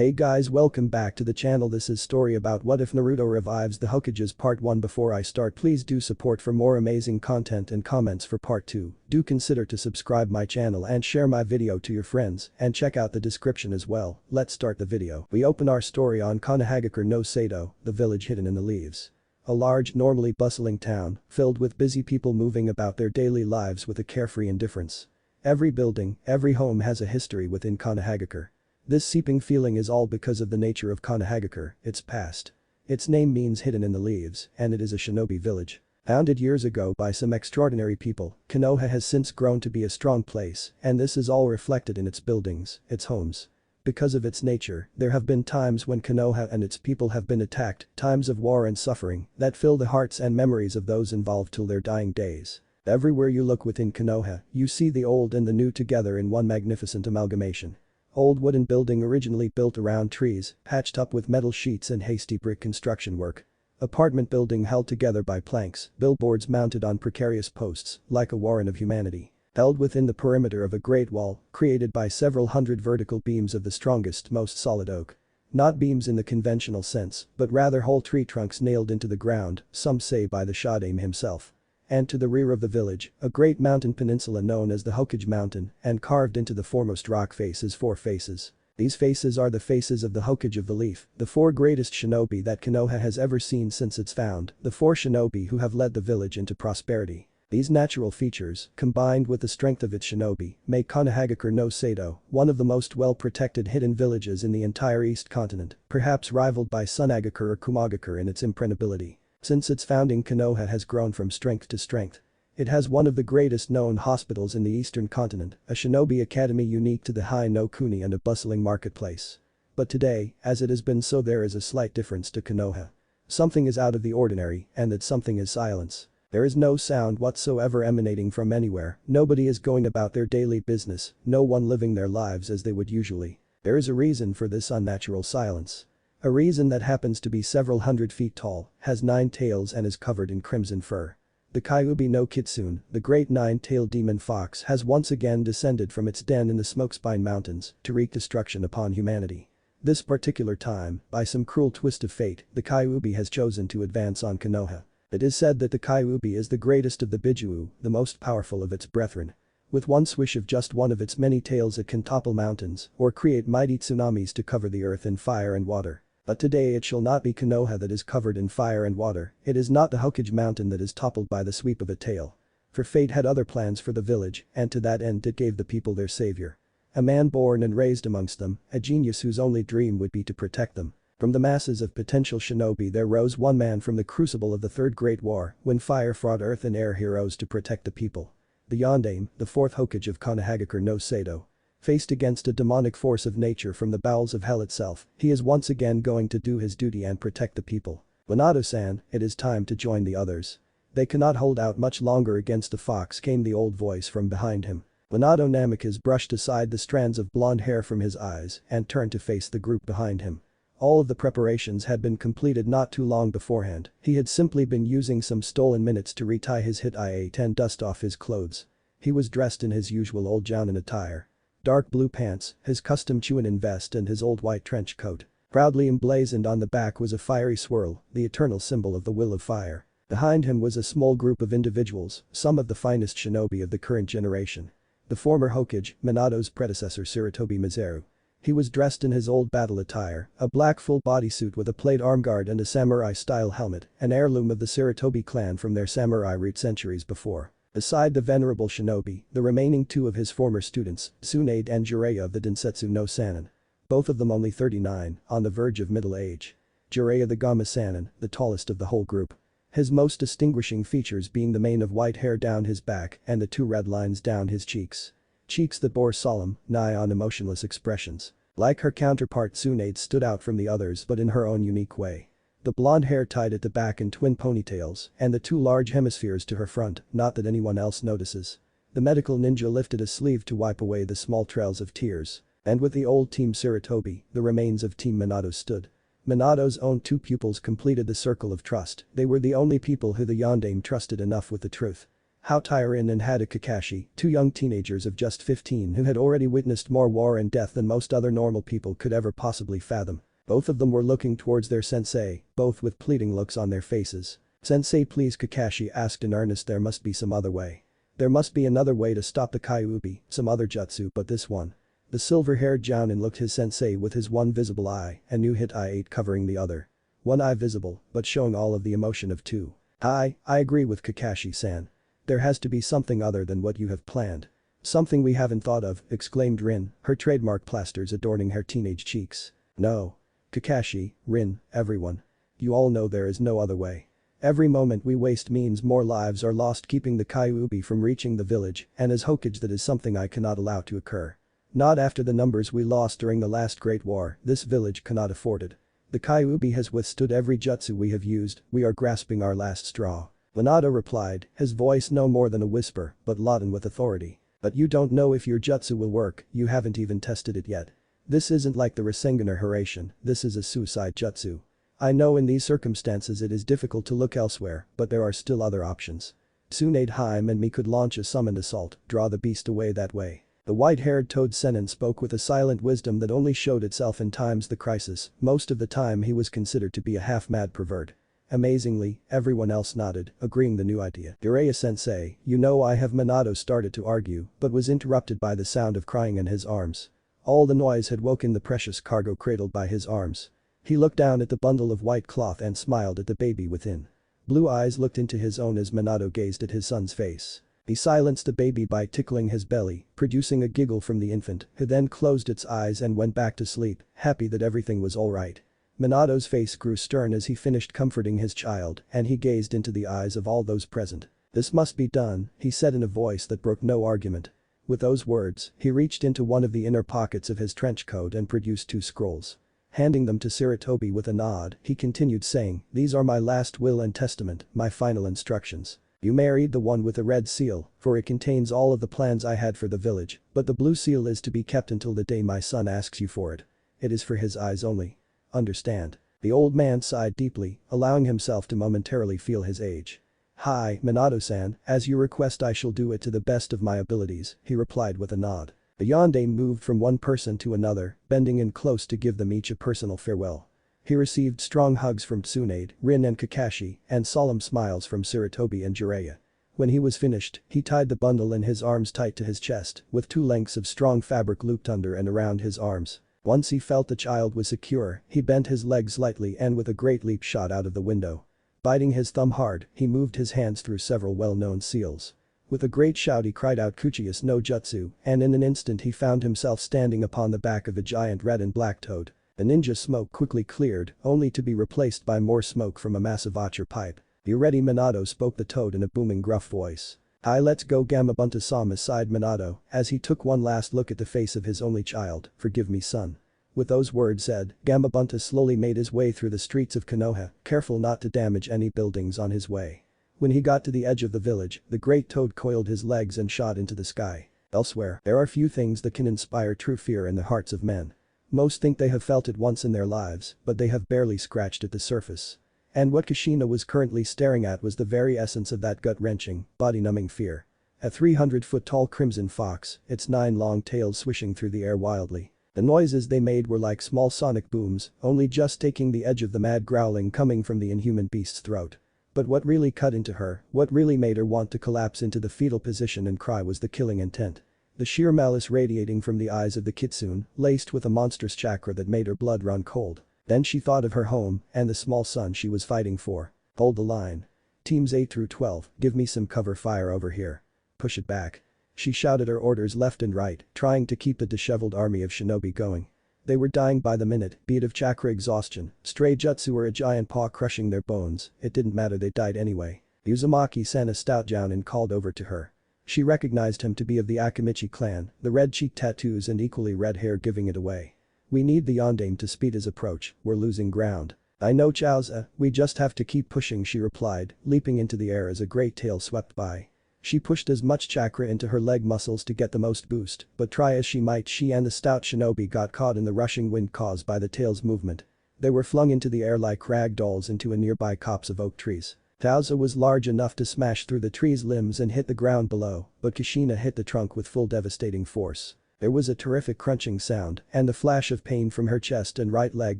Hey guys, welcome back to the channel. This is story about what if Naruto revives the Hokages part 1. Before I start, please do support for more amazing content and comments for part 2. Do consider to subscribe my channel and share my video to your friends and check out the description as well. Let's start the video. We open our story on Konohagakure no Sato, the village hidden in the leaves. A large, normally bustling town, filled with busy people moving about their daily lives with a carefree indifference. Every building, every home has a history within Konohagakure. This seeping feeling is all because of the nature of Konohagakure, its past. Its name means hidden in the leaves, and it is a shinobi village. Founded years ago by some extraordinary people, Konoha has since grown to be a strong place, and this is all reflected in its buildings, its homes. Because of its nature, there have been times when Konoha and its people have been attacked, times of war and suffering that fill the hearts and memories of those involved till their dying days. Everywhere you look within Konoha, you see the old and the new together in one magnificent amalgamation. Old wooden building originally built around trees, patched up with metal sheets and hasty brick construction work. Apartment building held together by planks, billboards mounted on precarious posts, like a warren of humanity. Held within the perimeter of a great wall, created by several hundred vertical beams of the strongest, most solid oak. Not beams in the conventional sense, but rather whole tree trunks nailed into the ground, some say by the Shodaime himself. And to the rear of the village, a great mountain peninsula known as the Hokage Mountain, and carved into the foremost rock face is 4 faces. These faces are the faces of the Hokage of the Leaf, the 4 greatest shinobi that Konoha has ever seen since its found, the 4 shinobi who have led the village into prosperity. These natural features, combined with the strength of its shinobi, make Konohagakure no Sato one of the most well-protected hidden villages in the entire East continent, perhaps rivaled by Sunagakure or Kumagakure in its impregnability. Since its founding, Konoha has grown from strength to strength. It has one of the greatest known hospitals in the eastern continent, a shinobi academy unique to the Hai no Kuni, and a bustling marketplace. But today, as it has been so, there is a slight difference to Konoha. Something is out of the ordinary, and that something is silence. There is no sound whatsoever emanating from anywhere, nobody is going about their daily business, no one living their lives as they would usually. There is a reason for this unnatural silence. A reason that happens to be several hundred feet tall, has 9 tails and is covered in crimson fur. The Kyuubi no Kitsune, the great 9-tailed demon fox, has once again descended from its den in the Smokespine Mountains to wreak destruction upon humanity. This particular time, by some cruel twist of fate, the Kyuubi has chosen to advance on Konoha. It is said that the Kyuubi is the greatest of the Bijuu, the most powerful of its brethren. With one swish of just one of its many tails it can topple mountains or create mighty tsunamis to cover the earth in fire and water. But today it shall not be Konoha that is covered in fire and water, it is not the Hokage mountain that is toppled by the sweep of a tail. For fate had other plans for the village, and to that end it gave the people their savior. A man born and raised amongst them, a genius whose only dream would be to protect them. From the masses of potential shinobi there rose one man from the crucible of the Third Great War, when fire fought earth and air heroes to protect the people. The Yondaime, the 4th Hokage of Konohagakure no Sato. Faced against a demonic force of nature from the bowels of hell itself, he is once again going to do his duty and protect the people. Minato-san, it is time to join the others. They cannot hold out much longer against the fox, came the old voice from behind him. Minato Namikaze brushed aside the strands of blonde hair from his eyes and turned to face the group behind him. All of the preparations had been completed not too long beforehand, he had simply been using some stolen minutes to retie his hit IA and dust off his clothes. He was dressed in his usual old Jounin attire. Dark blue pants, his custom Chunin vest and his old white trench coat. Proudly emblazoned on the back was a fiery swirl, the eternal symbol of the will of fire. Behind him was a small group of individuals, some of the finest shinobi of the current generation. The former Hokage, Minato's predecessor Sarutobi Mizaru. He was dressed in his old battle attire, a black full bodysuit with a plate armguard and a samurai-style helmet, an heirloom of the Sarutobi clan from their samurai route centuries before. Beside the venerable shinobi, the remaining 2 of his former students, Tsunade and Jiraiya of the Densetsu no Sannin. Both of them only 39, on the verge of middle age. Jiraiya the Gama Sannin, the tallest of the whole group. His most distinguishing features being the mane of white hair down his back and the 2 red lines down his cheeks. Cheeks that bore solemn, nigh on emotionless expressions. Like her counterpart, Tsunade stood out from the others but in her own unique way. The blonde hair tied at the back in twin ponytails, and the 2 large hemispheres to her front, not that anyone else notices. The medical ninja lifted a sleeve to wipe away the small trails of tears. And with the old Team Sarutobi, the remains of Team Minato stood. Minato's own 2 pupils completed the circle of trust, they were the only people who the Yondaime trusted enough with the truth. Hao Tairin and Hada Kakashi, two young teenagers of just 15 who had already witnessed more war and death than most other normal people could ever possibly fathom. Both of them were looking towards their sensei, both with pleading looks on their faces. "Sensei, please," Kakashi asked in earnest. "There must be some other way. There must be another way to stop the Kyuubi, some other jutsu, but this one." The silver-haired Jounin looked his sensei with his one visible eye and knew hit eye 8 covering the other. One eye visible, but showing all of the emotion of two. I agree with Kakashi-san. There has to be something other than what you have planned. "Something we haven't thought of," exclaimed Rin, her trademark plasters adorning her teenage cheeks. "No. Kakashi, Rin, everyone. You all know there is no other way. Every moment we waste means more lives are lost keeping the Kyuubi from reaching the village, and as Hokage that is something I cannot allow to occur. Not after the numbers we lost during the last Great War, this village cannot afford it. The Kyuubi has withstood every jutsu we have used, we are grasping our last straw." Minato replied, his voice no more than a whisper, but laden with authority. "But you don't know if your jutsu will work, you haven't even tested it yet. This isn't like the Rasengan or Hiraishin, this is a suicide jutsu. I know in these circumstances it is difficult to look elsewhere, but there are still other options. Tsunade Haim and me could launch a summoned assault, draw the beast away that way." The white-haired toad Sennin spoke with a silent wisdom that only showed itself in times the crisis, most of the time he was considered to be a half-mad pervert. Amazingly, everyone else nodded, agreeing the new idea. "Jiraiya-sensei, you know I have." Minato started to argue, but was interrupted by the sound of crying in his arms. All the noise had woken the precious cargo cradled by his arms. He looked down at the bundle of white cloth and smiled at the baby within. Blue eyes looked into his own as Minato gazed at his son's face. He silenced the baby by tickling his belly, producing a giggle from the infant, who then closed its eyes and went back to sleep, happy that everything was alright. Minato's face grew stern as he finished comforting his child, and he gazed into the eyes of all those present. "This must be done," he said in a voice that broke no argument. With those words, he reached into one of the inner pockets of his trench coat and produced 2 scrolls. Handing them to Sarutobi with a nod, he continued saying, "These are my last will and testament, my final instructions. You may read the one with the red seal, for it contains all of the plans I had for the village, but the blue seal is to be kept until the day my son asks you for it. It is for his eyes only. Understand?" The old man sighed deeply, allowing himself to momentarily feel his age. "Hi, Minato-san, as you request I shall do it to the best of my abilities," he replied with a nod. The yondaime moved from one person to another, bending in close to give them each a personal farewell. He received strong hugs from Tsunade, Rin and Kakashi, and solemn smiles from Sarutobi and Jiraiya. When he was finished, he tied the bundle in his arms tight to his chest, with 2 lengths of strong fabric looped under and around his arms. Once he felt the child was secure, he bent his legs lightly and with a great leap shot out of the window. Biting his thumb hard, he moved his hands through several well-known seals. With a great shout he cried out Kuchius no Jutsu, and in an instant he found himself standing upon the back of a giant red and black toad. The ninja smoke quickly cleared, only to be replaced by more smoke from a massive Acher pipe. "You ready?" Minato spoke the toad in a booming gruff voice. "Aye, let's go." Gamabunta-sama sighed Minato as he took one last look at the face of his only child. "Forgive me, son." With those words said, Gamabunta slowly made his way through the streets of Konoha, careful not to damage any buildings on his way. When he got to the edge of the village, the great toad coiled his legs and shot into the sky. Elsewhere, there are few things that can inspire true fear in the hearts of men. Most think they have felt it once in their lives, but they have barely scratched at the surface. And what Kushina was currently staring at was the very essence of that gut-wrenching, body-numbing fear. A 300-foot-tall crimson fox, its 9 long tails swishing through the air wildly. The noises they made were like small sonic booms, only just taking the edge of the mad growling coming from the inhuman beast's throat. But what really cut into her, what really made her want to collapse into the fetal position and cry was the killing intent. The sheer malice radiating from the eyes of the kitsune, laced with a monstrous chakra that made her blood run cold. Then she thought of her home and the small son she was fighting for. "Hold the line. Teams 8 through 12, give me some cover fire over here. Push it back." She shouted her orders left and right, trying to keep the disheveled army of shinobi going. They were dying by the minute, be it of chakra exhaustion, stray jutsu or a giant paw crushing their bones, it didn't matter, they died anyway. Uzumaki-san, a stout jounin, called over to her. She recognized him to be of the Akamichi clan, the red cheek tattoos and equally red hair giving it away. "We need the yondaime to speed his approach, we're losing ground." "I know, Chaoza, we just have to keep pushing," she replied, leaping into the air as a great tail swept by. She pushed as much chakra into her leg muscles to get the most boost, but try as she might, she and the stout shinobi got caught in the rushing wind caused by the tail's movement. They were flung into the air like rag dolls into a nearby copse of oak trees. Tauza was large enough to smash through the tree's limbs and hit the ground below, but Kushina hit the trunk with full devastating force. There was a terrific crunching sound, and the flash of pain from her chest and right leg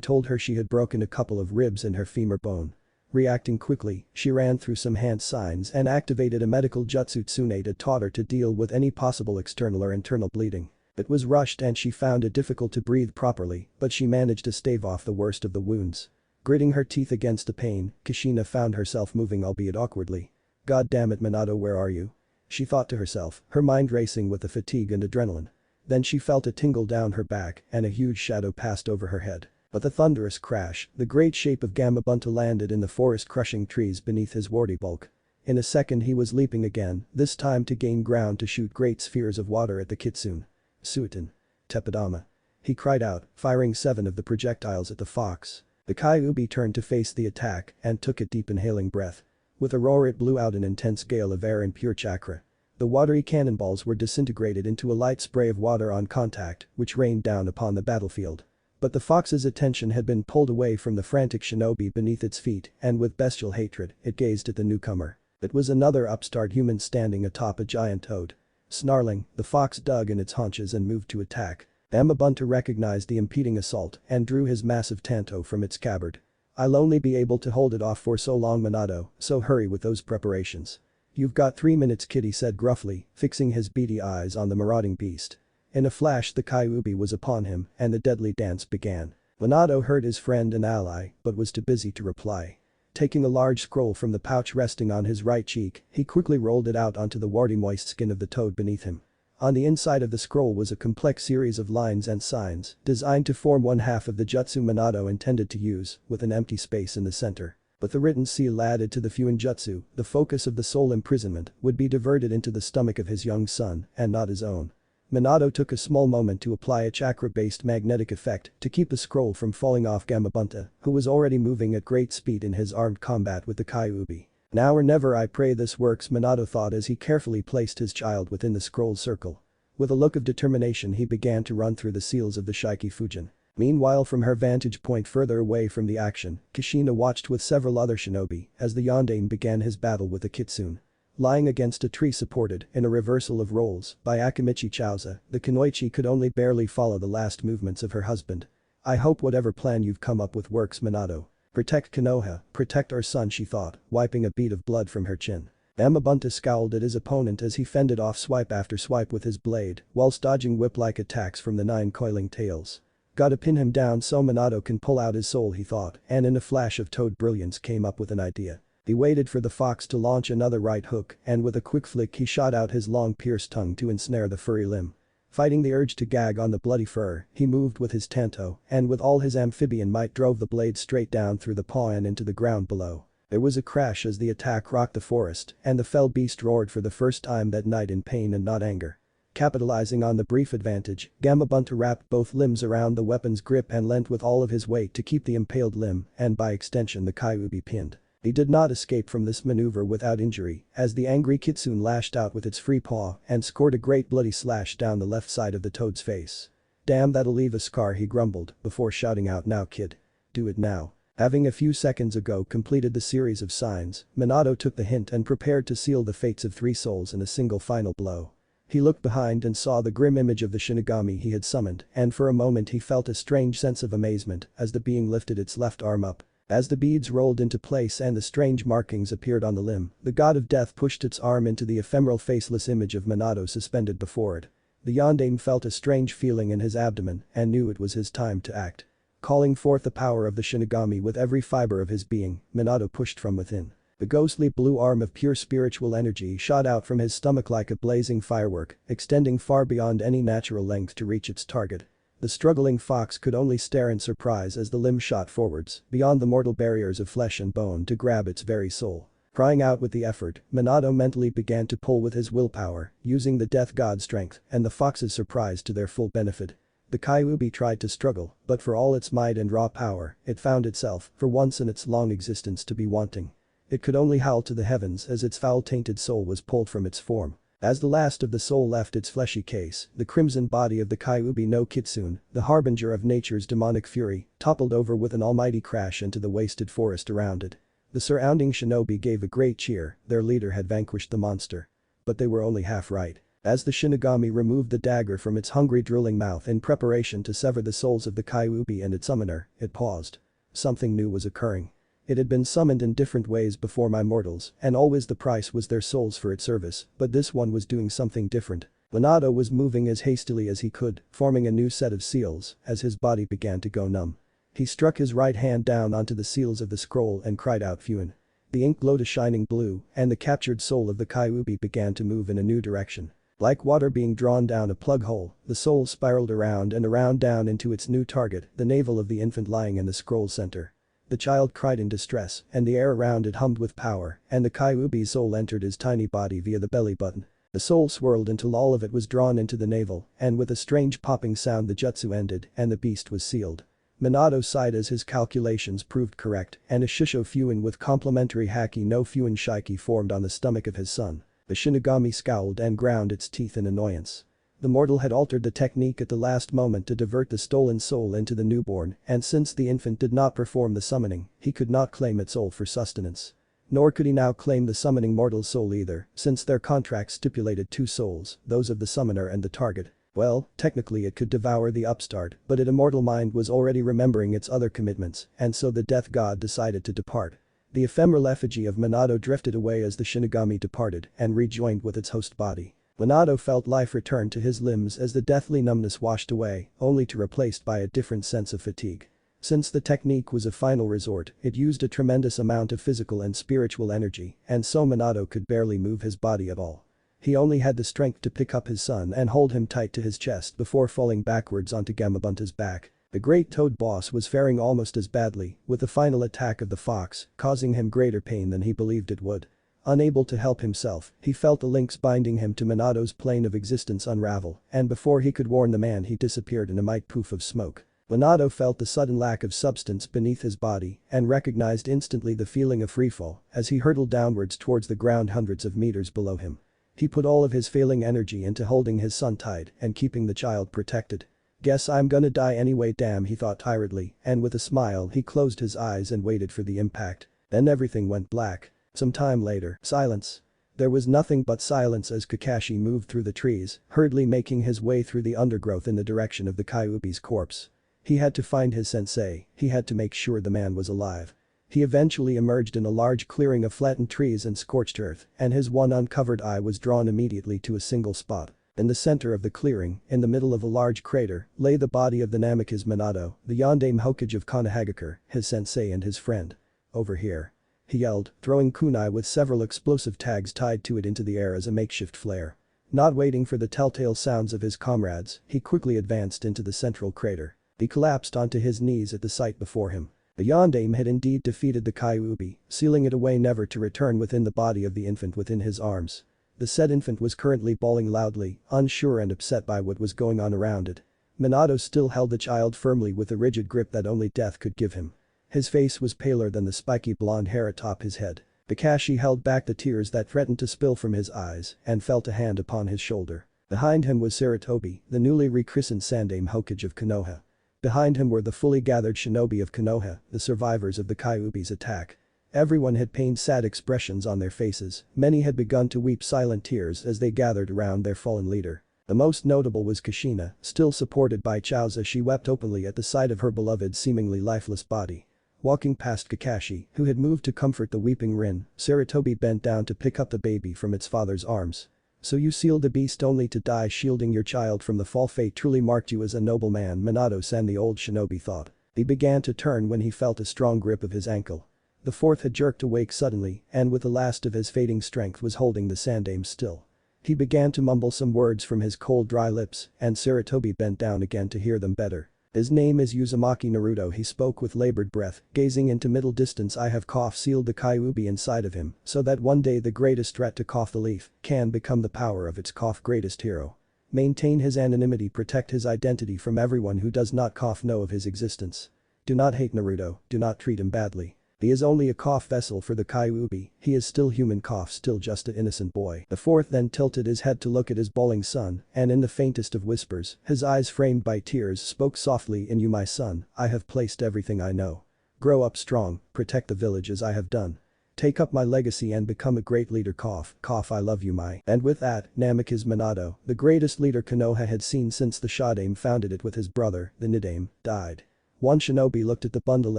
told her she had broken a couple of ribs in her femur bone. Reacting quickly, she ran through some hand signs and activated a medical jutsu Tsunade had taught her to deal with any possible external or internal bleeding. It was rushed and she found it difficult to breathe properly, but she managed to stave off the worst of the wounds. Gritting her teeth against the pain, Kushina found herself moving albeit awkwardly. God damn it, Minato, where are you? She thought to herself, her mind racing with the fatigue and adrenaline. Then she felt a tingle down her back and a huge shadow passed over her head. But the thunderous crash, the great shape of Gamabunta landed in the forest crushing trees beneath his warty bulk. In a second he was leaping again, this time to gain ground to shoot great spheres of water at the kitsune. Suiton. Tepidama. He cried out, firing 7 of the projectiles at the fox. The Kyuubi turned to face the attack and took a deep inhaling breath. With a roar it blew out an intense gale of air and pure chakra. The watery cannonballs were disintegrated into a light spray of water on contact, which rained down upon the battlefield. But the fox's attention had been pulled away from the frantic shinobi beneath its feet and with bestial hatred, it gazed at the newcomer. It was another upstart human standing atop a giant toad. Snarling, the fox dug in its haunches and moved to attack. Gamabunta recognized the impeding assault and drew his massive tanto from its scabbard. I'll only be able to hold it off for so long, Minato, so hurry with those preparations. You've got 3 minutes, kid, he said gruffly, fixing his beady eyes on the marauding beast. In a flash the Kyuubi was upon him and the deadly dance began. Minato heard his friend and ally but was too busy to reply. Taking a large scroll from the pouch resting on his right cheek, he quickly rolled it out onto the warty moist skin of the toad beneath him. On the inside of the scroll was a complex series of lines and signs designed to form one half of the jutsu Minato intended to use, with an empty space in the center. But the written seal added to the Fuinjutsu, the focus of the soul imprisonment, would be diverted into the stomach of his young son and not his own. Minato took a small moment to apply a chakra-based magnetic effect to keep the scroll from falling off Gamabunta, who was already moving at great speed in his armed combat with the Kyuubi. Now or never, I pray this works, Minato thought as he carefully placed his child within the scroll's circle. With a look of determination he began to run through the seals of the Shiki Fujin. Meanwhile, from her vantage point further away from the action, Kushina watched with several other shinobi as the yondaime began his battle with the kitsune. Lying against a tree supported, in a reversal of roles, by Akimichi Chauza, the kunoichi could only barely follow the last movements of her husband. I hope whatever plan you've come up with works, Minato. Protect Konoha, protect our son, she thought, wiping a bead of blood from her chin. Gamabunta scowled at his opponent as he fended off swipe after swipe with his blade, whilst dodging whip-like attacks from the 9 coiling tails. Gotta pin him down so Minato can pull out his soul, he thought, and in a flash of toad brilliance came up with an idea. He waited for the fox to launch another right hook and with a quick flick he shot out his long pierced tongue to ensnare the furry limb. Fighting the urge to gag on the bloody fur, he moved with his tanto and with all his amphibian might drove the blade straight down through the paw and into the ground below. There was a crash as the attack rocked the forest and the fell beast roared for the first time that night in pain and not anger. Capitalizing on the brief advantage, Gamabunta wrapped both limbs around the weapon's grip and leant with all of his weight to keep the impaled limb and by extension the Kyuubi pinned. He did not escape from this maneuver without injury as the angry kitsune lashed out with its free paw and scored a great bloody slash down the left side of the toad's face. Damn, that'll leave a scar, he grumbled before shouting out, now kid. Do it now. Having a few seconds ago completed the series of signs, Minato took the hint and prepared to seal the fates of 3 souls in a single final blow. He looked behind and saw the grim image of the Shinigami he had summoned and for a moment he felt a strange sense of amazement as the being lifted its left arm up. As the beads rolled into place and the strange markings appeared on the limb, the god of death pushed its arm into the ephemeral faceless image of Minato suspended before it. The yondaime felt a strange feeling in his abdomen and knew it was his time to act. Calling forth the power of the Shinigami with every fiber of his being, Minato pushed from within. The ghostly blue arm of pure spiritual energy shot out from his stomach like a blazing firework, extending far beyond any natural length to reach its target. The struggling fox could only stare in surprise as the limb shot forwards, beyond the mortal barriers of flesh and bone to grab its very soul. Crying out with the effort, Minato mentally began to pull with his willpower, using the death god's strength and the fox's surprise to their full benefit. The Kyuubi tried to struggle, but for all its might and raw power, it found itself, for once in its long existence, to be wanting. It could only howl to the heavens as its foul-tainted soul was pulled from its form. As the last of the soul left its fleshy case, the crimson body of the Kyuubi no Kitsune, the harbinger of nature's demonic fury, toppled over with an almighty crash into the wasted forest around it. The surrounding shinobi gave a great cheer, their leader had vanquished the monster. But they were only half right. As the Shinigami removed the dagger from its hungry drooling mouth in preparation to sever the souls of the Kyuubi and its summoner, it paused. Something new was occurring. It had been summoned in different ways before my mortals, and always the price was their souls for its service, but this one was doing something different. Minato was moving as hastily as he could, forming a new set of seals, as his body began to go numb. He struck his right hand down onto the seals of the scroll and cried out Fuin. The ink glowed a shining blue, and the captured soul of the Kyuubi began to move in a new direction. Like water being drawn down a plug hole, the soul spiraled around and around down into its new target, the navel of the infant lying in the scroll's center. The child cried in distress, and the air around it hummed with power, and the Kyuubi's soul entered his tiny body via the belly button. The soul swirled until all of it was drawn into the navel, and with a strange popping sound the jutsu ended, and the beast was sealed. Minato sighed as his calculations proved correct, and a Shisho Fuin with complementary Haki no Fuin Shiki formed on the stomach of his son. The Shinigami scowled and ground its teeth in annoyance. The mortal had altered the technique at the last moment to divert the stolen soul into the newborn, and since the infant did not perform the summoning, he could not claim its soul for sustenance. Nor could he now claim the summoning mortal's soul either, since their contract stipulated two souls, those of the summoner and the target. Well, technically it could devour the upstart, but its immortal mind was already remembering its other commitments, and so the death god decided to depart. The ephemeral effigy of Minato drifted away as the Shinigami departed and rejoined with its host body. Minato felt life return to his limbs as the deathly numbness washed away, only to replaced by a different sense of fatigue. Since the technique was a final resort, it used a tremendous amount of physical and spiritual energy, and so Minato could barely move his body at all. He only had the strength to pick up his son and hold him tight to his chest before falling backwards onto Gamabunta's back. The great toad boss was faring almost as badly, with the final attack of the fox causing him greater pain than he believed it would. Unable to help himself, he felt the links binding him to Minato's plane of existence unravel, and before he could warn the man he disappeared in a mighty poof of smoke. Minato felt the sudden lack of substance beneath his body and recognized instantly the feeling of freefall as he hurtled downwards towards the ground hundreds of meters below him. He put all of his failing energy into holding his son tight and keeping the child protected. Guess I'm gonna die anyway, damn, he thought tiredly, and with a smile he closed his eyes and waited for the impact. Then everything went black. Some time later, silence. There was nothing but silence as Kakashi moved through the trees, hurriedly making his way through the undergrowth in the direction of the Kyuubi's corpse. He had to find his sensei, he had to make sure the man was alive. He eventually emerged in a large clearing of flattened trees and scorched earth, and his one uncovered eye was drawn immediately to a single spot. In the center of the clearing, in the middle of a large crater, lay the body of the Namikaze Minato, the Yondaime Hokage of Konohagakure, his sensei and his friend. Over here. He yelled, throwing kunai with several explosive tags tied to it into the air as a makeshift flare. Not waiting for the telltale sounds of his comrades, he quickly advanced into the central crater. He collapsed onto his knees at the sight before him. The Yondaime had indeed defeated the Kyuubi, sealing it away never to return within the body of the infant within his arms. The said infant was currently bawling loudly, unsure and upset by what was going on around it. Minato still held the child firmly with a rigid grip that only death could give him. His face was paler than the spiky blonde hair atop his head. Kakashi held back the tears that threatened to spill from his eyes and felt a hand upon his shoulder. Behind him was Sarutobi, the newly rechristened Sandaime Hokage of Konoha. Behind him were the fully gathered shinobi of Konoha, the survivors of the Kyuubi's attack. Everyone had pained sad expressions on their faces, many had begun to weep silent tears as they gathered around their fallen leader. The most notable was Kushina, still supported by Chiauza. She wept openly at the sight of her beloved seemingly lifeless body. Walking past Kakashi, who had moved to comfort the weeping Rin, Sarutobi bent down to pick up the baby from its father's arms. So you sealed the beast only to die shielding your child from the fall. Fate truly marked you as a noble man, Minato-san, the old shinobi thought. He began to turn when he felt a strong grip of his ankle. The fourth had jerked awake suddenly and with the last of his fading strength was holding the Sandaime still. He began to mumble some words from his cold dry lips and Sarutobi bent down again to hear them better. His name is Uzumaki Naruto, he spoke with labored breath, gazing into middle distance. I have sealed the Kyuubi inside of him so that one day the greatest threat to the leaf can become the power of its greatest hero. Maintain his anonymity, protect his identity from everyone who does not know of his existence. Do not hate Naruto, do not treat him badly. He is only a vessel for the Kyuubi, he is still human, still just an innocent boy. The fourth then tilted his head to look at his bawling son and in the faintest of whispers, his eyes framed by tears, spoke softly, in you my son, I have placed everything I know. Grow up strong, protect the village as I have done. Take up my legacy and become a great leader. Cough, cough, I love you my. And with that, Namikaze Minato, the greatest leader Konoha had seen since the Shodaime founded it with his brother, the Nidaime, died. One shinobi looked at the bundle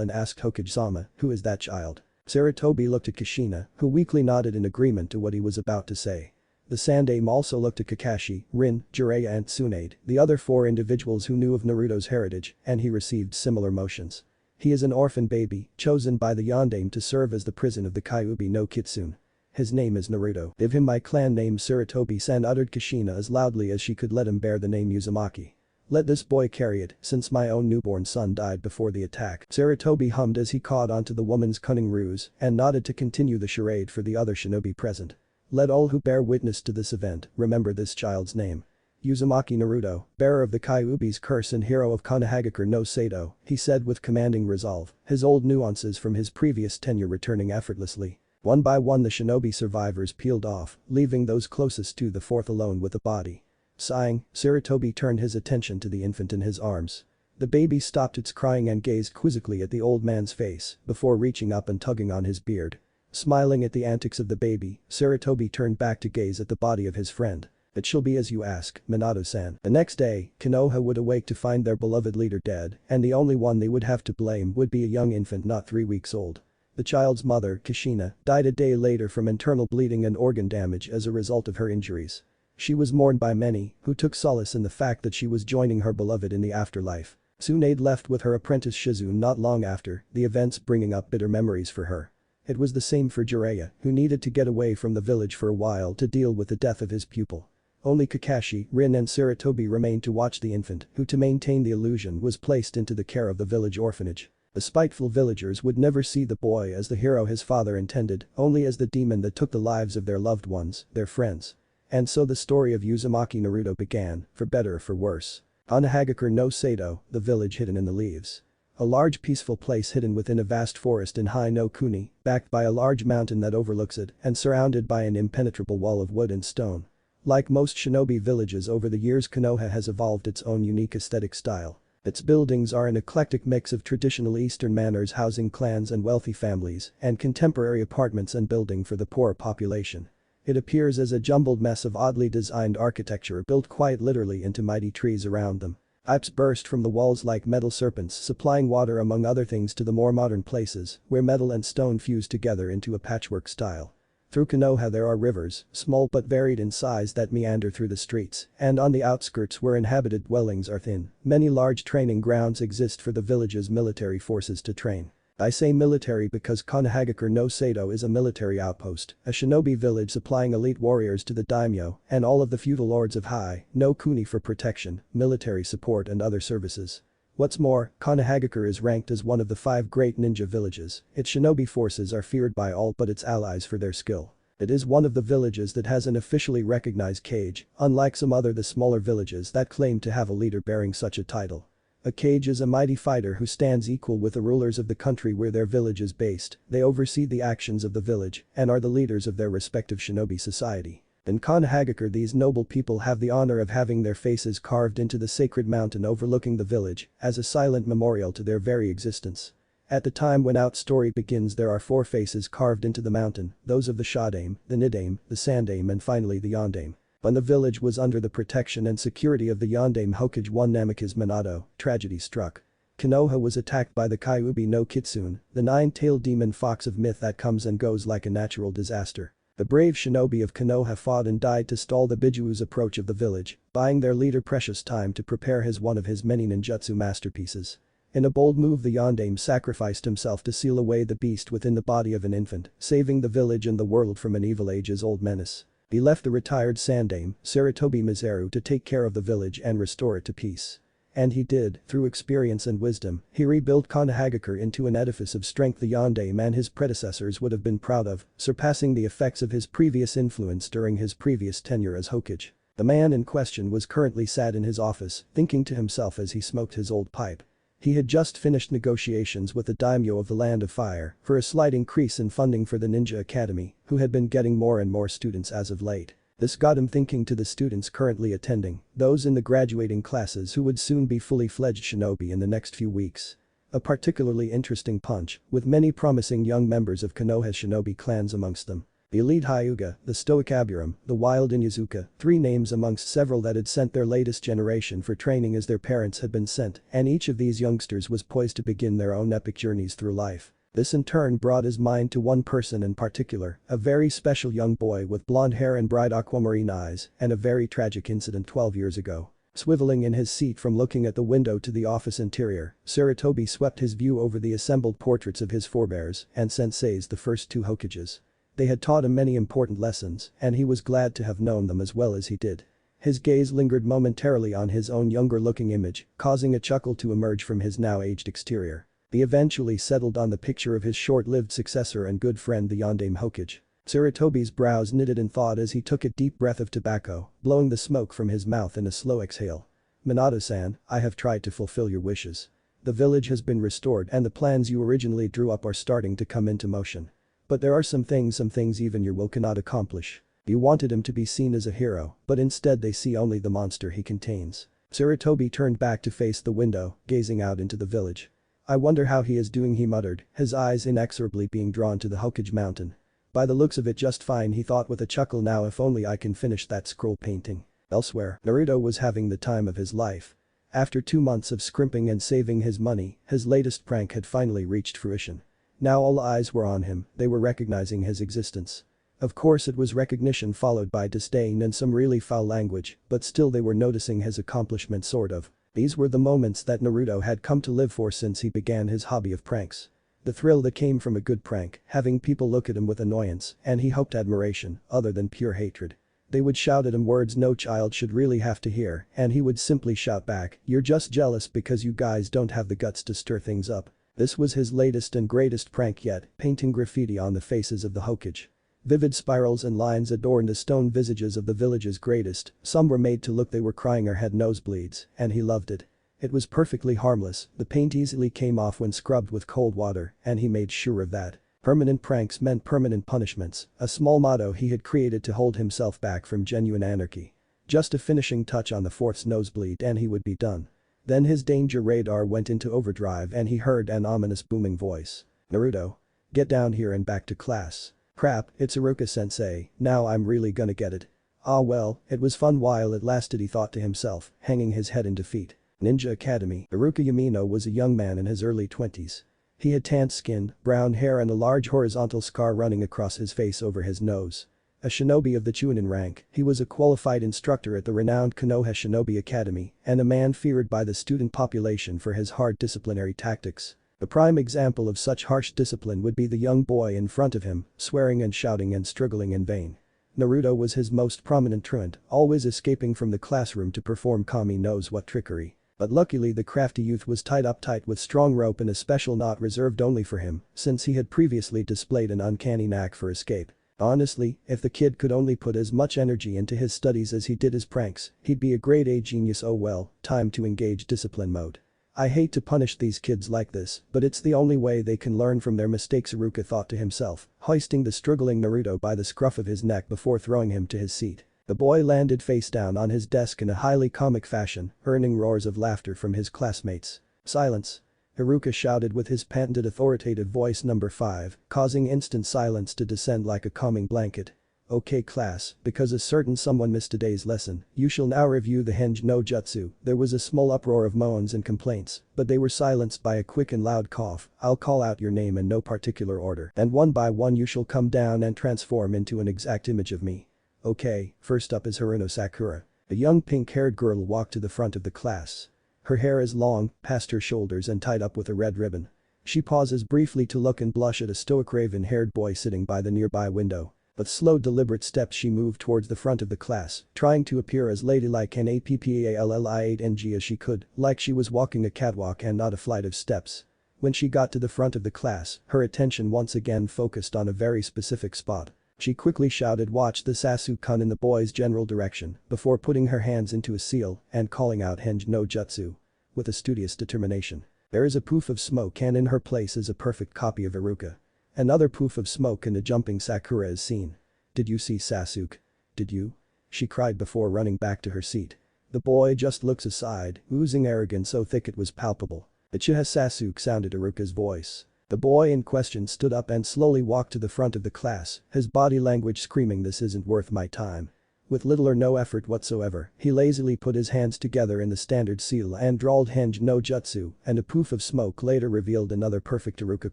and asked Hokage-sama, who is that child? Sarutobi looked at Kushina, who weakly nodded in agreement to what he was about to say. The Sandaime also looked at Kakashi, Rin, Jiraiya and Tsunade, the other 4 individuals who knew of Naruto's heritage, and he received similar motions. He is an orphan baby, chosen by the Yondaime to serve as the prison of the Kyuubi no Kitsune. His name is Naruto. Give him my clan name. Sarutobi-san uttered Kushina as loudly as she could let him bear the name Uzumaki. Let this boy carry it, since my own newborn son died before the attack. Sarutobi hummed as he caught onto the woman's cunning ruse and nodded to continue the charade for the other shinobi present. Let all who bear witness to this event remember this child's name. Uzumaki Naruto, bearer of the Kyuubi's curse and hero of Konohagakure no Sado, he said with commanding resolve, his old nuances from his previous tenure returning effortlessly. One by one the shinobi survivors peeled off, leaving those closest to the 4th alone with the body. Sighing, Sarutobi turned his attention to the infant in his arms. The baby stopped its crying and gazed quizzically at the old man's face before reaching up and tugging on his beard. Smiling at the antics of the baby, Sarutobi turned back to gaze at the body of his friend. It shall be as you ask, Minato-san. The next day, Konoha would awake to find their beloved leader dead, and the only one they would have to blame would be a young infant not 3 weeks old. The child's mother, Kushina, died a day later from internal bleeding and organ damage as a result of her injuries. She was mourned by many, who took solace in the fact that she was joining her beloved in the afterlife. Tsunade left with her apprentice Shizune not long after, the events bringing up bitter memories for her. It was the same for Jiraiya, who needed to get away from the village for a while to deal with the death of his pupil. Only Kakashi, Rin and Sarutobi remained to watch the infant, who to maintain the illusion was placed into the care of the village orphanage. The spiteful villagers would never see the boy as the hero his father intended, only as the demon that took the lives of their loved ones, their friends. And so the story of Uzumaki Naruto began, for better or for worse. Konohagakure no Sado, the village hidden in the leaves. A large peaceful place hidden within a vast forest in Hai no Kuni, backed by a large mountain that overlooks it and surrounded by an impenetrable wall of wood and stone. Like most shinobi villages over the years, Konoha has evolved its own unique aesthetic style. Its buildings are an eclectic mix of traditional Eastern manners housing clans and wealthy families and contemporary apartments and building for the poorer population. It appears as a jumbled mess of oddly designed architecture built quite literally into mighty trees around them. Pipes burst from the walls like metal serpents, supplying water among other things to the more modern places, where metal and stone fuse together into a patchwork style. Through Konoha there are rivers, small but varied in size, that meander through the streets, and on the outskirts where inhabited dwellings are thin, many large training grounds exist for the village's military forces to train. I say military because Konohagakure no Sado is a military outpost, a shinobi village supplying elite warriors to the daimyo and all of the feudal lords of Hai no Kuni for protection, military support and other services. What's more, Konohagakure is ranked as one of the 5 great ninja villages. Its shinobi forces are feared by all but its allies for their skill. It is one of the villages that has an officially recognized Kage, unlike some other the smaller villages that claim to have a leader bearing such a title. A Kage is a mighty fighter who stands equal with the rulers of the country where their village is based. They oversee the actions of the village and are the leaders of their respective shinobi society. In Konohagakure these noble people have the honor of having their faces carved into the sacred mountain overlooking the village as a silent memorial to their very existence. At the time when our story begins there are 4 faces carved into the mountain, those of the Shodaime, the Nidaime, the Sandaime and finally the Yondaime. When the village was under the protection and security of the Yondaime Hokage one Namikaze Minato, tragedy struck. Konoha was attacked by the Kyuubi no Kitsune, the 9-tailed demon fox of myth that comes and goes like a natural disaster. The brave shinobi of Konoha fought and died to stall the Bijuu's approach of the village, buying their leader precious time to prepare one of his many ninjutsu masterpieces. In a bold move the Yondaime sacrificed himself to seal away the beast within the body of an infant, saving the village and the world from an evil ages-old menace. He left the retired Sandaime, Sarutobi Mizaru to take care of the village and restore it to peace. And he did, through experience and wisdom, he rebuilt Konohagakure into an edifice of strength the Yondaime and his predecessors would have been proud of, surpassing the effects of his previous influence during his previous tenure as Hokage. The man in question was currently sat in his office, thinking to himself as he smoked his old pipe. He had just finished negotiations with the daimyo of the Land of Fire for a slight increase in funding for the Ninja Academy, who had been getting more and more students as of late. This got him thinking to the students currently attending, those in the graduating classes who would soon be fully fledged shinobi in the next few weeks. A particularly interesting punch, with many promising young members of Konoha's shinobi clans amongst them. The elite Hyuga, the stoic Aburam, the wild Inyazuka, 3 names amongst several that had sent their latest generation for training as their parents had been sent, and each of these youngsters was poised to begin their own epic journeys through life. This in turn brought his mind to one person in particular, a very special young boy with blonde hair and bright aquamarine eyes, and a very tragic incident 12 years ago. Swiveling in his seat from looking at the window to the office interior, Sarutobi swept his view over the assembled portraits of his forebears and senseis, the first 2 Hokages. They had taught him many important lessons, and he was glad to have known them as well as he did. His gaze lingered momentarily on his own younger-looking image, causing a chuckle to emerge from his now aged exterior. He eventually settled on the picture of his short-lived successor and good friend, the Yondaime Hokage. Sarutobi's brows knitted in thought as he took a deep breath of tobacco, blowing the smoke from his mouth in a slow exhale. Minato-san, I have tried to fulfill your wishes. The village has been restored and the plans you originally drew up are starting to come into motion. But there are some things even your will cannot accomplish. You wanted him to be seen as a hero, but instead they see only the monster he contains. Sarutobi turned back to face the window, gazing out into the village. I wonder how he is doing, he muttered, his eyes inexorably being drawn to the Hokage mountain. By the looks of it just fine, he thought with a chuckle. Now if only I can finish that scroll painting. Elsewhere, Naruto was having the time of his life. After 2 months of scrimping and saving his money, his latest prank had finally reached fruition. Now all eyes were on him, they were recognizing his existence. Of course it was recognition followed by disdain and some really foul language, but still they were noticing his accomplishment sort of. These were the moments that Naruto had come to live for since he began his hobby of pranks. The thrill that came from a good prank, having people look at him with annoyance, and he hoped admiration, other than pure hatred. They would shout at him words no child should really have to hear, and he would simply shout back, "You're just jealous because you guys don't have the guts to stir things up." This was his latest and greatest prank yet, painting graffiti on the faces of the Hokage. Vivid spirals and lines adorned the stone visages of the village's greatest, some were made to look they were crying or had nosebleeds, and he loved it. It was perfectly harmless, the paint easily came off when scrubbed with cold water, and he made sure of that. Permanent pranks meant permanent punishments, a small motto he had created to hold himself back from genuine anarchy. Just a finishing touch on the 4th nosebleed and he would be done. Then his danger radar went into overdrive and he heard an ominous booming voice. "Naruto. Get down here and back to class." "Crap, it's Iruka-sensei, now I'm really gonna get it." Ah well, it was fun while it lasted, he thought to himself, hanging his head in defeat. Ninja Academy. Iruka Yamino was a young man in his early 20s. He had tanned skin, brown hair and a large horizontal scar running across his face over his nose. A shinobi of the Chunin rank, he was a qualified instructor at the renowned Konoha Shinobi Academy and a man feared by the student population for his hard disciplinary tactics. A prime example of such harsh discipline would be the young boy in front of him, swearing and shouting and struggling in vain. Naruto was his most prominent truant, always escaping from the classroom to perform Kami knows what trickery. But luckily the crafty youth was tied up tight with strong rope in a special knot reserved only for him, since he had previously displayed an uncanny knack for escape. Honestly, if the kid could only put as much energy into his studies as he did his pranks, he'd be a grade A genius. Oh well, time to engage discipline mode. I hate to punish these kids like this, but it's the only way they can learn from their mistakes, Iruka thought to himself, hoisting the struggling Naruto by the scruff of his neck before throwing him to his seat. The boy landed face down on his desk in a highly comic fashion, earning roars of laughter from his classmates. "Silence!" Iruka shouted with his patented authoritative voice number 5, causing instant silence to descend like a calming blanket. "Okay class, because a certain someone missed today's lesson, you shall now review the Henge no Jutsu." There was a small uproar of moans and complaints, but they were silenced by a quick and loud cough. "I'll call out your name in no particular order, and one by one you shall come down and transform into an exact image of me. Okay, first up is Haruno Sakura." A young pink-haired girl walked to the front of the class. Her hair is long, past her shoulders and tied up with a red ribbon. She pauses briefly to look and blush at a stoic raven-haired boy sitting by the nearby window. With slow deliberate steps she moved towards the front of the class, trying to appear as ladylike and appalli8ng as she could, like she was walking a catwalk and not a flight of steps. When she got to the front of the class, her attention once again focused on a very specific spot. She quickly shouted "Watch the Sasuke-kun" in the boy's general direction, before putting her hands into a seal and calling out Henge no Jutsu. With a studious determination. There is a poof of smoke and in her place is a perfect copy of Iruka. Another poof of smoke and a jumping Sakura is seen. "Did you see Sasuke? Did you?" she cried before running back to her seat. The boy just looks aside, oozing arrogance so thick it was palpable. Uchiha Sasuke sounded Iruka's voice. The boy in question stood up and slowly walked to the front of the class, his body language screaming this isn't worth my time. With little or no effort whatsoever, he lazily put his hands together in the standard seal and drawled Henge no Jutsu, and a poof of smoke later revealed another perfect Iruka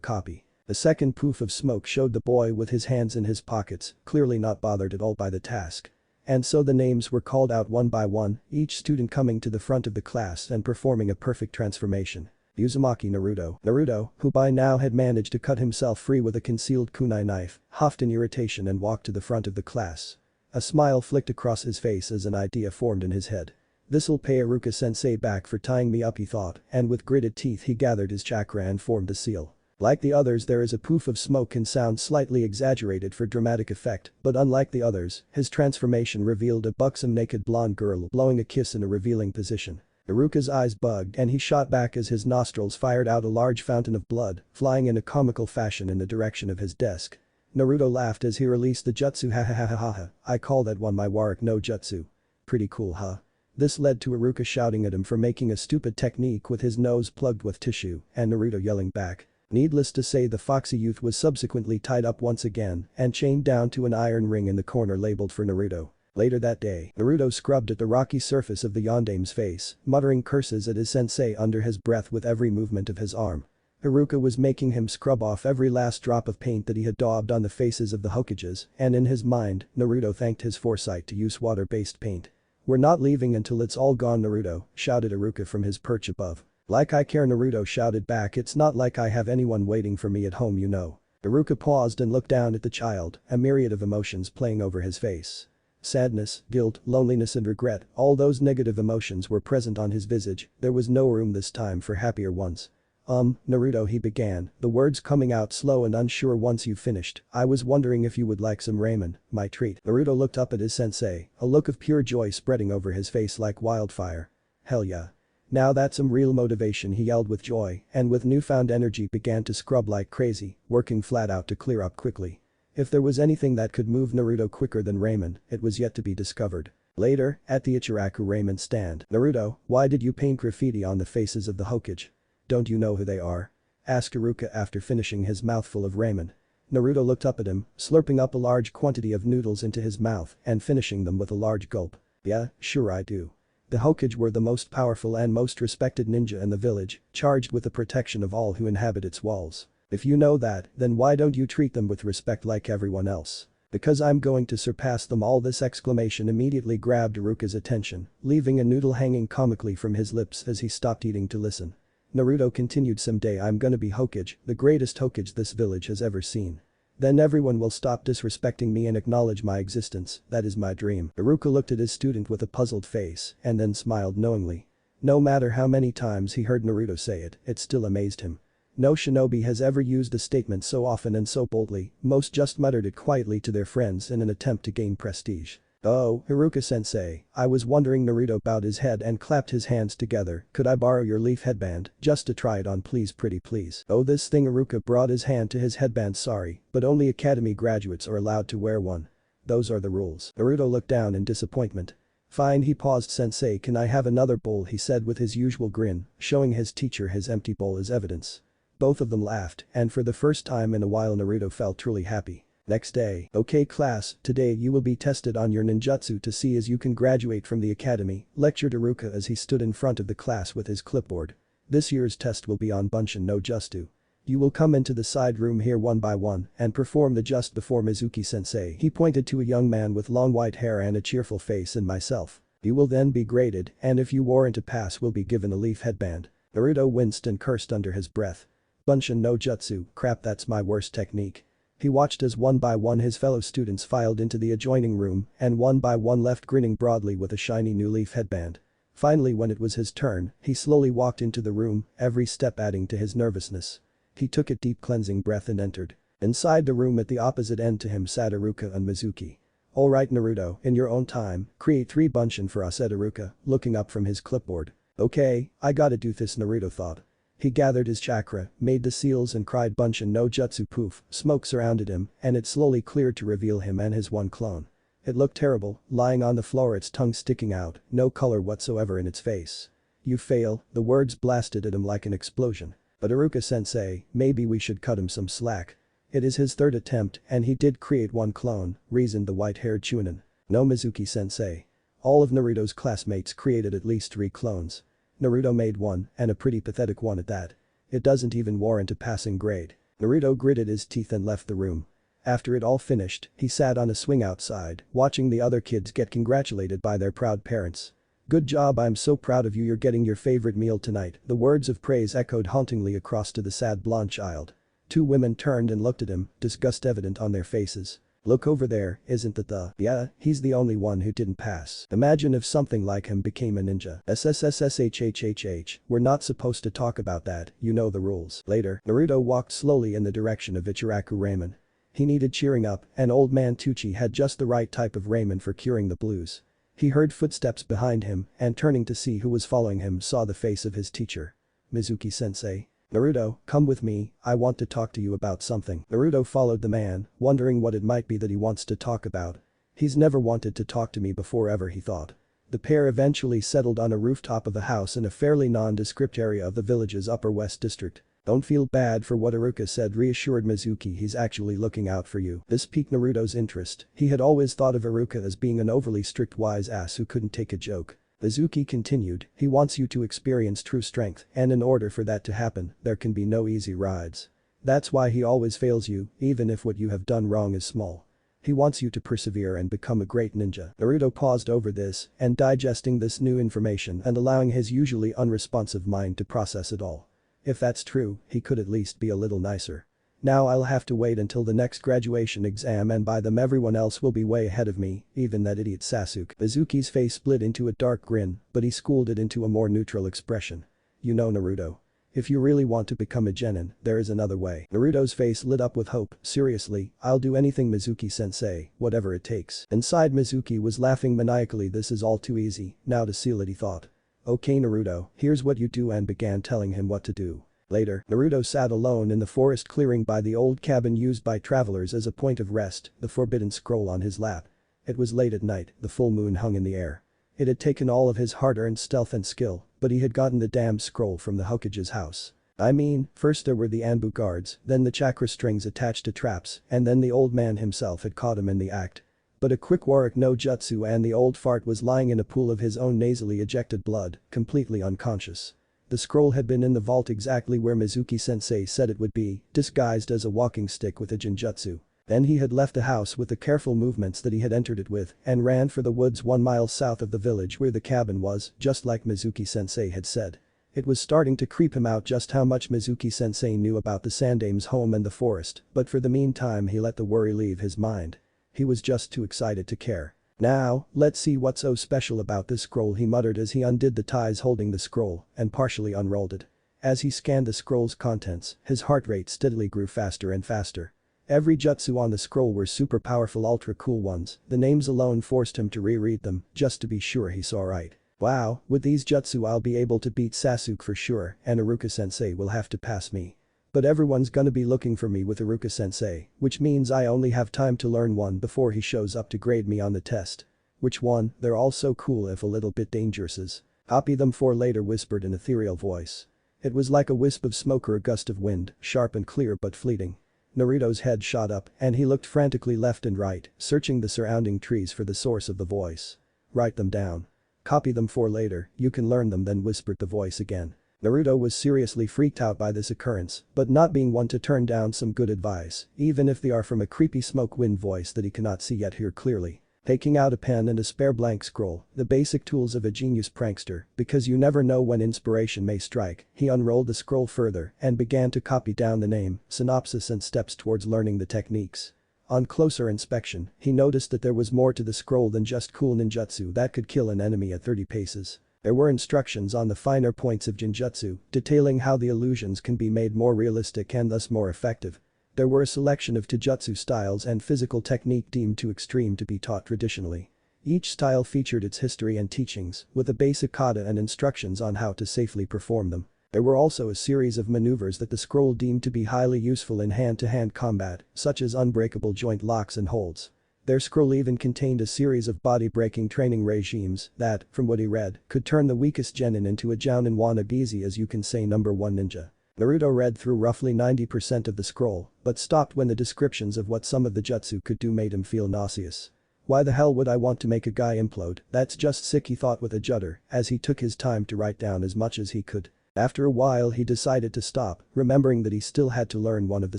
copy. A second poof of smoke showed the boy with his hands in his pockets, clearly not bothered at all by the task. And so the names were called out one by one, each student coming to the front of the class and performing a perfect transformation. Uzumaki Naruto. Naruto, who by now had managed to cut himself free with a concealed kunai knife, huffed in irritation and walked to the front of the class. A smile flicked across his face as an idea formed in his head. This'll pay Iruka-sensei back for tying me up, he thought, and with gritted teeth he gathered his chakra and formed the seal. Like the others, there is a poof of smoke and sound slightly exaggerated for dramatic effect, but unlike the others, his transformation revealed a buxom naked blonde girl blowing a kiss in a revealing position. Iruka's eyes bugged and he shot back as his nostrils fired out a large fountain of blood, flying in a comical fashion in the direction of his desk. Naruto laughed as he released the jutsu. Ha ha ha ha ha ha, I call that one my Warwick no jutsu. Pretty cool, huh? This led to Iruka shouting at him for making a stupid technique with his nose plugged with tissue, and Naruto yelling back. Needless to say, the foxy youth was subsequently tied up once again and chained down to an iron ring in the corner labeled for Naruto. Later that day, Naruto scrubbed at the rocky surface of the Yandame's face, muttering curses at his sensei under his breath with every movement of his arm. Iruka was making him scrub off every last drop of paint that he had daubed on the faces of the Hokages, and in his mind, Naruto thanked his foresight to use water-based paint. We're not leaving until it's all gone, Naruto, shouted Iruka from his perch above. Like I care, Naruto shouted back, it's not like I have anyone waiting for me at home, you know. Iruka paused and looked down at the child, a myriad of emotions playing over his face. Sadness, guilt, loneliness and regret, all those negative emotions were present on his visage, there was no room this time for happier ones. Naruto, he began, the words coming out slow and unsure. Once you've finished, I was wondering if you would like some ramen, my treat. Naruto looked up at his sensei, a look of pure joy spreading over his face like wildfire. Hell yeah. Now that's some real motivation, he yelled with joy, and with newfound energy began to scrub like crazy, working flat out to clear up quickly. If there was anything that could move Naruto quicker than ramen, it was yet to be discovered. Later, at the Ichiraku ramen stand. Naruto, why did you paint graffiti on the faces of the Hokage? Don't you know who they are? Asked Iruka after finishing his mouthful of ramen. Naruto looked up at him, slurping up a large quantity of noodles into his mouth and finishing them with a large gulp. Yeah, sure I do. The Hokage were the most powerful and most respected ninja in the village, charged with the protection of all who inhabit its walls. If you know that, then why don't you treat them with respect like everyone else? Because I'm going to surpass them all. This exclamation immediately grabbed Iruka's attention, leaving a noodle hanging comically from his lips as he stopped eating to listen. Naruto continued, someday I'm gonna be Hokage, the greatest Hokage this village has ever seen. Then everyone will stop disrespecting me and acknowledge my existence, that is my dream. Iruka looked at his student with a puzzled face and then smiled knowingly. No matter how many times he heard Naruto say it, it still amazed him. No shinobi has ever used a statement so often and so boldly, most just muttered it quietly to their friends in an attempt to gain prestige. Oh, Iruka-sensei, I was wondering. Naruto bowed his head and clapped his hands together, could I borrow your leaf headband, just to try it on please, pretty please? Oh, this thing. Iruka brought his hand to his headband. Sorry, but only academy graduates are allowed to wear one. Those are the rules. Naruto looked down in disappointment. Fine, he paused. Sensei, can I have another bowl, he said with his usual grin, showing his teacher his empty bowl as evidence. Both of them laughed, and for the first time in a while Naruto felt truly happy. Next day, okay class, today you will be tested on your ninjutsu to see as you can graduate from the academy, lectured Iruka as he stood in front of the class with his clipboard. This year's test will be on Bunshin no Jutsu. You will come into the side room here one by one and perform the just before Mizuki-sensei. He pointed to a young man with long white hair and a cheerful face and myself. You will then be graded, and if you warrant a pass will be given a leaf headband. Naruto winced and cursed under his breath. Bunshin no Jutsu, crap, that's my worst technique. He watched as one by one his fellow students filed into the adjoining room and one by one left grinning broadly with a shiny new leaf headband. Finally, when it was his turn, he slowly walked into the room, every step adding to his nervousness. He took a deep cleansing breath and entered. Inside the room at the opposite end to him sat Iruka and Mizuki. Alright Naruto, in your own time, create 3 Bunshin for us, said Iruka, looking up from his clipboard. Okay, I gotta do this, Naruto thought. He gathered his chakra, made the seals and cried Bunshin no Jutsu. Poof, smoke surrounded him and it slowly cleared to reveal him and his one clone. It looked terrible, lying on the floor, its tongue sticking out, no color whatsoever in its face. You fail, the words blasted at him like an explosion. But Iruka-sensei, maybe we should cut him some slack. It is his third attempt and he did create one clone, reasoned the white-haired Chunin. No, Mizuki-sensei. All of Naruto's classmates created at least 3 clones. Naruto made one, and a pretty pathetic one at that. It doesn't even warrant a passing grade. Naruto gritted his teeth and left the room. After it all finished, he sat on a swing outside, watching the other kids get congratulated by their proud parents. Good job, I'm so proud of you, you're getting your favorite meal tonight, the words of praise echoed hauntingly across to the sad blonde child. 2 women turned and looked at him, disgust evident on their faces. Look over there, isn't that the… Yeah, he's the only one who didn't pass. Imagine if something like him became a ninja. SSSSHHHH, we're not supposed to talk about that, you know the rules. Later, Naruto walked slowly in the direction of Ichiraku Ramen. He needed cheering up, and old man Tucci had just the right type of ramen for curing the blues. He heard footsteps behind him, and turning to see who was following him saw the face of his teacher. Mizuki-sensei. Naruto, come with me, I want to talk to you about something. Naruto followed the man, wondering what it might be that he wants to talk about. He's never wanted to talk to me before ever, he thought. The pair eventually settled on a rooftop of a house in a fairly nondescript area of the village's Upper West District. Don't feel bad for what Iruka said, reassured Mizuki, he's actually looking out for you. This piqued Naruto's interest. He had always thought of Iruka as being an overly strict wise ass who couldn't take a joke. Mizuki continued, he wants you to experience true strength, and in order for that to happen, there can be no easy rides. That's why he always fails you, even if what you have done wrong is small. He wants you to persevere and become a great ninja. Naruto paused over this, and digesting this new information and allowing his usually unresponsive mind to process it all. If that's true, he could at least be a little nicer. Now I'll have to wait until the next graduation exam, and by them everyone else will be way ahead of me, even that idiot Sasuke. Mizuki's face split into a dark grin, but he schooled it into a more neutral expression. You know, Naruto. If you really want to become a genin, there is another way. Naruto's face lit up with hope. Seriously, I'll do anything, Mizuki-sensei, whatever it takes. Inside, Mizuki was laughing maniacally. This is all too easy, now to seal it, he thought. Okay Naruto, here's what you do, and began telling him what to do. Later, Naruto sat alone in the forest clearing by the old cabin used by travelers as a point of rest, the forbidden scroll on his lap. It was late at night, the full moon hung in the air. It had taken all of his hard-earned stealth and skill, but he had gotten the damned scroll from the Hokage's house. I mean, first there were the Anbu guards, then the chakra strings attached to traps, and then the old man himself had caught him in the act. But a quick Warwick no jutsu and the old fart was lying in a pool of his own nasally ejected blood, completely unconscious. The scroll had been in the vault exactly where Mizuki-sensei said it would be, disguised as a walking stick with a genjutsu. Then he had left the house with the careful movements that he had entered it with and ran for the woods 1 mile south of the village where the cabin was, just like Mizuki-sensei had said. It was starting to creep him out just how much Mizuki-sensei knew about the Sandame's home and the forest, but for the meantime he let the worry leave his mind. He was just too excited to care. Now, let's see what's so special about this scroll, he muttered as he undid the ties holding the scroll and partially unrolled it. As he scanned the scroll's contents, his heart rate steadily grew faster and faster. Every jutsu on the scroll were super powerful ultra cool ones, the names alone forced him to reread them, just to be sure he saw right. Wow, with these jutsu I'll be able to beat Sasuke for sure, and Iruka-sensei will have to pass me. But everyone's gonna be looking for me with Iruka-sensei, which means I only have time to learn one before he shows up to grade me on the test. Which one? They're all so cool if a little bit dangerous. Copy them for later, whispered an ethereal voice. It was like a wisp of smoke or a gust of wind, sharp and clear but fleeting. Naruto's head shot up and he looked frantically left and right, searching the surrounding trees for the source of the voice. Write them down. Copy them for later, you can learn them then, whispered the voice again. Naruto was seriously freaked out by this occurrence, but not being one to turn down some good advice, even if they are from a creepy smoke wind voice that he cannot see yet hear clearly. Taking out a pen and a spare blank scroll, the basic tools of a genius prankster, because you never know when inspiration may strike, he unrolled the scroll further and began to copy down the name, synopsis and steps towards learning the techniques. On closer inspection, he noticed that there was more to the scroll than just cool ninjutsu that could kill an enemy at 30 paces. There were instructions on the finer points of genjutsu, detailing how the illusions can be made more realistic and thus more effective. There were a selection of taijutsu styles and physical technique deemed too extreme to be taught traditionally. Each style featured its history and teachings, with a basic kata and instructions on how to safely perform them. There were also a series of maneuvers that the scroll deemed to be highly useful in hand-to-hand combat, such as unbreakable joint locks and holds. Their scroll even contained a series of body-breaking training regimes that, from what he read, could turn the weakest genin into a jounin wannabe easy as you can say number 1 ninja. Naruto read through roughly 90% of the scroll, but stopped when the descriptions of what some of the jutsu could do made him feel nauseous. Why the hell would I want to make a guy implode, that's just sick, he thought with a judder as he took his time to write down as much as he could. After a while he decided to stop, remembering that he still had to learn one of the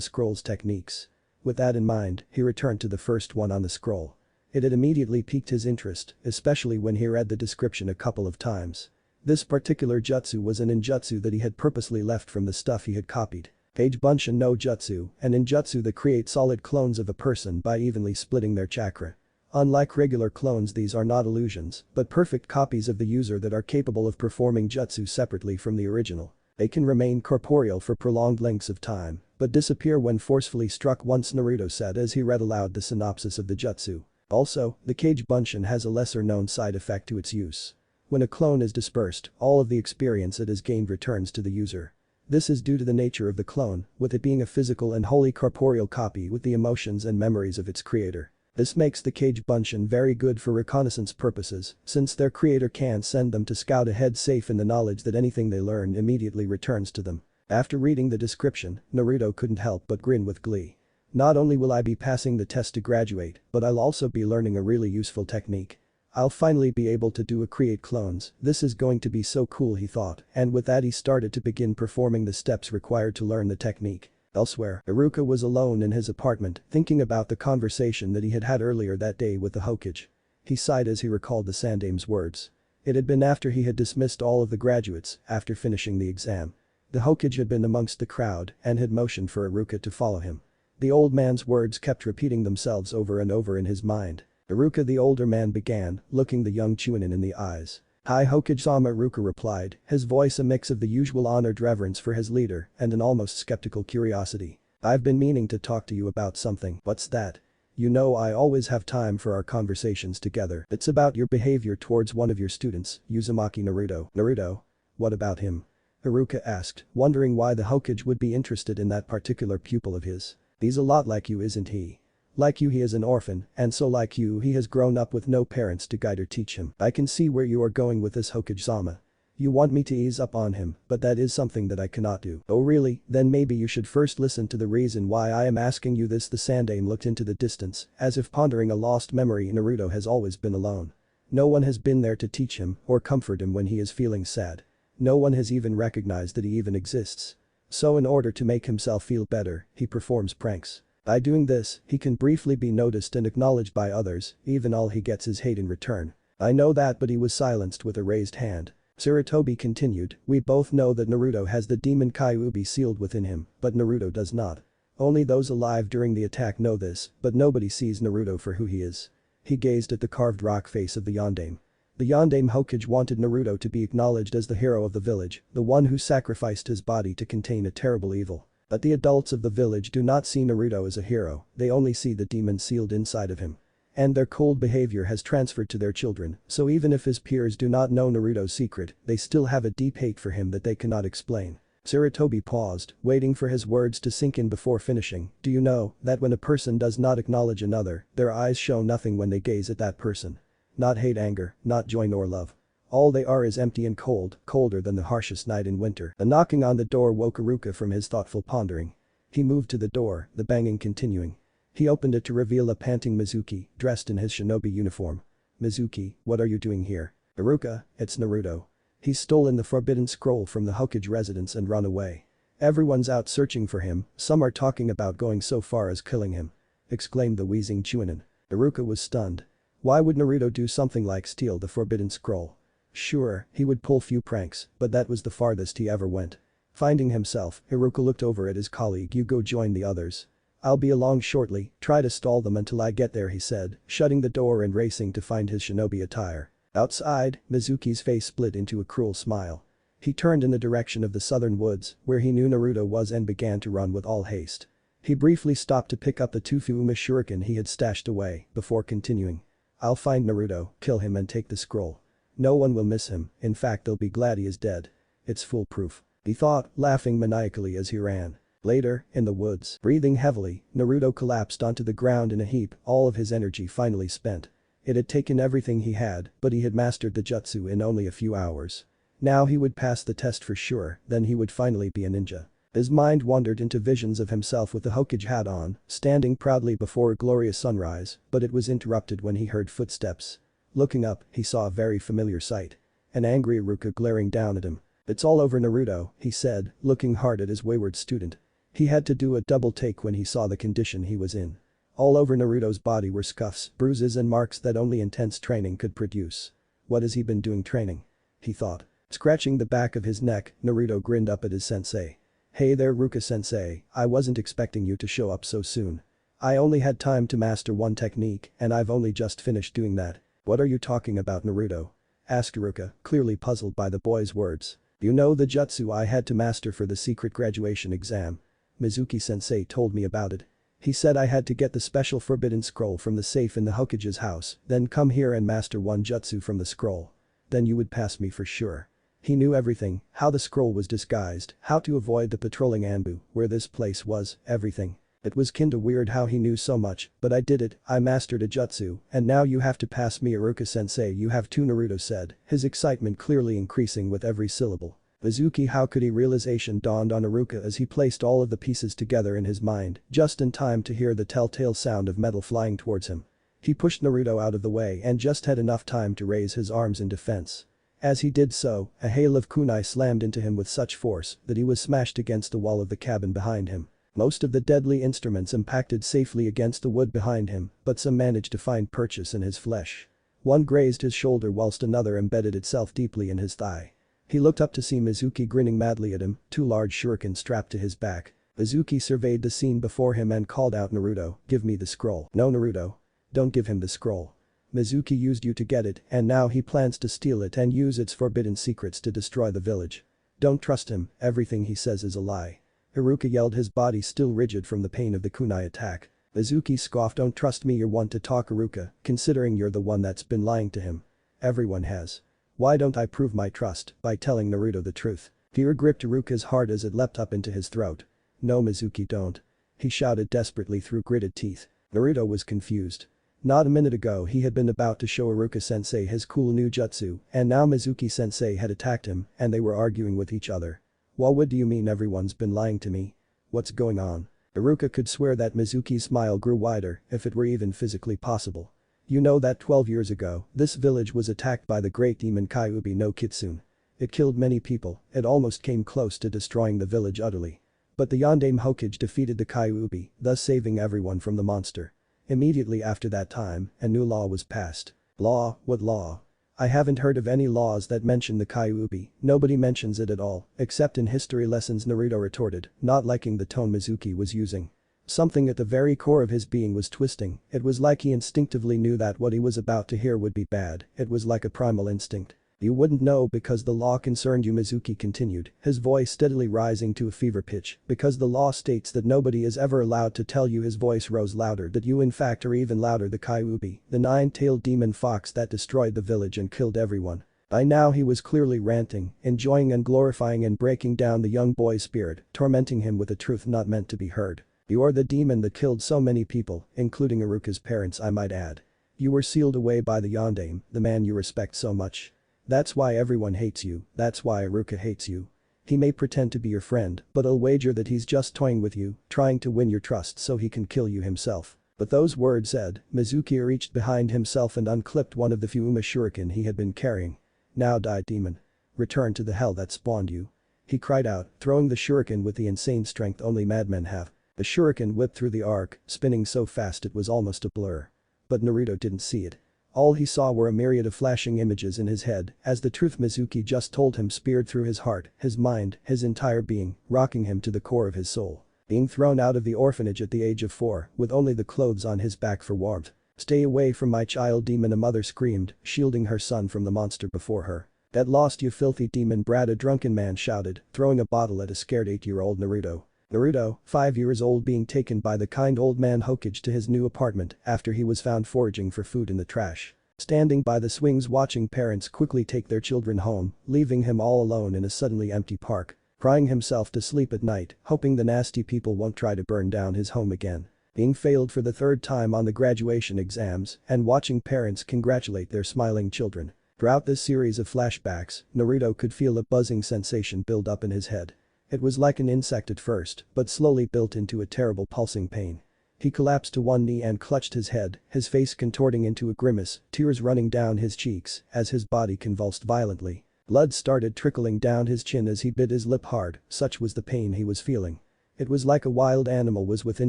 scroll's techniques. With that in mind, he returned to the first one on the scroll. It had immediately piqued his interest, especially when he read the description a couple of times. This particular jutsu was a ninjutsu that he had purposely left from the stuff he had copied. Hokages Bunshin no Jutsu, an ninjutsu that create solid clones of a person by evenly splitting their chakra. Unlike regular clones, these are not illusions, but perfect copies of the user that are capable of performing jutsu separately from the original. They can remain corporeal for prolonged lengths of time, but disappear when forcefully struck once, Naruto said as he read aloud the synopsis of the jutsu. Also, the Hokages Bunshin has a lesser-known side effect to its use. When a clone is dispersed, all of the experience it has gained returns to the user. This is due to the nature of the clone, with it being a physical and wholly corporeal copy with the emotions and memories of its creator. This makes the Hokages Bunshin very good for reconnaissance purposes, since their creator can send them to scout ahead safe in the knowledge that anything they learn immediately returns to them. After reading the description, Naruto couldn't help but grin with glee. Not only will I be passing the test to graduate, but I'll also be learning a really useful technique. I'll finally be able to create clones, this is going to be so cool, he thought, and with that he started to begin performing the steps required to learn the technique. Elsewhere, Iruka was alone in his apartment, thinking about the conversation that he had had earlier that day with the Hokage. He sighed as he recalled the Sandame's words. It had been after he had dismissed all of the graduates, after finishing the exam. The Hokage had been amongst the crowd and had motioned for Iruka to follow him. The old man's words kept repeating themselves over and over in his mind. Iruka, the older man, began, looking the young Chunin in the eyes. "Hi Hokage-sama," Iruka replied, his voice a mix of the usual honored reverence for his leader and an almost skeptical curiosity. "I've been meaning to talk to you about something." "What's that?" "You know I always have time for our conversations together. It's about your behavior towards one of your students, Uzumaki Naruto." "Naruto? What about him?" Iruka asked, wondering why the Hokage would be interested in that particular pupil of his. "He's a lot like you, isn't he? Like you, he is an orphan, and so like you, he has grown up with no parents to guide or teach him." "I can see where you are going with this, Hokage-sama. You want me to ease up on him, but that is something that I cannot do." "Oh really? Then maybe you should first listen to the reason why I am asking you this." The Sandame looked into the distance, as if pondering a lost memory. Naruto has always been alone. No one has been there to teach him or comfort him when he is feeling sad. No one has even recognized that he even exists. So in order to make himself feel better, he performs pranks. By doing this, he can briefly be noticed and acknowledged by others, even all he gets is hate in return. "I know that," but he was silenced with a raised hand. Sarutobi continued, "We both know that Naruto has the demon Kyuubi sealed within him, but Naruto does not. Only those alive during the attack know this, but nobody sees Naruto for who he is." He gazed at the carved rock face of the Yondaime. The Yondaime Hokage wanted Naruto to be acknowledged as the hero of the village, the one who sacrificed his body to contain a terrible evil. But the adults of the village do not see Naruto as a hero, they only see the demon sealed inside of him. And their cold behavior has transferred to their children, so even if his peers do not know Naruto's secret, they still have a deep hate for him that they cannot explain. Sarutobi paused, waiting for his words to sink in before finishing. "Do you know that when a person does not acknowledge another, their eyes show nothing when they gaze at that person? Not hate, anger, not joy nor love. All they are is empty and cold, colder than the harshest night in winter." A knocking on the door woke Iruka from his thoughtful pondering. He moved to the door, the banging continuing. He opened it to reveal a panting Mizuki, dressed in his shinobi uniform. "Mizuki, what are you doing here?" "Iruka, it's Naruto. He's stolen the forbidden scroll from the Hokage residence and run away. Everyone's out searching for him, some are talking about going so far as killing him," exclaimed the wheezing Chunin. Iruka was stunned. Why would Naruto do something like steal the forbidden scroll? Sure, he would pull few pranks, but that was the farthest he ever went. Finding himself, Iruka looked over at his colleague. "You go join the others. I'll be along shortly, try to stall them until I get there," he said, shutting the door and racing to find his shinobi attire. Outside, Mizuki's face split into a cruel smile. He turned in the direction of the southern woods, where he knew Naruto was, and began to run with all haste. He briefly stopped to pick up the Tufuma shuriken he had stashed away, before continuing. "I'll find Naruto, kill him and take the scroll. No one will miss him, in fact they'll be glad he is dead. It's foolproof," he thought, laughing maniacally as he ran. Later, in the woods, breathing heavily, Naruto collapsed onto the ground in a heap, all of his energy finally spent. It had taken everything he had, but he had mastered the jutsu in only a few hours. Now he would pass the test for sure, then he would finally be a ninja. His mind wandered into visions of himself with the Hokage hat on, standing proudly before a glorious sunrise, but it was interrupted when he heard footsteps. Looking up, he saw a very familiar sight. An angry Iruka glaring down at him. "It's all over, Naruto," he said, looking hard at his wayward student. He had to do a double take when he saw the condition he was in. All over Naruto's body were scuffs, bruises and marks that only intense training could produce. What has he been doing training? He thought. Scratching the back of his neck, Naruto grinned up at his sensei. "Hey there, Ruka-sensei, I wasn't expecting you to show up so soon. I only had time to master one technique and I've only just finished doing that." "What are you talking about, Naruto?" asked Iruka, clearly puzzled by the boy's words. "You know the jutsu I had to master for the secret graduation exam. Mizuki-sensei told me about it. He said I had to get the special forbidden scroll from the safe in the Hokage's house, then come here and master one jutsu from the scroll. Then you would pass me for sure." He knew everything, how the scroll was disguised, how to avoid the patrolling Anbu, where this place was, everything. It was kinda weird how he knew so much, but I did it, I mastered a jutsu, and now you have to pass me, Iruka-sensei. You have to, Naruto said, his excitement clearly increasing with every syllable. Mizuki, how could he? Realization dawned on Iruka as he placed all of the pieces together in his mind, just in time to hear the telltale sound of metal flying towards him. He pushed Naruto out of the way and just had enough time to raise his arms in defense. As he did so, a hail of kunai slammed into him with such force that he was smashed against the wall of the cabin behind him. Most of the deadly instruments impacted safely against the wood behind him, but some managed to find purchase in his flesh. One grazed his shoulder whilst another embedded itself deeply in his thigh. He looked up to see Mizuki grinning madly at him, two large shurikens strapped to his back. Mizuki surveyed the scene before him and called out, "Naruto, give me the scroll." "No, Naruto. Don't give him the scroll. Mizuki used you to get it and now he plans to steal it and use its forbidden secrets to destroy the village. Don't trust him, everything he says is a lie." Iruka yelled, his body still rigid from the pain of the kunai attack. Mizuki scoffed, "Don't trust me, you're one to talk, Iruka, considering you're the one that's been lying to him. Everyone has. Why don't I prove my trust by telling Naruto the truth?" Fear gripped Iruka's heart as it leapt up into his throat. "No, Mizuki, don't," he shouted desperately through gritted teeth. Naruto was confused. Not a minute ago he had been about to show Iruka-sensei his cool new jutsu and now Mizuki-sensei had attacked him and they were arguing with each other. What do you mean everyone's been lying to me? What's going on?" Iruka could swear that Mizuki's smile grew wider, if it were even physically possible. "You know that 12 years ago, this village was attacked by the great demon Kyuubi no Kitsune. It killed many people, it almost came close to destroying the village utterly. But the Yondaime Hokage defeated the Kyuubi, thus saving everyone from the monster. Immediately after that time, a new law was passed." "Law? What law? I haven't heard of any laws that mention the Kyuubi, nobody mentions it at all, except in history lessons," Naruto retorted, not liking the tone Mizuki was using. Something at the very core of his being was twisting, it was like he instinctively knew that what he was about to hear would be bad, it was like a primal instinct. "You wouldn't know because the law concerned you," Mizuki continued, his voice steadily rising to a fever pitch, "because the law states that nobody is ever allowed to tell you." His voice rose louder, "that you in fact are even louder, the Kyuubi, the nine-tailed demon fox that destroyed the village and killed everyone." By now he was clearly ranting, enjoying and glorifying and breaking down the young boy's spirit, tormenting him with a truth not meant to be heard. "You are the demon that killed so many people, including Iruka's parents, I might add. You were sealed away by the Yondaime, the man you respect so much. That's why everyone hates you, that's why Iruka hates you. He may pretend to be your friend, but I'll wager that he's just toying with you, trying to win your trust so he can kill you himself." But those words said, Mizuki reached behind himself and unclipped one of the few Uma shuriken he had been carrying. "Now die, demon. Return to the hell that spawned you." He cried out, throwing the shuriken with the insane strength only madmen have. The shuriken whipped through the arc, spinning so fast it was almost a blur. But Naruto didn't see it. All he saw were a myriad of flashing images in his head as the truth Mizuki just told him speared through his heart, his mind, his entire being, rocking him to the core of his soul. Being thrown out of the orphanage at the age of 4, with only the clothes on his back for warmth. "Stay away from my child, demon," a mother screamed, shielding her son from the monster before her. "Get lost, you filthy demon brat," a drunken man shouted, throwing a bottle at a scared 8-year-old Naruto. Naruto, 5 years old, being taken by the kind old man Hokage to his new apartment after he was found foraging for food in the trash. Standing by the swings watching parents quickly take their children home, leaving him all alone in a suddenly empty park. crying himself to sleep at night, hoping the nasty people won't try to burn down his home again. Being failed for the third time on the graduation exams and watching parents congratulate their smiling children. Throughout this series of flashbacks, Naruto could feel a buzzing sensation build up in his head. It was like an insect at first, but slowly built into a terrible pulsing pain. He collapsed to one knee and clutched his head, his face contorting into a grimace, tears running down his cheeks as his body convulsed violently. Blood started trickling down his chin as he bit his lip hard, such was the pain he was feeling. It was like a wild animal was within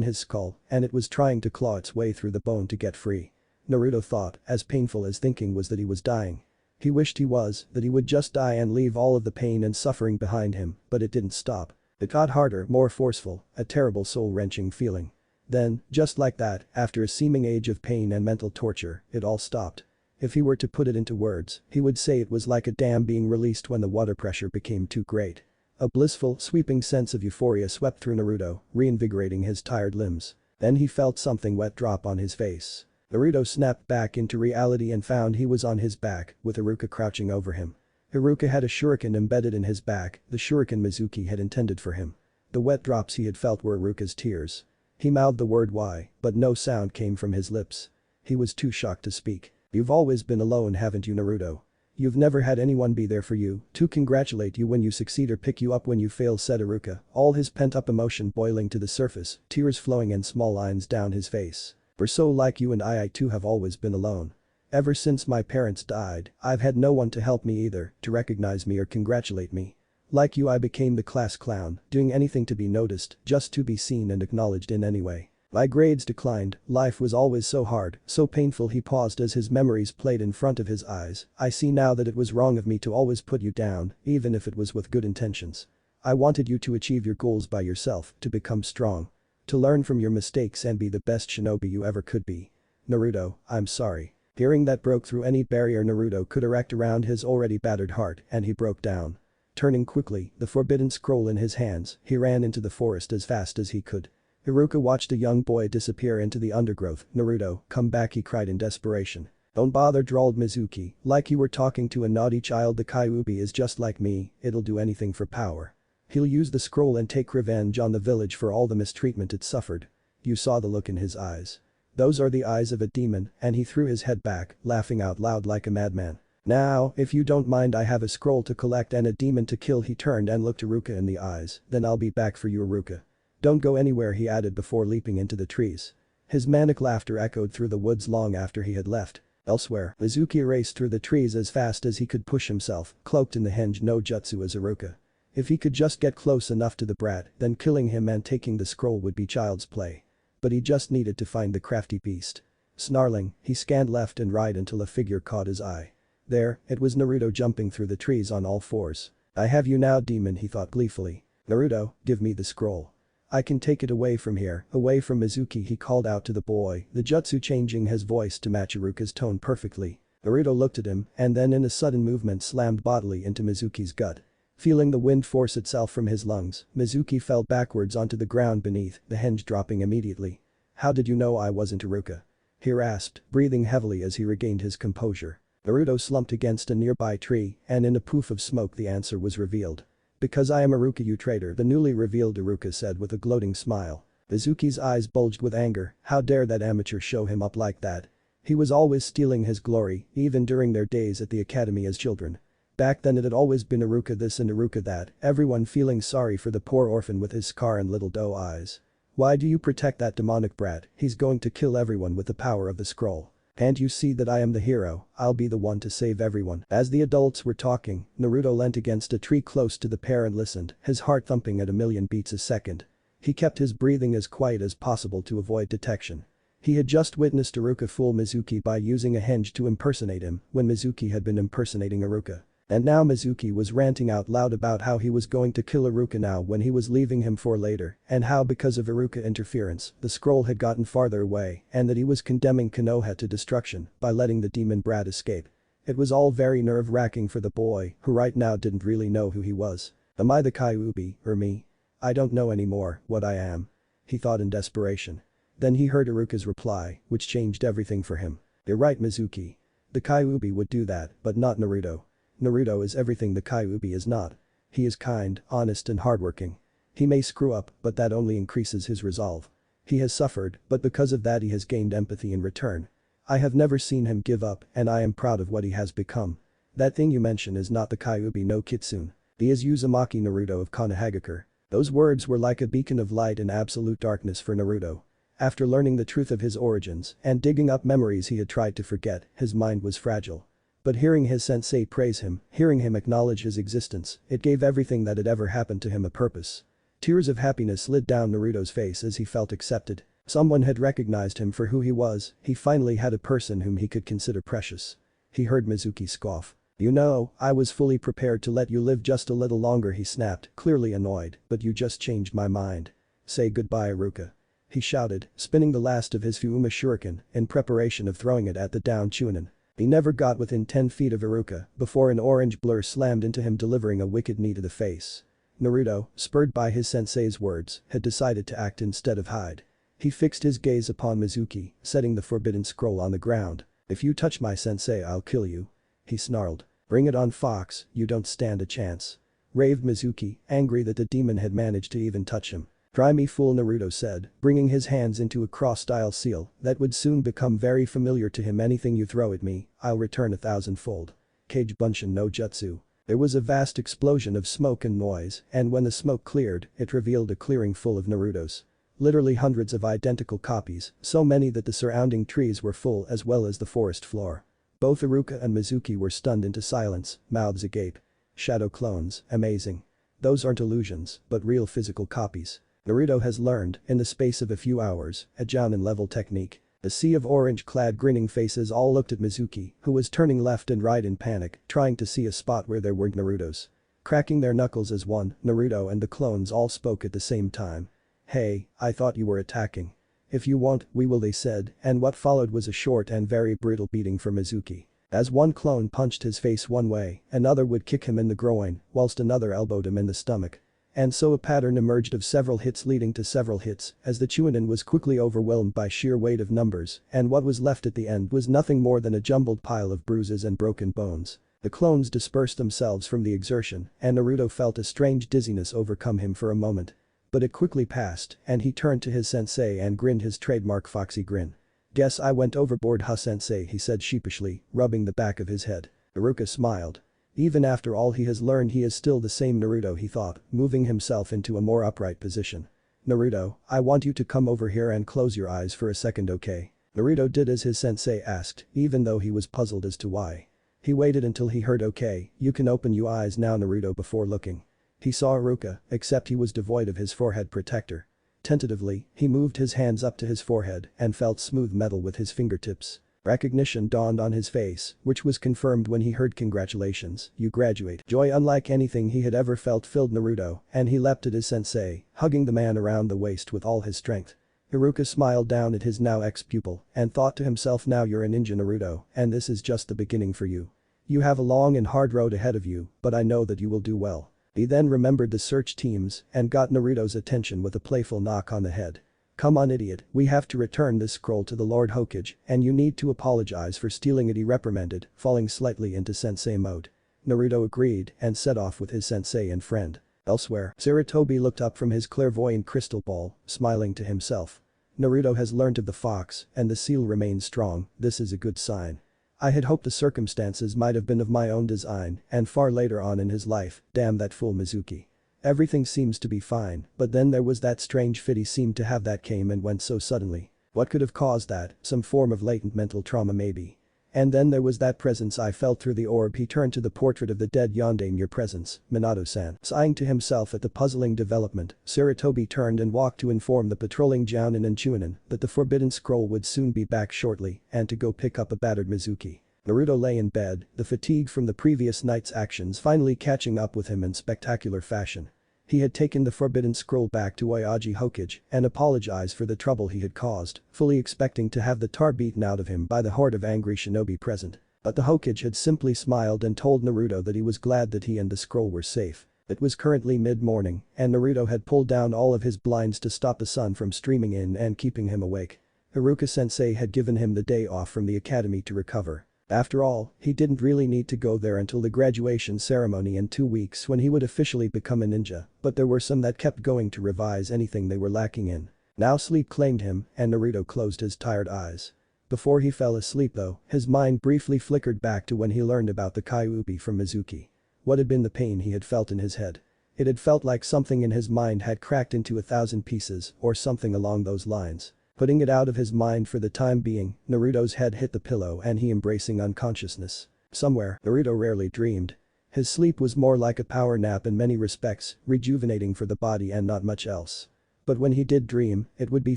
his skull and it was trying to claw its way through the bone to get free. Naruto thought, as painful as thinking was, that he was dying. He wished that he would just die and leave all of the pain and suffering behind him, but it didn't stop. It got harder, more forceful, a terrible soul-wrenching feeling. Then, just like that, after a seeming age of pain and mental torture, it all stopped. If he were to put it into words, he would say it was like a dam being released when the water pressure became too great. A blissful, sweeping sense of euphoria swept through Naruto, reinvigorating his tired limbs. Then he felt something wet drop on his face. Naruto snapped back into reality and found he was on his back, with Iruka crouching over him. Iruka had a shuriken embedded in his back, the shuriken Mizuki had intended for him. The wet drops he had felt were Iruka's tears. He mouthed the word "why," but no sound came from his lips. He was too shocked to speak. "You've always been alone, haven't you, Naruto? You've never had anyone be there for you, to congratulate you when you succeed or pick you up when you fail," said Iruka, all his pent-up emotion boiling to the surface, tears flowing in small lines down his face. "For so like you and I too have always been alone. Ever since my parents died, I've had no one to help me either, to recognize me or congratulate me. Like you, I became the class clown, doing anything to be noticed, just to be seen and acknowledged in any way. My grades declined, life was always so hard, so painful." He paused as his memories played in front of his eyes. "I see now that it was wrong of me to always put you down, even if it was with good intentions. I wanted you to achieve your goals by yourself, to become strong. To learn from your mistakes and be the best shinobi you ever could be. Naruto, I'm sorry." Hearing that broke through any barrier Naruto could erect around his already battered heart, and he broke down. Turning quickly, the forbidden scroll in his hands, he ran into the forest as fast as he could. Iruka watched a young boy disappear into the undergrowth. "Naruto, come back," he cried in desperation. "Don't bother," drawled Mizuki, "like you were talking to a naughty child. The Kyuubi is just like me, it'll do anything for power. He'll use the scroll and take revenge on the village for all the mistreatment it suffered." You saw the look in his eyes. Those are the eyes of a demon, and he threw his head back, laughing out loud like a madman. "Now, if you don't mind, I have a scroll to collect and a demon to kill." He turned and looked Iruka in the eyes. "Then I'll be back for you, Iruka. Don't go anywhere," he added before leaping into the trees. His manic laughter echoed through the woods long after he had left. Elsewhere, Mizuki raced through the trees as fast as he could push himself, cloaked in the henge no jutsu as Iruka. If he could just get close enough to the brat, then killing him and taking the scroll would be child's play. But he just needed to find the crafty beast. Snarling, he scanned left and right until a figure caught his eye. There, it was Naruto jumping through the trees on all fours. "I have you now, demon," he thought gleefully. "Naruto, give me the scroll. I can take it away from here, away from Mizuki," he called out to the boy, the jutsu changing his voice to match Iruka's tone perfectly. Naruto looked at him and then in a sudden movement slammed bodily into Mizuki's gut. Feeling the wind force itself from his lungs, Mizuki fell backwards onto the ground beneath, the henge dropping immediately. "How did you know I wasn't Iruka?" he rasped, breathing heavily as he regained his composure. Naruto slumped against a nearby tree and in a poof of smoke the answer was revealed. "Because I am Iruka, you traitor," the newly revealed Iruka said with a gloating smile. Mizuki's eyes bulged with anger. How dare that amateur show him up like that? He was always stealing his glory, even during their days at the academy as children. Back then it had always been Iruka this and Iruka that, everyone feeling sorry for the poor orphan with his scar and little doe eyes. "Why do you protect that demonic brat? He's going to kill everyone with the power of the scroll. Can't you see that I am the hero? I'll be the one to save everyone." As the adults were talking, Naruto leant against a tree close to the pair and listened, his heart thumping at a million beats a second. He kept his breathing as quiet as possible to avoid detection. He had just witnessed Iruka fool Mizuki by using a henge to impersonate him when Mizuki had been impersonating Iruka. And now Mizuki was ranting out loud about how he was going to kill Iruka now when he was leaving him for later, and how because of Iruka interference, the scroll had gotten farther away, and that he was condemning Konoha to destruction by letting the demon brat escape. It was all very nerve-wracking for the boy, who right now didn't really know who he was. "Am I the Kyuubi, or me? I don't know anymore what I am," he thought in desperation. Then he heard Iruka's reply, which changed everything for him. "You're right, Mizuki. The Kyuubi would do that, but not Naruto. Naruto is everything the Kyuubi is not." He is kind, honest and hardworking. He may screw up, but that only increases his resolve. He has suffered, but because of that he has gained empathy in return. I have never seen him give up and I am proud of what he has become. That thing you mention is not the Kyuubi no Kitsune. He is Uzumaki Naruto of Konohagakure. Those words were like a beacon of light in absolute darkness for Naruto. After learning the truth of his origins and digging up memories he had tried to forget, his mind was fragile. But hearing his sensei praise him, hearing him acknowledge his existence, it gave everything that had ever happened to him a purpose. Tears of happiness slid down Naruto's face as he felt accepted. Someone had recognized him for who he was, he finally had a person whom he could consider precious. He heard Mizuki scoff. You know, I was fully prepared to let you live just a little longer, he snapped, clearly annoyed, but you just changed my mind. Say goodbye, Iruka. He shouted, spinning the last of his Fuuma shuriken in preparation of throwing it at the downed Chunin. He never got within 10 feet of Iruka before an orange blur slammed into him, delivering a wicked knee to the face. Naruto, spurred by his sensei's words, had decided to act instead of hide. He fixed his gaze upon Mizuki, setting the forbidden scroll on the ground. If you touch my sensei I'll kill you. He snarled. Bring it on, Fox, you don't stand a chance. Raved Mizuki, angry that the demon had managed to even touch him. Try me, fool, Naruto said, bringing his hands into a cross-style seal that would soon become very familiar to him. Anything you throw at me, I'll return 1,000-fold. Kage Bunshin no Jutsu. There was a vast explosion of smoke and noise, and when the smoke cleared, it revealed a clearing full of Narutos. Literally hundreds of identical copies, so many that the surrounding trees were full as well as the forest floor. Both Iruka and Mizuki were stunned into silence, mouths agape. Shadow clones, amazing. Those aren't illusions, but real physical copies. Naruto has learned, in the space of a few hours, a Jounin-level technique. A sea of orange-clad grinning faces all looked at Mizuki, who was turning left and right in panic, trying to see a spot where there weren't Narutos. Cracking their knuckles as one, Naruto and the clones all spoke at the same time. Hey, I thought you were attacking. If you won't, we will, they said, and what followed was a short and very brutal beating for Mizuki. As one clone punched his face one way, another would kick him in the groin, whilst another elbowed him in the stomach. And so a pattern emerged of several hits leading to several hits, as the Chunin was quickly overwhelmed by sheer weight of numbers, and what was left at the end was nothing more than a jumbled pile of bruises and broken bones. The clones dispersed themselves from the exertion, and Naruto felt a strange dizziness overcome him for a moment. But it quickly passed, and he turned to his sensei and grinned his trademark foxy grin. Guess I went overboard, huh, sensei, he said sheepishly, rubbing the back of his head. Iruka smiled. Even after all he has learned, he is still the same Naruto, he thought, moving himself into a more upright position. Naruto, I want you to come over here and close your eyes for a second, okay? Naruto did as his sensei asked, even though he was puzzled as to why. He waited until he heard okay, you can open your eyes now, Naruto, before looking. He saw Iruka, except he was devoid of his forehead protector. Tentatively, he moved his hands up to his forehead and felt smooth metal with his fingertips. Recognition dawned on his face, which was confirmed when he heard congratulations, you graduate. Joy unlike anything he had ever felt filled Naruto, and he leapt at his sensei, hugging the man around the waist with all his strength. Iruka smiled down at his now ex-pupil and thought to himself, now you're a ninja, Naruto, and this is just the beginning for you. You have a long and hard road ahead of you, but I know that you will do well. He then remembered the search teams and got Naruto's attention with a playful knock on the head. Come on, idiot, we have to return this scroll to the Lord Hokage and you need to apologize for stealing it, he reprimanded, falling slightly into sensei mode. Naruto agreed and set off with his sensei and friend. Elsewhere, Sarutobi looked up from his clairvoyant crystal ball, smiling to himself. Naruto has learned of the fox and the seal remains strong, this is a good sign. I had hoped the circumstances might have been of my own design and far later on in his life, damn that fool Mizuki. Everything seems to be fine, but then there was that strange fit he seemed to have that came and went so suddenly. What could have caused that? Some form of latent mental trauma maybe. And then there was that presence I felt through the orb. He turned to the portrait of the dead Yondaime, your presence, Minato-san. Sighing to himself at the puzzling development, Sarutobi turned and walked to inform the patrolling Jounin and Chunin that the forbidden scroll would soon be back shortly and to go pick up a battered Mizuki. Naruto lay in bed, the fatigue from the previous night's actions finally catching up with him in spectacular fashion. He had taken the forbidden scroll back to Oyaji Hokage and apologized for the trouble he had caused, fully expecting to have the tar beaten out of him by the horde of angry shinobi present. But the Hokage had simply smiled and told Naruto that he was glad that he and the scroll were safe. It was currently mid-morning, and Naruto had pulled down all of his blinds to stop the sun from streaming in and keeping him awake. Iruka-sensei had given him the day off from the academy to recover. After all, he didn't really need to go there until the graduation ceremony in 2 weeks when he would officially become a ninja, but there were some that kept going to revise anything they were lacking in. Now sleep claimed him, and Naruto closed his tired eyes. Before he fell asleep though, his mind briefly flickered back to when he learned about the Kyuubi from Mizuki. What had been the pain he had felt in his head? It had felt like something in his mind had cracked into 1,000 pieces, or something along those lines. Putting it out of his mind for the time being, Naruto's head hit the pillow and he embracing unconsciousness. Somewhere, Naruto rarely dreamed. His sleep was more like a power nap in many respects, rejuvenating for the body and not much else. But when he did dream, it would be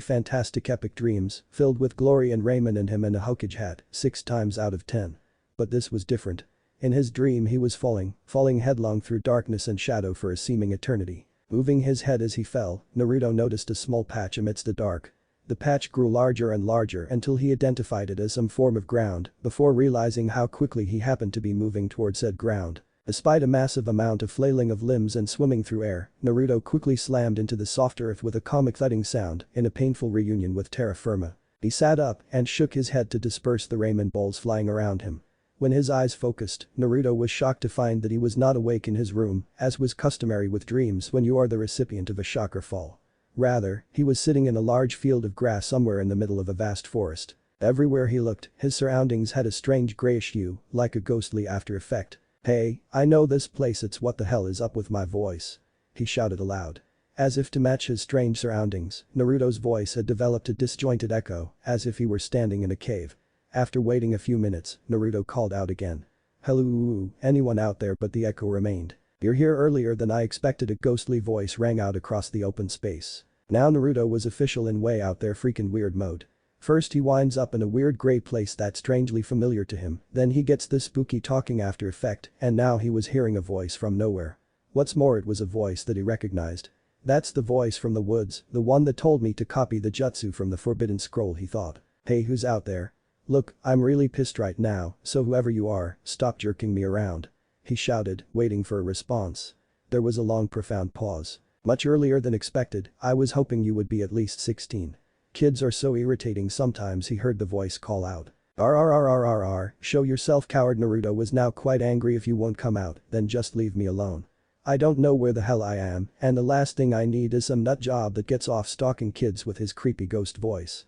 fantastic epic dreams, filled with glory and raiment and him in a Hokage hat, 6 times out of 10. But this was different. In his dream he was falling headlong through darkness and shadow for a seeming eternity. Moving his head as he fell, Naruto noticed a small patch amidst the dark. The patch grew larger and larger until he identified it as some form of ground, before realizing how quickly he happened to be moving towards said ground. Despite a massive amount of flailing of limbs and swimming through air, Naruto quickly slammed into the soft earth with a comic thudding sound in a painful reunion with terra firma. He sat up and shook his head to disperse the raiment balls flying around him. When his eyes focused, Naruto was shocked to find that he was not awake in his room, as was customary with dreams when you are the recipient of a shock or fall. Rather, he was sitting in a large field of grass somewhere in the middle of a vast forest. Everywhere he looked, his surroundings had a strange grayish hue, like a ghostly after effect. "Hey, I know this place, it's what the hell is up with my voice?" he shouted aloud. As if to match his strange surroundings, Naruto's voice had developed a disjointed echo, as if he were standing in a cave. After waiting a few minutes, Naruto called out again. "Hello, anyone out there?" But the echo remained. "You're here earlier than I expected," a ghostly voice rang out across the open space. Now Naruto was official in way out there freaking weird mode. First he winds up in a weird grey place that's strangely familiar to him, then he gets this spooky talking after effect, and now he was hearing a voice from nowhere. What's more, it was a voice that he recognized. "That's the voice from the woods, the one that told me to copy the jutsu from the Forbidden Scroll," he thought. "Hey, who's out there? Look, I'm really pissed right now, so whoever you are, stop jerking me around," he shouted, waiting for a response. There was a long profound pause. "Much earlier than expected, I was hoping you would be at least 16. Kids are so irritating sometimes," he heard the voice call out. "RRRRRR, show yourself, coward." Naruto was now quite angry. "If you won't come out, then just leave me alone. I don't know where the hell I am, and the last thing I need is some nut job that gets off stalking kids with his creepy ghost voice."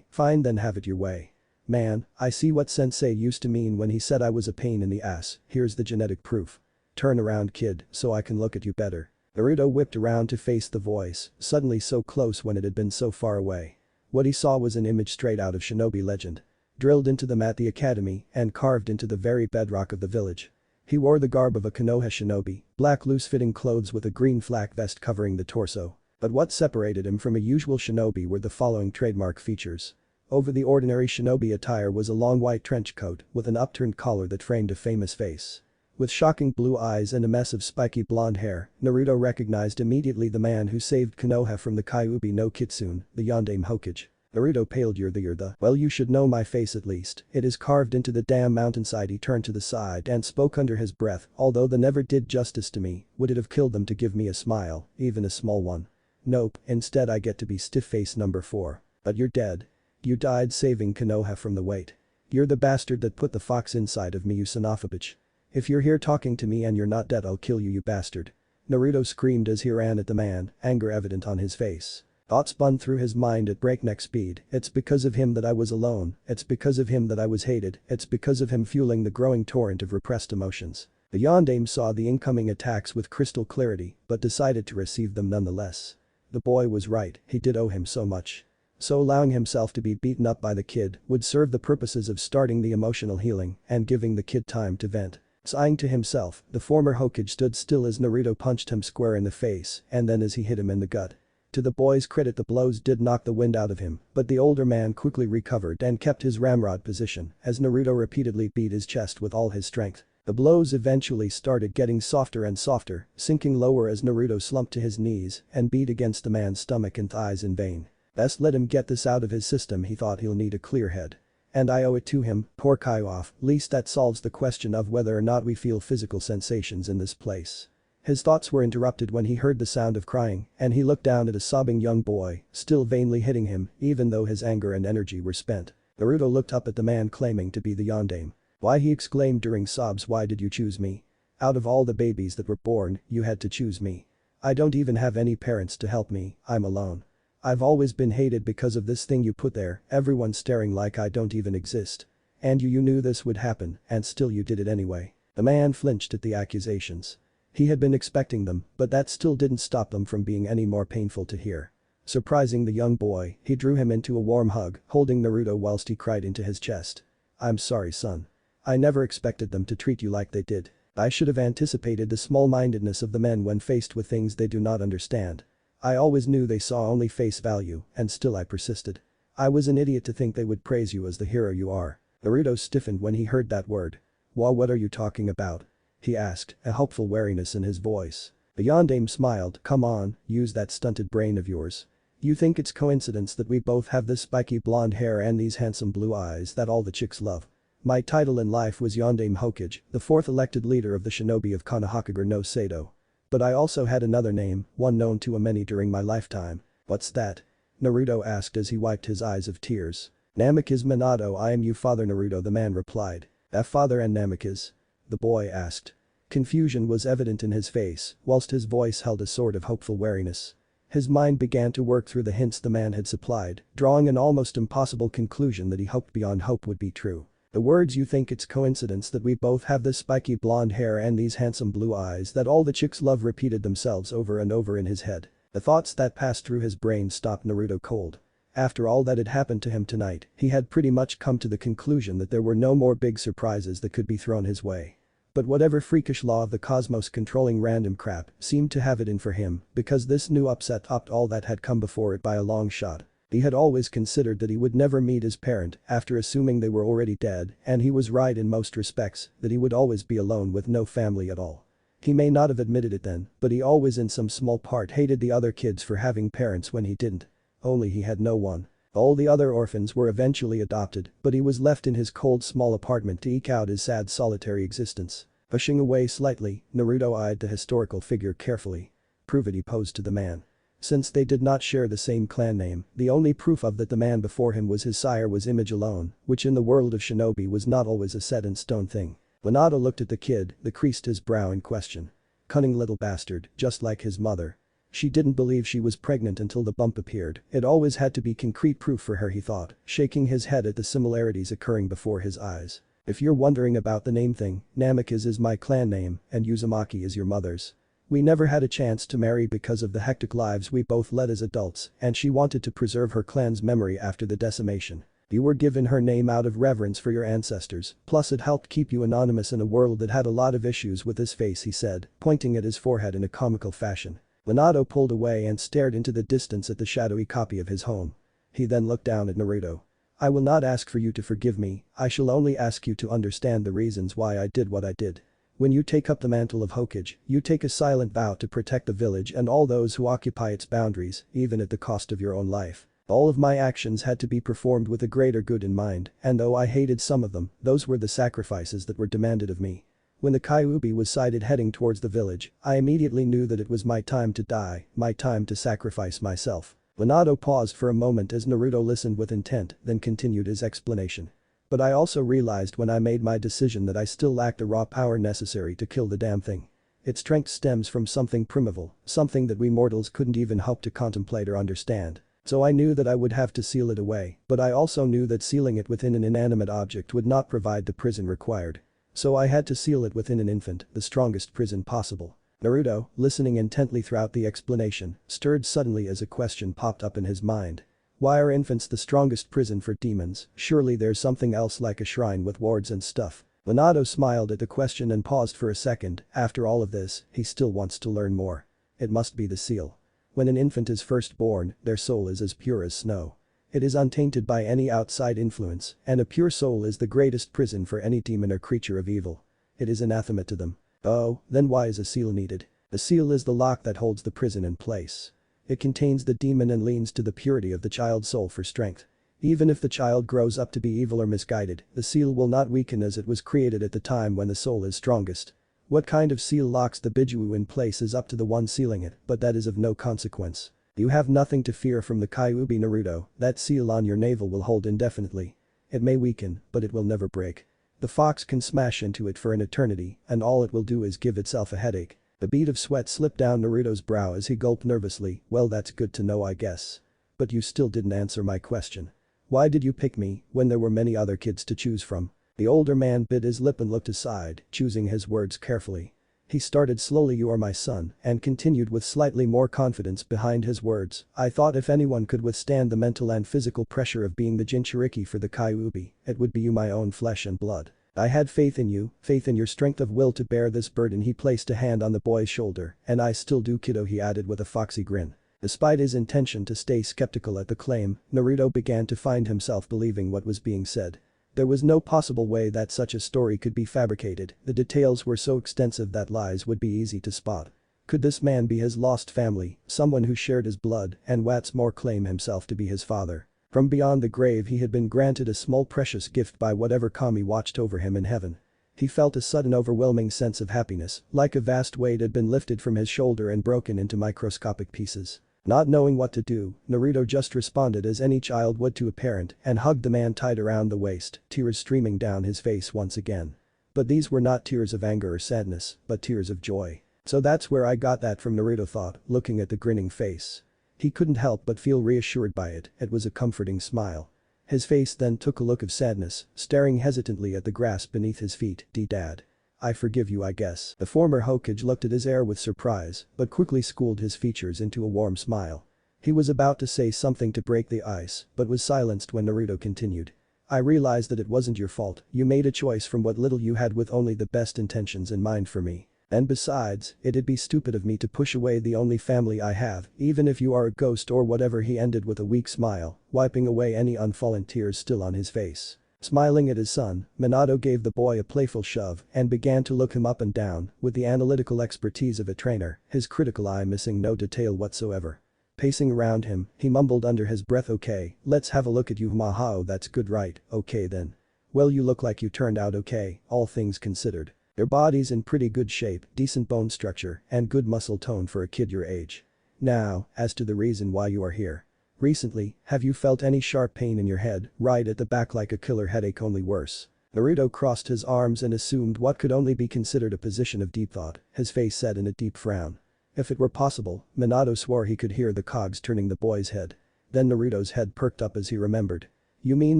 Fine, then have it your way. Man, I see what sensei used to mean when he said I was a pain in the ass. Here's the genetic proof. Turn around, kid, so I can look at you better." Naruto whipped around to face the voice, suddenly so close when it had been so far away. What he saw was an image straight out of shinobi legend. Drilled into them at the academy and carved into the very bedrock of the village. He wore the garb of a Konoha shinobi, black loose-fitting clothes with a green flak vest covering the torso. But what separated him from a usual shinobi were the following trademark features. Over the ordinary shinobi attire was a long white trench coat with an upturned collar that framed a famous face. With shocking blue eyes and a mess of spiky blonde hair, Naruto recognized immediately the man who saved Konoha from the Kyuubi no Kitsune, the Yondaime Hokage. Naruto paled. You're the well, you should know my face at least, it is carved into the damn mountainside." He turned to the side and spoke under his breath, "Although they never did justice to me, would it have killed them to give me a smile, even a small one? Nope, instead I get to be stiff face number 4. But you're dead. You died saving Konoha from the weight. You're the bastard that put the fox inside of me, you son of a bitch. If you're here talking to me and you're not dead, I'll kill you, you bastard." Naruto screamed as he ran at the man, anger evident on his face. Thoughts spun through his mind at breakneck speed. "It's because of him that I was alone, it's because of him that I was hated, it's because of him," fueling the growing torrent of repressed emotions. The Yondaime saw the incoming attacks with crystal clarity, but decided to receive them nonetheless. The boy was right, he did owe him so much. So allowing himself to be beaten up by the kid would serve the purposes of starting the emotional healing and giving the kid time to vent. Sighing to himself, the former Hokage stood still as Naruto punched him square in the face and then as he hit him in the gut. To the boy's credit, the blows did knock the wind out of him, but the older man quickly recovered and kept his ramrod position as Naruto repeatedly beat his chest with all his strength. The blows eventually started getting softer and softer, sinking lower as Naruto slumped to his knees and beat against the man's stomach and thighs in vain. Best let him get this out of his system, he thought. He'll need a clear head. And I owe it to him, poor Kaioff, least that solves the question of whether or not we feel physical sensations in this place. His thoughts were interrupted when he heard the sound of crying, and he looked down at a sobbing young boy, still vainly hitting him, even though his anger and energy were spent. Naruto looked up at the man claiming to be the Yondaime. Why, he exclaimed during sobs, why did you choose me? Out of all the babies that were born, you had to choose me. I don't even have any parents to help me, I'm alone. I've always been hated because of this thing you put there, everyone staring like I don't even exist. And you knew this would happen, and still you did it anyway. The man flinched at the accusations. He had been expecting them, but that still didn't stop them from being any more painful to hear. Surprising the young boy, he drew him into a warm hug, holding Naruto whilst he cried into his chest. I'm sorry, son. I never expected them to treat you like they did. I should have anticipated the small-mindedness of the men when faced with things they do not understand. I always knew they saw only face value, and still I persisted. I was an idiot to think they would praise you as the hero you are. Naruto stiffened when he heard that word. What are you talking about? He asked, a hopeful wariness in his voice. The Yondaime smiled, come on, use that stunted brain of yours. You think it's coincidence that we both have this spiky blonde hair and these handsome blue eyes that all the chicks love. My title in life was Yondaime Hokage, the 4th elected leader of the shinobi of Konohakagure no Sado. But I also had another name, one known to many during my lifetime. What's that? Naruto asked as he wiped his eyes of tears. Namikaze Minato, I am your father, Naruto, the man replied. Father and Namikaze? The boy asked. Confusion was evident in his face, whilst his voice held a sort of hopeful wariness. His mind began to work through the hints the man had supplied, drawing an almost impossible conclusion that he hoped beyond hope would be true. The words you think it's coincidence that we both have this spiky blonde hair and these handsome blue eyes that all the chicks love repeated themselves over and over in his head. The thoughts that passed through his brain stopped Naruto cold. After all that had happened to him tonight, he had pretty much come to the conclusion that there were no more big surprises that could be thrown his way. But whatever freakish law of the cosmos controlling random crap seemed to have it in for him because this new upset topped all that had come before it by a long shot. He had always considered that he would never meet his parent after assuming they were already dead, and he was right in most respects that he would always be alone with no family at all. He may not have admitted it then, but he always in some small part hated the other kids for having parents when he didn't. Only he had no one. All the other orphans were eventually adopted, but he was left in his cold small apartment to eke out his sad solitary existence. Pushing away slightly, Naruto eyed the historical figure carefully. Prove it, he posed to the man. Since they did not share the same clan name, the only proof of that the man before him was his sire was image alone, which in the world of shinobi was not always a set-in-stone thing. Minato looked at the kid, that creased his brow in question. Cunning little bastard, just like his mother. She didn't believe she was pregnant until the bump appeared, it always had to be concrete proof for her, he thought, shaking his head at the similarities occurring before his eyes. If you're wondering about the name thing, Namikaze is my clan name, and Uzumaki is your mother's. We never had a chance to marry because of the hectic lives we both led as adults, and she wanted to preserve her clan's memory after the decimation. You were given her name out of reverence for your ancestors, plus it helped keep you anonymous in a world that had a lot of issues with his face, he said, pointing at his forehead in a comical fashion. Minato pulled away and stared into the distance at the shadowy copy of his home. He then looked down at Naruto. I will not ask for you to forgive me, I shall only ask you to understand the reasons why I did what I did. When you take up the mantle of Hokage, you take a silent vow to protect the village and all those who occupy its boundaries, even at the cost of your own life. All of my actions had to be performed with a greater good in mind, and though I hated some of them, those were the sacrifices that were demanded of me. When the Kyuubi was sighted heading towards the village, I immediately knew that it was my time to die, my time to sacrifice myself. Minato paused for a moment as Naruto listened with intent, then continued his explanation. But I also realized when I made my decision that I still lacked the raw power necessary to kill the damn thing. Its strength stems from something primeval, something that we mortals couldn't even hope to contemplate or understand. So I knew that I would have to seal it away, but I also knew that sealing it within an inanimate object would not provide the prison required. So I had to seal it within an infant, the strongest prison possible. Naruto, listening intently throughout the explanation, stirred suddenly as a question popped up in his mind. Why are infants the strongest prison for demons? Surely there's something else like a shrine with wards and stuff. Minato smiled at the question and paused for a second. After all of this, he still wants to learn more. It must be the seal. When an infant is first born, their soul is as pure as snow. It is untainted by any outside influence, and a pure soul is the greatest prison for any demon or creature of evil. It is anathema to them. Oh, then why is a seal needed? The seal is the lock that holds the prison in place. It contains the demon and leans to the purity of the child's soul for strength. Even if the child grows up to be evil or misguided, the seal will not weaken as it was created at the time when the soul is strongest. What kind of seal locks the Biju in place is up to the one sealing it, but that is of no consequence. You have nothing to fear from the Kyuubi, Naruto, that seal on your navel will hold indefinitely. It may weaken, but it will never break. The fox can smash into it for an eternity, and all it will do is give itself a headache. A bead of sweat slipped down Naruto's brow as he gulped nervously. Well, that's good to know, I guess. But you still didn't answer my question. Why did you pick me when there were many other kids to choose from? The older man bit his lip and looked aside, choosing his words carefully. He started slowly, you are my son, and continued with slightly more confidence behind his words. I thought if anyone could withstand the mental and physical pressure of being the Jinchuriki for the Kyuubi, it would be you, my own flesh and blood. I had faith in you, faith in your strength of will to bear this burden. He placed a hand on the boy's shoulder. And I still do, kiddo, he added with a foxy grin. Despite his intention to stay skeptical at the claim, Naruto began to find himself believing what was being said. There was no possible way that such a story could be fabricated, the details were so extensive that lies would be easy to spot. Could this man be his lost family, someone who shared his blood, and what's more, claim himself to be his father? From beyond the grave he had been granted a small precious gift by whatever kami watched over him in heaven. He felt a sudden overwhelming sense of happiness, like a vast weight had been lifted from his shoulder and broken into microscopic pieces. Not knowing what to do, Naruto just responded as any child would to a parent and hugged the man tight around the waist, tears streaming down his face once again. But these were not tears of anger or sadness, but tears of joy. So that's where I got that from, Naruto thought, looking at the grinning face. He couldn't help but feel reassured by it, it was a comforting smile. His face then took a look of sadness, staring hesitantly at the grass beneath his feet. Dad. I forgive you, I guess. The former Hokage looked at his heir with surprise, but quickly schooled his features into a warm smile. He was about to say something to break the ice, but was silenced when Naruto continued. I realize that it wasn't your fault, you made a choice from what little you had with only the best intentions in mind for me. And besides, it'd be stupid of me to push away the only family I have, even if you are a ghost or whatever. He ended with a weak smile, wiping away any unfallen tears still on his face. Smiling at his son, Minato gave the boy a playful shove and began to look him up and down with the analytical expertise of a trainer, his critical eye missing no detail whatsoever. Pacing around him, he mumbled under his breath, okay, let's have a look at you, Mahao, that's good, right, okay then. Well, you look like you turned out okay, all things considered. Your body's in pretty good shape, decent bone structure, and good muscle tone for a kid your age. Now, as to the reason why you are here. Recently, have you felt any sharp pain in your head, right at the back, like a killer headache, only worse? Naruto crossed his arms and assumed what could only be considered a position of deep thought, his face set in a deep frown. If it were possible, Minato swore he could hear the cogs turning the boy's head. Then Naruto's head perked up as he remembered. You mean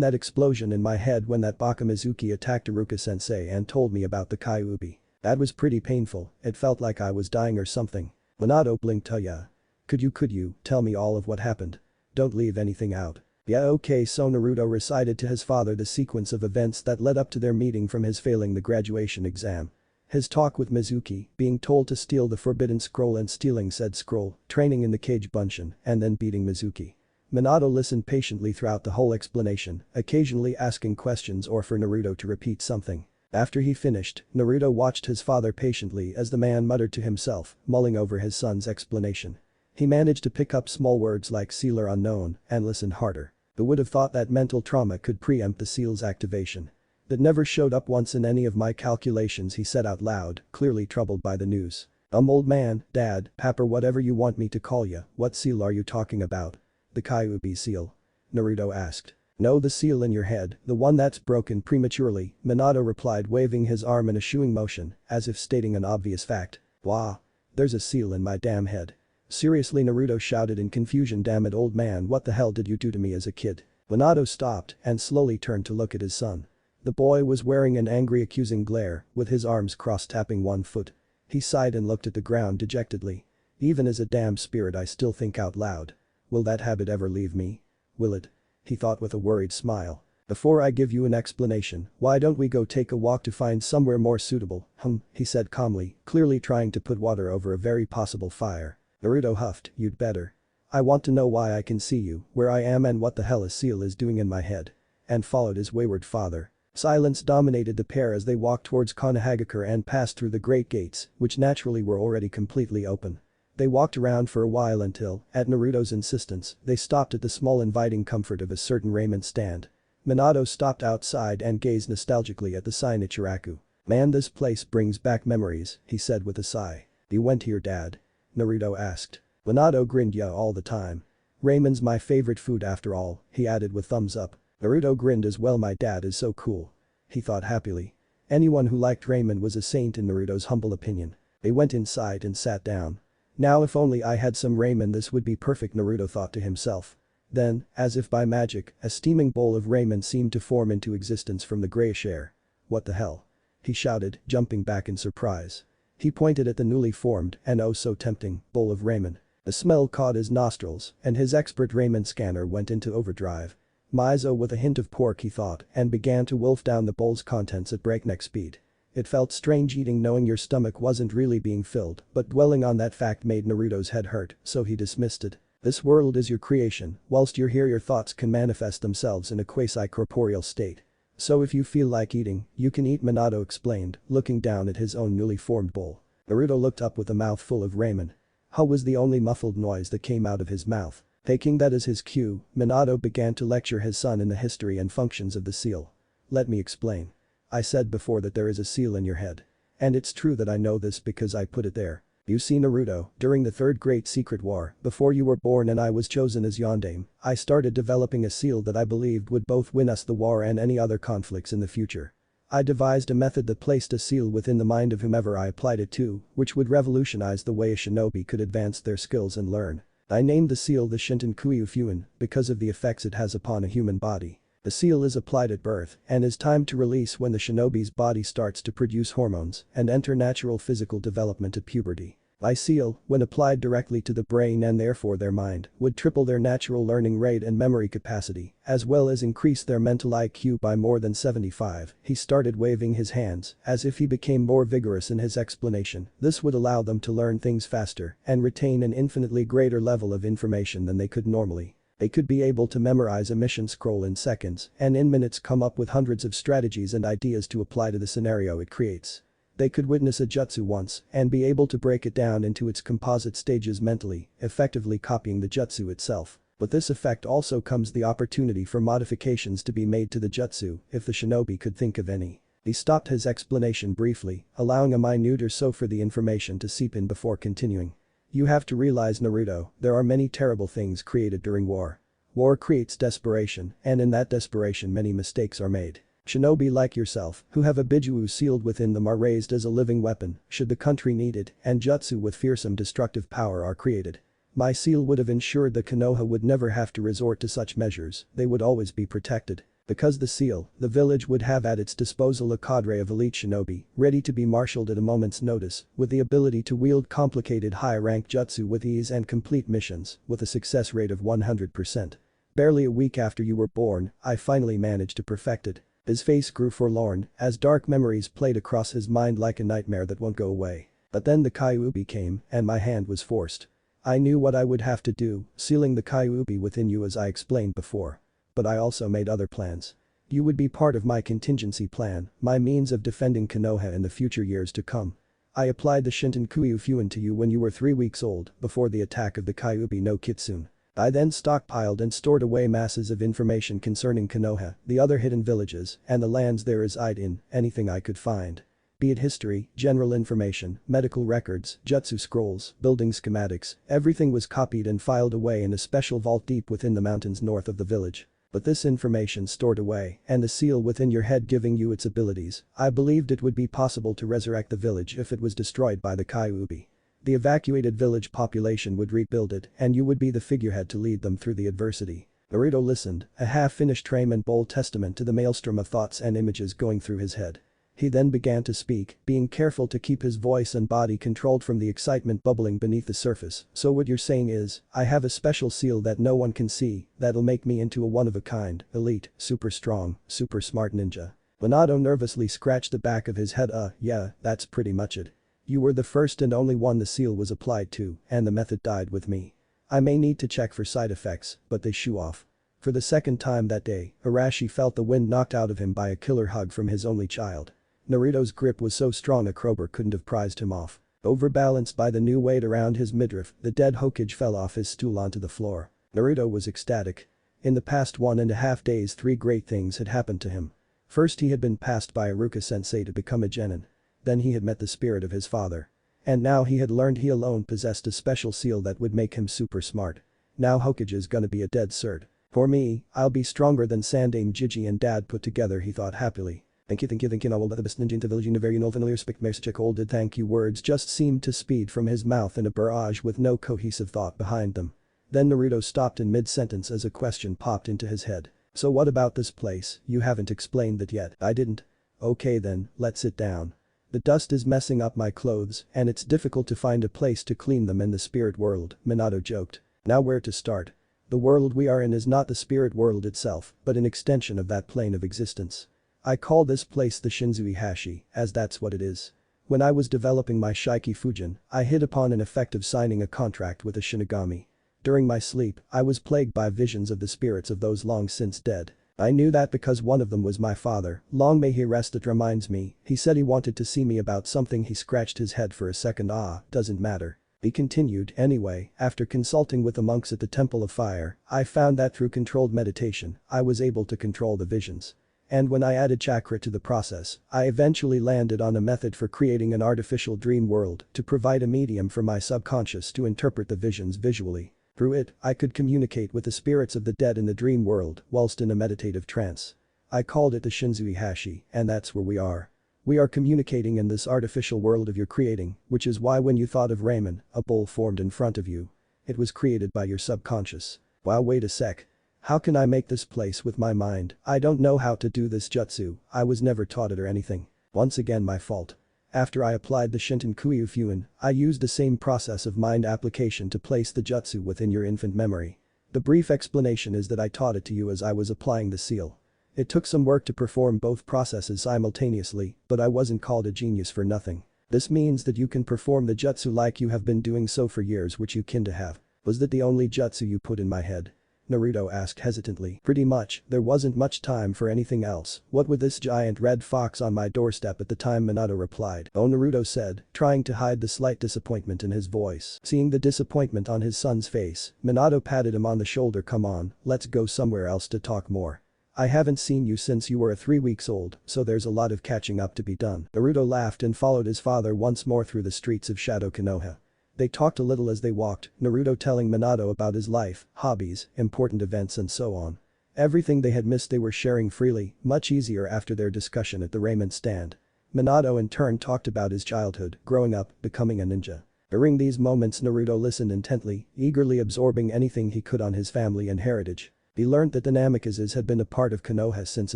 that explosion in my head when that Baka Mizuki attacked Iruka-sensei and told me about the Kyuubi? That was pretty painful, it felt like I was dying or something. Minato blinked. Yeah. Could you tell me all of what happened? Don't leave anything out. Yeah, okay, so Naruto recited to his father the sequence of events that led up to their meeting from his failing the graduation exam. His talk with Mizuki, being told to steal the forbidden scroll and stealing said scroll, training in the Kage Bunshin, and then beating Mizuki. Minato listened patiently throughout the whole explanation, occasionally asking questions or for Naruto to repeat something. After he finished, Naruto watched his father patiently as the man muttered to himself, mulling over his son's explanation. He managed to pick up small words like seal or unknown and listened harder. Who would have thought that mental trauma could preempt the seal's activation? That never showed up once in any of my calculations, he said out loud, clearly troubled by the news. Old man, dad, pap or whatever you want me to call you, what seal are you talking about? The Kyuubi seal? Naruto asked. No, the seal in your head, the one that's broken prematurely, Minato replied, waving his arm in a shooing motion, as if stating an obvious fact. Wah. There's a seal in my damn head. Seriously, Naruto shouted in confusion, damn it, old man, what the hell did you do to me as a kid? Minato stopped and slowly turned to look at his son. The boy was wearing an angry accusing glare, with his arms crossed tapping one foot. He sighed and looked at the ground dejectedly. Even as a damn spirit I still think out loud. Will that habit ever leave me? Will it? He thought with a worried smile. Before I give you an explanation, why don't we go take a walk to find somewhere more suitable? He said calmly, clearly trying to put water over a very possible fire. Naruto huffed, you'd better. I want to know why I can see you, where I am and what the hell a seal is doing in my head. And followed his wayward father. Silence dominated the pair as they walked towards Konohagakure and passed through the great gates, which naturally were already completely open. They walked around for a while until, at Naruto's insistence, they stopped at the small inviting comfort of a certain raiment stand. Minato stopped outside and gazed nostalgically at the sign Ichiraku. Man, this place brings back memories, he said with a sigh. You went here, dad? Naruto asked. Minato grinned. Yeah, all the time. Ramen's my favorite food after all, he added with thumbs up. Naruto grinned as well. My dad is so cool. he thought happily. Anyone who liked ramen was a saint in Naruto's humble opinion. They went inside and sat down. Now if only I had some ramen, this would be perfect, Naruto thought to himself. Then, as if by magic, a steaming bowl of ramen seemed to form into existence from the grayish air. What the hell? He shouted, jumping back in surprise. He pointed at the newly formed, and oh so tempting, bowl of ramen. The smell caught his nostrils, and his expert ramen scanner went into overdrive. Miso with a hint of pork, he thought, and began to wolf down the bowl's contents at breakneck speed. It felt strange eating knowing your stomach wasn't really being filled, but dwelling on that fact made Naruto's head hurt, so he dismissed it. This world is your creation, whilst you're here your thoughts can manifest themselves in a quasi-corporeal state. So if you feel like eating, you can eat, Minato explained, looking down at his own newly formed bowl. Naruto looked up with a mouth full of ramen. Huh was the only muffled noise that came out of his mouth. Taking that as his cue, Minato began to lecture his son in the history and functions of the seal. Let me explain. I said before that there is a seal in your head. And it's true that I know this because I put it there. You see, Naruto, during the Third Great Secret War, before you were born and I was chosen as Yondaime, I started developing a seal that I believed would both win us the war and any other conflicts in the future. I devised a method that placed a seal within the mind of whomever I applied it to, which would revolutionize the way a shinobi could advance their skills and learn. I named the seal the Shinten-Kuyu Fuin because of the effects it has upon a human body. The seal is applied at birth and is timed to release when the shinobi's body starts to produce hormones and enter natural physical development at puberty. My seal, when applied directly to the brain and therefore their mind, would triple their natural learning rate and memory capacity, as well as increase their mental IQ by more than 75. He started waving his hands, as if he became more vigorous in his explanation. This would allow them to learn things faster and retain an infinitely greater level of information than they could normally. They could be able to memorize a mission scroll in seconds and in minutes come up with hundreds of strategies and ideas to apply to the scenario it creates. They could witness a jutsu once and be able to break it down into its composite stages mentally, effectively copying the jutsu itself. With this effect also comes the opportunity for modifications to be made to the jutsu if the shinobi could think of any. He stopped his explanation briefly, allowing a minute or so for the information to seep in before continuing. You have to realize, Naruto, there are many terrible things created during war. War creates desperation, and in that desperation many mistakes are made. Shinobi like yourself, who have a Bijuu sealed within them, are raised as a living weapon, should the country need it, and jutsu with fearsome destructive power are created. My seal would have ensured that Konoha would never have to resort to such measures, they would always be protected. Because the seal, the village would have at its disposal a cadre of elite shinobi, ready to be marshaled at a moment's notice, with the ability to wield complicated high-rank jutsu with ease and complete missions, with a success rate of 100%. Barely a week after you were born, I finally managed to perfect it. His face grew forlorn, as dark memories played across his mind like a nightmare that won't go away. But then the Kyuubi came, and my hand was forced. I knew what I would have to do, sealing the Kyuubi within you as I explained before. But I also made other plans. You would be part of my contingency plan, my means of defending Konoha in the future years to come. I applied the Shinten-Kuyu Fuin to you when you were 3 weeks old, before the attack of the Kyuubi no Kitsune. I then stockpiled and stored away masses of information concerning Konoha, the other hidden villages, and the lands there reside in, anything I could find. Be it history, general information, medical records, jutsu scrolls, building schematics, everything was copied and filed away in a special vault deep within the mountains north of the village. But this information stored away, and the seal within your head giving you its abilities, I believed it would be possible to resurrect the village if it was destroyed by the Kyuubi. The evacuated village population would rebuild it, and you would be the figurehead to lead them through the adversity. Naruto listened, a half-finished ramen bowl testament to the maelstrom of thoughts and images going through his head. He then began to speak, being careful to keep his voice and body controlled from the excitement bubbling beneath the surface. So what you're saying is, I have a special seal that no one can see, that'll make me into a one-of-a-kind, elite, super strong, super smart ninja. Minato nervously scratched the back of his head. Yeah, that's pretty much it. You were the first and only one the seal was applied to, and the method died with me. I may need to check for side effects, but they shoo off. For the second time that day, Arashi felt the wind knocked out of him by a killer hug from his only child. Naruto's grip was so strong a crowbar couldn't have prized him off. Overbalanced by the new weight around his midriff, the dead Hokage fell off his stool onto the floor. Naruto was ecstatic. In the past 1.5 days 3 great things had happened to him. First he had been passed by Iruka-sensei to become a genin. Then he had met the spirit of his father. And now he had learned he alone possessed a special seal that would make him super smart. Now Hokage is gonna be a dead cert. For me, I'll be stronger than Sandaime Jiji and Dad put together, he thought happily. Thank you now all the best ninja into village in a very familiar spec message called did thank you words just seemed to speed from his mouth in a barrage with no cohesive thought behind them. Then Naruto stopped in mid-sentence as a question popped into his head. So what about this place, you haven't explained that yet. I didn't. Okay then, let's sit down. The dust is messing up my clothes and it's difficult to find a place to clean them in the spirit world, Minato joked. Now where to start? The world we are in is not the spirit world itself, but an extension of that plane of existence. I call this place the Shinzui Hashi, as that's what it is. When I was developing my Shiki Fujin, I hit upon an effect of signing a contract with a Shinigami. During my sleep, I was plagued by visions of the spirits of those long since dead. I knew that because one of them was my father, long may he rest. It reminds me, he said he wanted to see me about something. He scratched his head for a second. Doesn't matter. He continued, anyway, after consulting with the monks at the Temple of Fire, I found that through controlled meditation, I was able to control the visions. And when I added chakra to the process, I eventually landed on a method for creating an artificial dream world to provide a medium for my subconscious to interpret the visions visually. Through it, I could communicate with the spirits of the dead in the dream world whilst in a meditative trance. I called it the Shinzui Hashi, and that's where we are. We are communicating in this artificial world of your creating, which is why when you thought of ramen, a bowl formed in front of you. It was created by your subconscious. Wow, wait a sec. How can I make this place with my mind? I don't know how to do this jutsu, I was never taught it or anything. Once again my fault. After I applied the Shinten Kuyu Fuin, I used the same process of mind application to place the jutsu within your infant memory. The brief explanation is that I taught it to you as I was applying the seal. It took some work to perform both processes simultaneously, but I wasn't called a genius for nothing. This means that you can perform the jutsu like you have been doing so for years, which you kinda have. Was that the only jutsu you put in my head? Naruto asked hesitantly. Pretty much, there wasn't much time for anything else. What with this giant red fox on my doorstep at the time, Minato replied. Oh, Naruto said, trying to hide the slight disappointment in his voice. Seeing the disappointment on his son's face, Minato patted him on the shoulder. Come on, let's go somewhere else to talk more. I haven't seen you since you were 3 weeks old, so there's a lot of catching up to be done. Naruto laughed and followed his father once more through the streets of Shadow Konoha. They talked a little as they walked, Naruto telling Minato about his life, hobbies, important events and so on. Everything they had missed they were sharing freely, much easier after their discussion at the ramen stand. Minato in turn talked about his childhood, growing up, becoming a ninja. During these moments Naruto listened intently, eagerly absorbing anything he could on his family and heritage. He learned that the Namikazes had been a part of Konoha since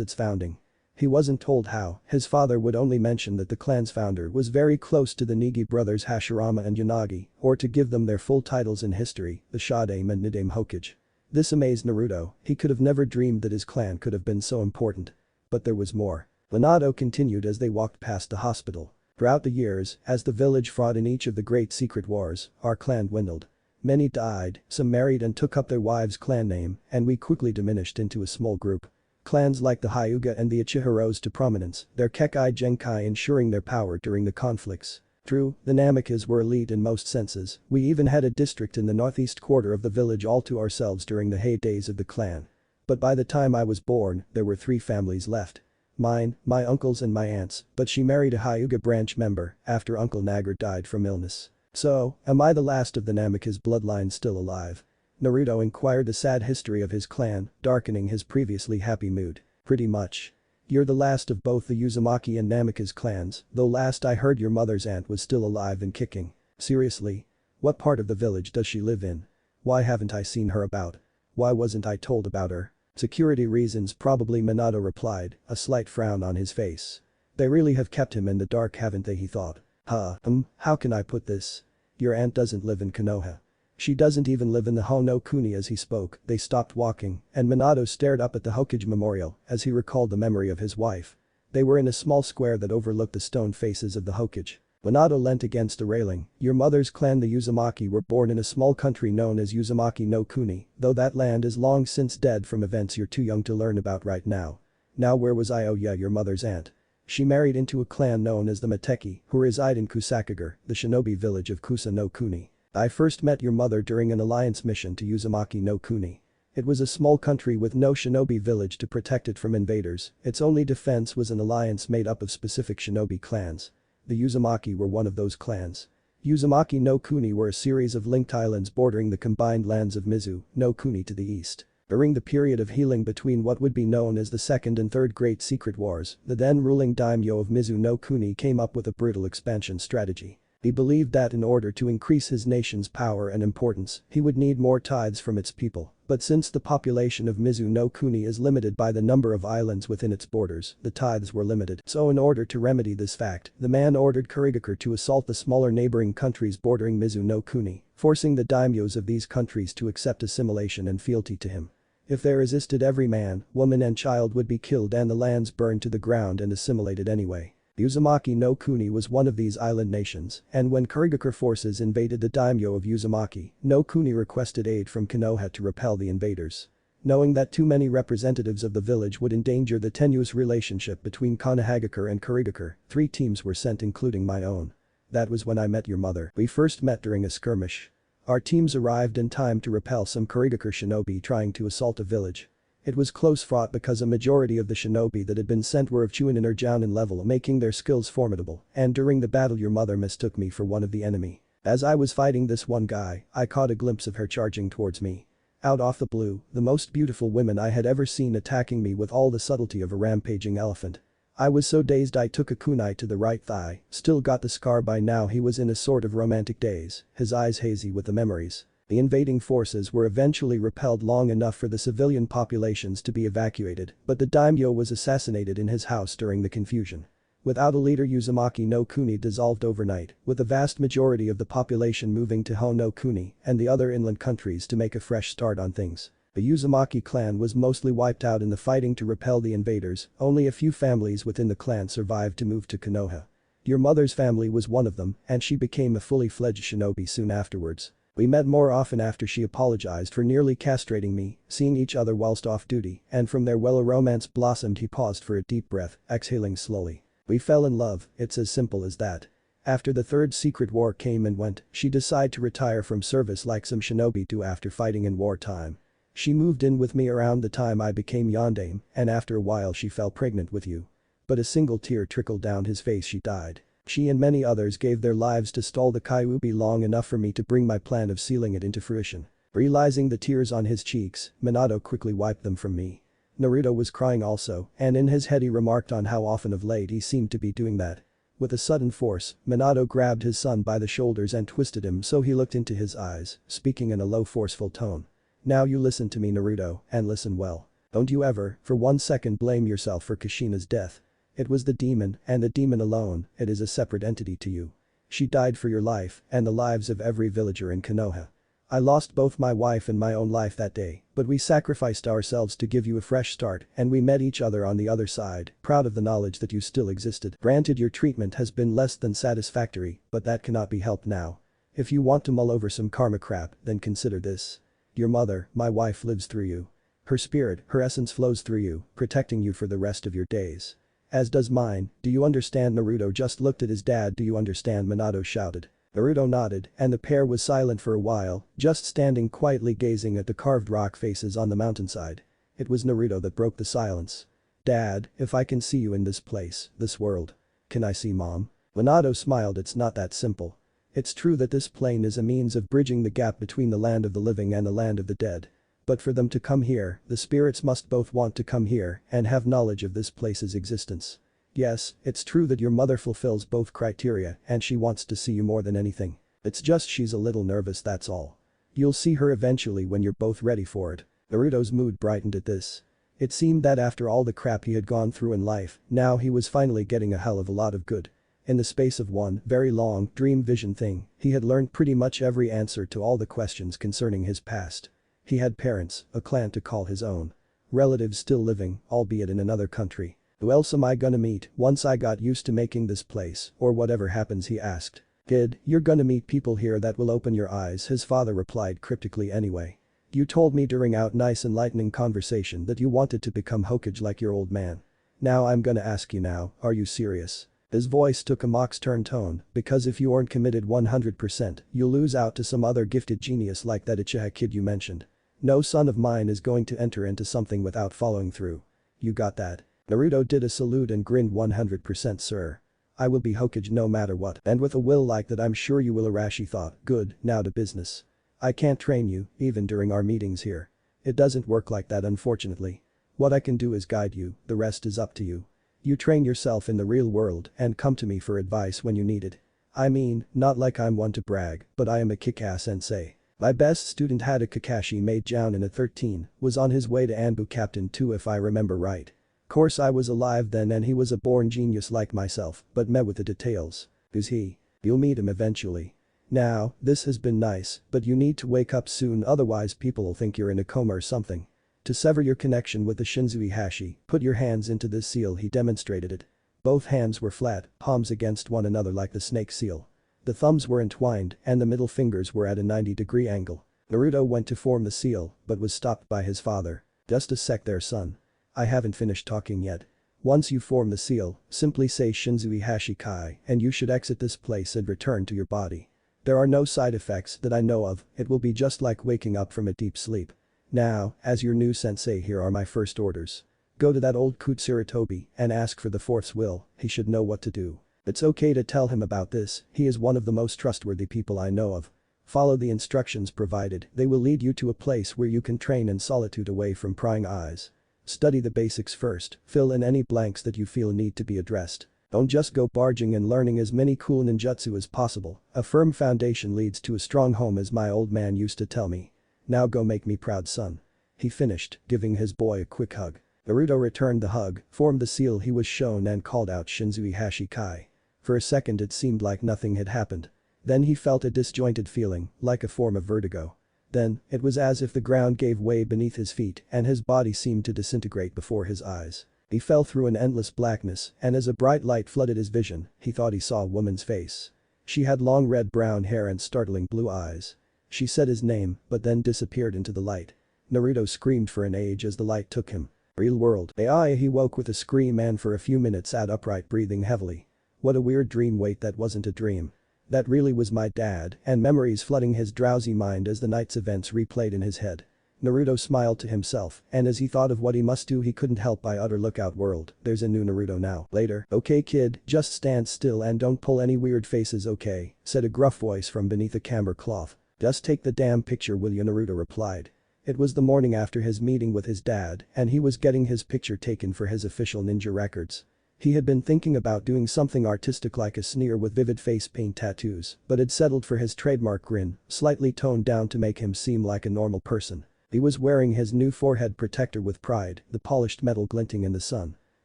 its founding. He wasn't told how, his father would only mention that the clan's founder was very close to the Nigi brothers Hashirama and Yanagi, or to give them their full titles in history, the Shadame and Nidame Hokage. This amazed Naruto, he could have never dreamed that his clan could have been so important. But there was more. Minato continued as they walked past the hospital. Throughout the years, as the village fought in each of the great secret wars, our clan dwindled. Many died, some married and took up their wives' clan name, and we quickly diminished into a small group. Clans like the Hyuga and the Uchiha rose to prominence, their Kekkei Genkai ensuring their power during the conflicts. True, the Namikas were elite in most senses, we even had a district in the northeast quarter of the village all to ourselves during the heydays of the clan. But by the time I was born, there were 3 families left. Mine, my uncles and my aunts, but she married a Hyuga branch member after Uncle Nagar died from illness. So, am I the last of the Namikaze bloodline still alive? Naruto inquired the sad history of his clan, darkening his previously happy mood. Pretty much. You're the last of both the Uzumaki and Namikaze clans, though last I heard your mother's aunt was still alive and kicking. Seriously? What part of the village does she live in? Why haven't I seen her about? Why wasn't I told about her? Security reasons probably, Minato replied, a slight frown on his face. They really have kept him in the dark, haven't they, he thought. How can I put this? Your aunt doesn't live in Konoha. She doesn't even live in the Hono Kuni. As he spoke, they stopped walking, and Minato stared up at the Hokage memorial as he recalled the memory of his wife. They were in a small square that overlooked the stone faces of the Hokage. Minato leant against a railing. Your mother's clan the Uzumaki were born in a small country known as Uzumaki no Kuni, though that land is long since dead from events you're too young to learn about right now. Now where was I? Oh yeah, your mother's aunt. She married into a clan known as the Mateki, who reside in Kusakager, the shinobi village of Kusa no Kuni. I first met your mother during an alliance mission to Uzumaki no Kuni. It was a small country with no shinobi village to protect it from invaders, its only defense was an alliance made up of specific shinobi clans. The Uzumaki were one of those clans. Uzumaki no Kuni were a series of linked islands bordering the combined lands of Mizu, no Kuni to the east. During the period of healing between what would be known as the Second and Third Great Secret Wars, the then ruling daimyo of Mizu no Kuni came up with a brutal expansion strategy. He believed that in order to increase his nation's power and importance, he would need more tithes from its people. But since the population of Mizu no Kuni is limited by the number of islands within its borders, the tithes were limited. So in order to remedy this fact, the man ordered Kurigakure to assault the smaller neighboring countries bordering Mizu no Kuni, forcing the daimyos of these countries to accept assimilation and fealty to him. If they resisted, every man, woman and child would be killed and the lands burned to the ground and assimilated anyway. Uzumaki no Kuni was one of these island nations, and when Kurigakure forces invaded the daimyo of Uzumaki, no Kuni requested aid from Konoha to repel the invaders. Knowing that too many representatives of the village would endanger the tenuous relationship between Konohagakure and Kurigakure, 3 teams were sent including my own. That was when I met your mother. We first met during a skirmish. Our teams arrived in time to repel some Kurigakure shinobi trying to assault a village. It was close fought because a majority of the shinobi that had been sent were of Chunin or Jounin level, making their skills formidable, and during the battle your mother mistook me for one of the enemy. As I was fighting this one guy, I caught a glimpse of her charging towards me. Out of the blue, the most beautiful woman I had ever seen attacking me with all the subtlety of a rampaging elephant. I was so dazed I took a kunai to the right thigh, still got the scar. By now he was in a sort of romantic daze, his eyes hazy with the memories. The invading forces were eventually repelled long enough for the civilian populations to be evacuated, but the daimyo was assassinated in his house during the confusion. Without a leader, Uzumaki no Kuni dissolved overnight, with the vast majority of the population moving to Ho no Kuni and the other inland countries to make a fresh start on things. The Uzumaki clan was mostly wiped out in the fighting to repel the invaders, only a few families within the clan survived to move to Konoha. Your mother's family was one of them, and she became a fully fledged shinobi soon afterwards. We met more often after she apologized for nearly castrating me, seeing each other whilst off duty, and from there well a romance blossomed. He paused for a deep breath, exhaling slowly. We fell in love, it's as simple as that. After the Third Secret War came and went, she decided to retire from service like some shinobi do after fighting in wartime. She moved in with me around the time I became yondaime, and after a while she fell pregnant with you. But a single tear trickled down his face. She died. She and many others gave their lives to stall the Kyuubi long enough for me to bring my plan of sealing it into fruition. Realizing the tears on his cheeks, Minato quickly wiped them from me. Naruto was crying also, and in his head he remarked on how often of late he seemed to be doing that. With a sudden force, Minato grabbed his son by the shoulders and twisted him so he looked into his eyes, speaking in a low forceful tone. Now you listen to me, Naruto, and listen well. Don't you ever, for 1 second, blame yourself for Kushina's death. It was the demon, and the demon alone. It is a separate entity to you. She died for your life, and the lives of every villager in Konoha. I lost both my wife and my own life that day, but we sacrificed ourselves to give you a fresh start, and we met each other on the other side, proud of the knowledge that you still existed. Granted, your treatment has been less than satisfactory, but that cannot be helped now. If you want to mull over some karma crap, then consider this. Your mother, my wife, lives through you. Her spirit, her essence flows through you, protecting you for the rest of your days. As does mine. Do you understand? Naruto just looked at his dad. Do you understand? Minato shouted. Naruto nodded, and the pair was silent for a while, just standing quietly gazing at the carved rock faces on the mountainside. It was Naruto that broke the silence. Dad, if I can see you in this place, this world. Can I see Mom? Minato smiled. It's not that simple. It's true that this plane is a means of bridging the gap between the land of the living and the land of the dead. But for them to come here, the spirits must both want to come here and have knowledge of this place's existence. Yes, it's true that your mother fulfills both criteria and she wants to see you more than anything. It's just she's a little nervous, that's all. You'll see her eventually when you're both ready for it. Naruto's mood brightened at this. It seemed that after all the crap he had gone through in life, now he was finally getting a hell of a lot of good. In the space of one very long dream vision thing, he had learned pretty much every answer to all the questions concerning his past. He had parents, a clan to call his own. Relatives still living, albeit in another country. Who else am I gonna meet once I got used to making this place, or whatever happens? He asked. Kid, you're gonna meet people here that will open your eyes, his father replied cryptically. Anyway. You told me during our nice enlightening conversation that you wanted to become Hokage like your old man. Now I'm gonna ask you now, are you serious? His voice took a mock-stern tone, because if you aren't committed 100%, you'll lose out to some other gifted genius like that Uchiha kid you mentioned. No son of mine is going to enter into something without following through. You got that? Naruto did a salute and grinned. 100%, sir. I will be Hokage no matter what, and with a will like that I'm sure you will. Arashi thought. Good, now to business. I can't train you, even during our meetings here. It doesn't work like that unfortunately. What I can do is guide you, the rest is up to you. You train yourself in the real world and come to me for advice when you need it. I mean, not like I'm one to brag, but I am a kick-ass sensei. My best student had a Kakashi made Jounin at 13, was on his way to Anbu Captain 2 if I remember right. Course I was alive then and he was a born genius like myself, but met with the details. Who's he? You'll meet him eventually. Now, this has been nice, but you need to wake up soon otherwise people'll think you're in a coma or something. To sever your connection with the Shinzui Hashi, put your hands into this seal. He demonstrated it. Both hands were flat, palms against one another like the snake seal. The thumbs were entwined and the middle fingers were at a 90-degree angle. Naruto went to form the seal, but was stopped by his father. Just a sec there son. I haven't finished talking yet. Once you form the seal, simply say Shinzui Hashi Kai and you should exit this place and return to your body. There are no side effects that I know of, it will be just like waking up from a deep sleep. Now, as your new sensei here are my first orders. Go to that old Kutsuritobi and ask for the fourth will, he should know what to do. It's okay to tell him about this, he is one of the most trustworthy people I know of. Follow the instructions provided, they will lead you to a place where you can train in solitude away from prying eyes. Study the basics first, fill in any blanks that you feel need to be addressed. Don't just go barging and learning as many cool ninjutsu as possible, a firm foundation leads to a strong home as my old man used to tell me. Now go make me proud son. He finished, giving his boy a quick hug. Naruto returned the hug, formed the seal he was shown and called out Shinzui Hashi Kai. For a second it seemed like nothing had happened. Then he felt a disjointed feeling, like a form of vertigo. Then, it was as if the ground gave way beneath his feet and his body seemed to disintegrate before his eyes. He fell through an endless blackness and as a bright light flooded his vision, he thought he saw a woman's face. She had long red-brown hair and startling blue eyes. She said his name, but then disappeared into the light. Naruto screamed for an age as the light took him. Real world. He woke with a scream and for a few minutes sat upright breathing heavily. What a weird dream, wait that wasn't a dream. That really was my dad and memories flooding his drowsy mind as the night's events replayed in his head. Naruto smiled to himself and as he thought of what he must do he couldn't help but utter look out world, there's a new Naruto now. Later. Okay kid, just stand still and don't pull any weird faces okay, said a gruff voice from beneath a camera cloth. Just take the damn picture will you, Naruto replied. It was the morning after his meeting with his dad and he was getting his picture taken for his official ninja records. He had been thinking about doing something artistic like a sneer with vivid face paint tattoos, but had settled for his trademark grin, slightly toned down to make him seem like a normal person. He was wearing his new forehead protector with pride, the polished metal glinting in the sun.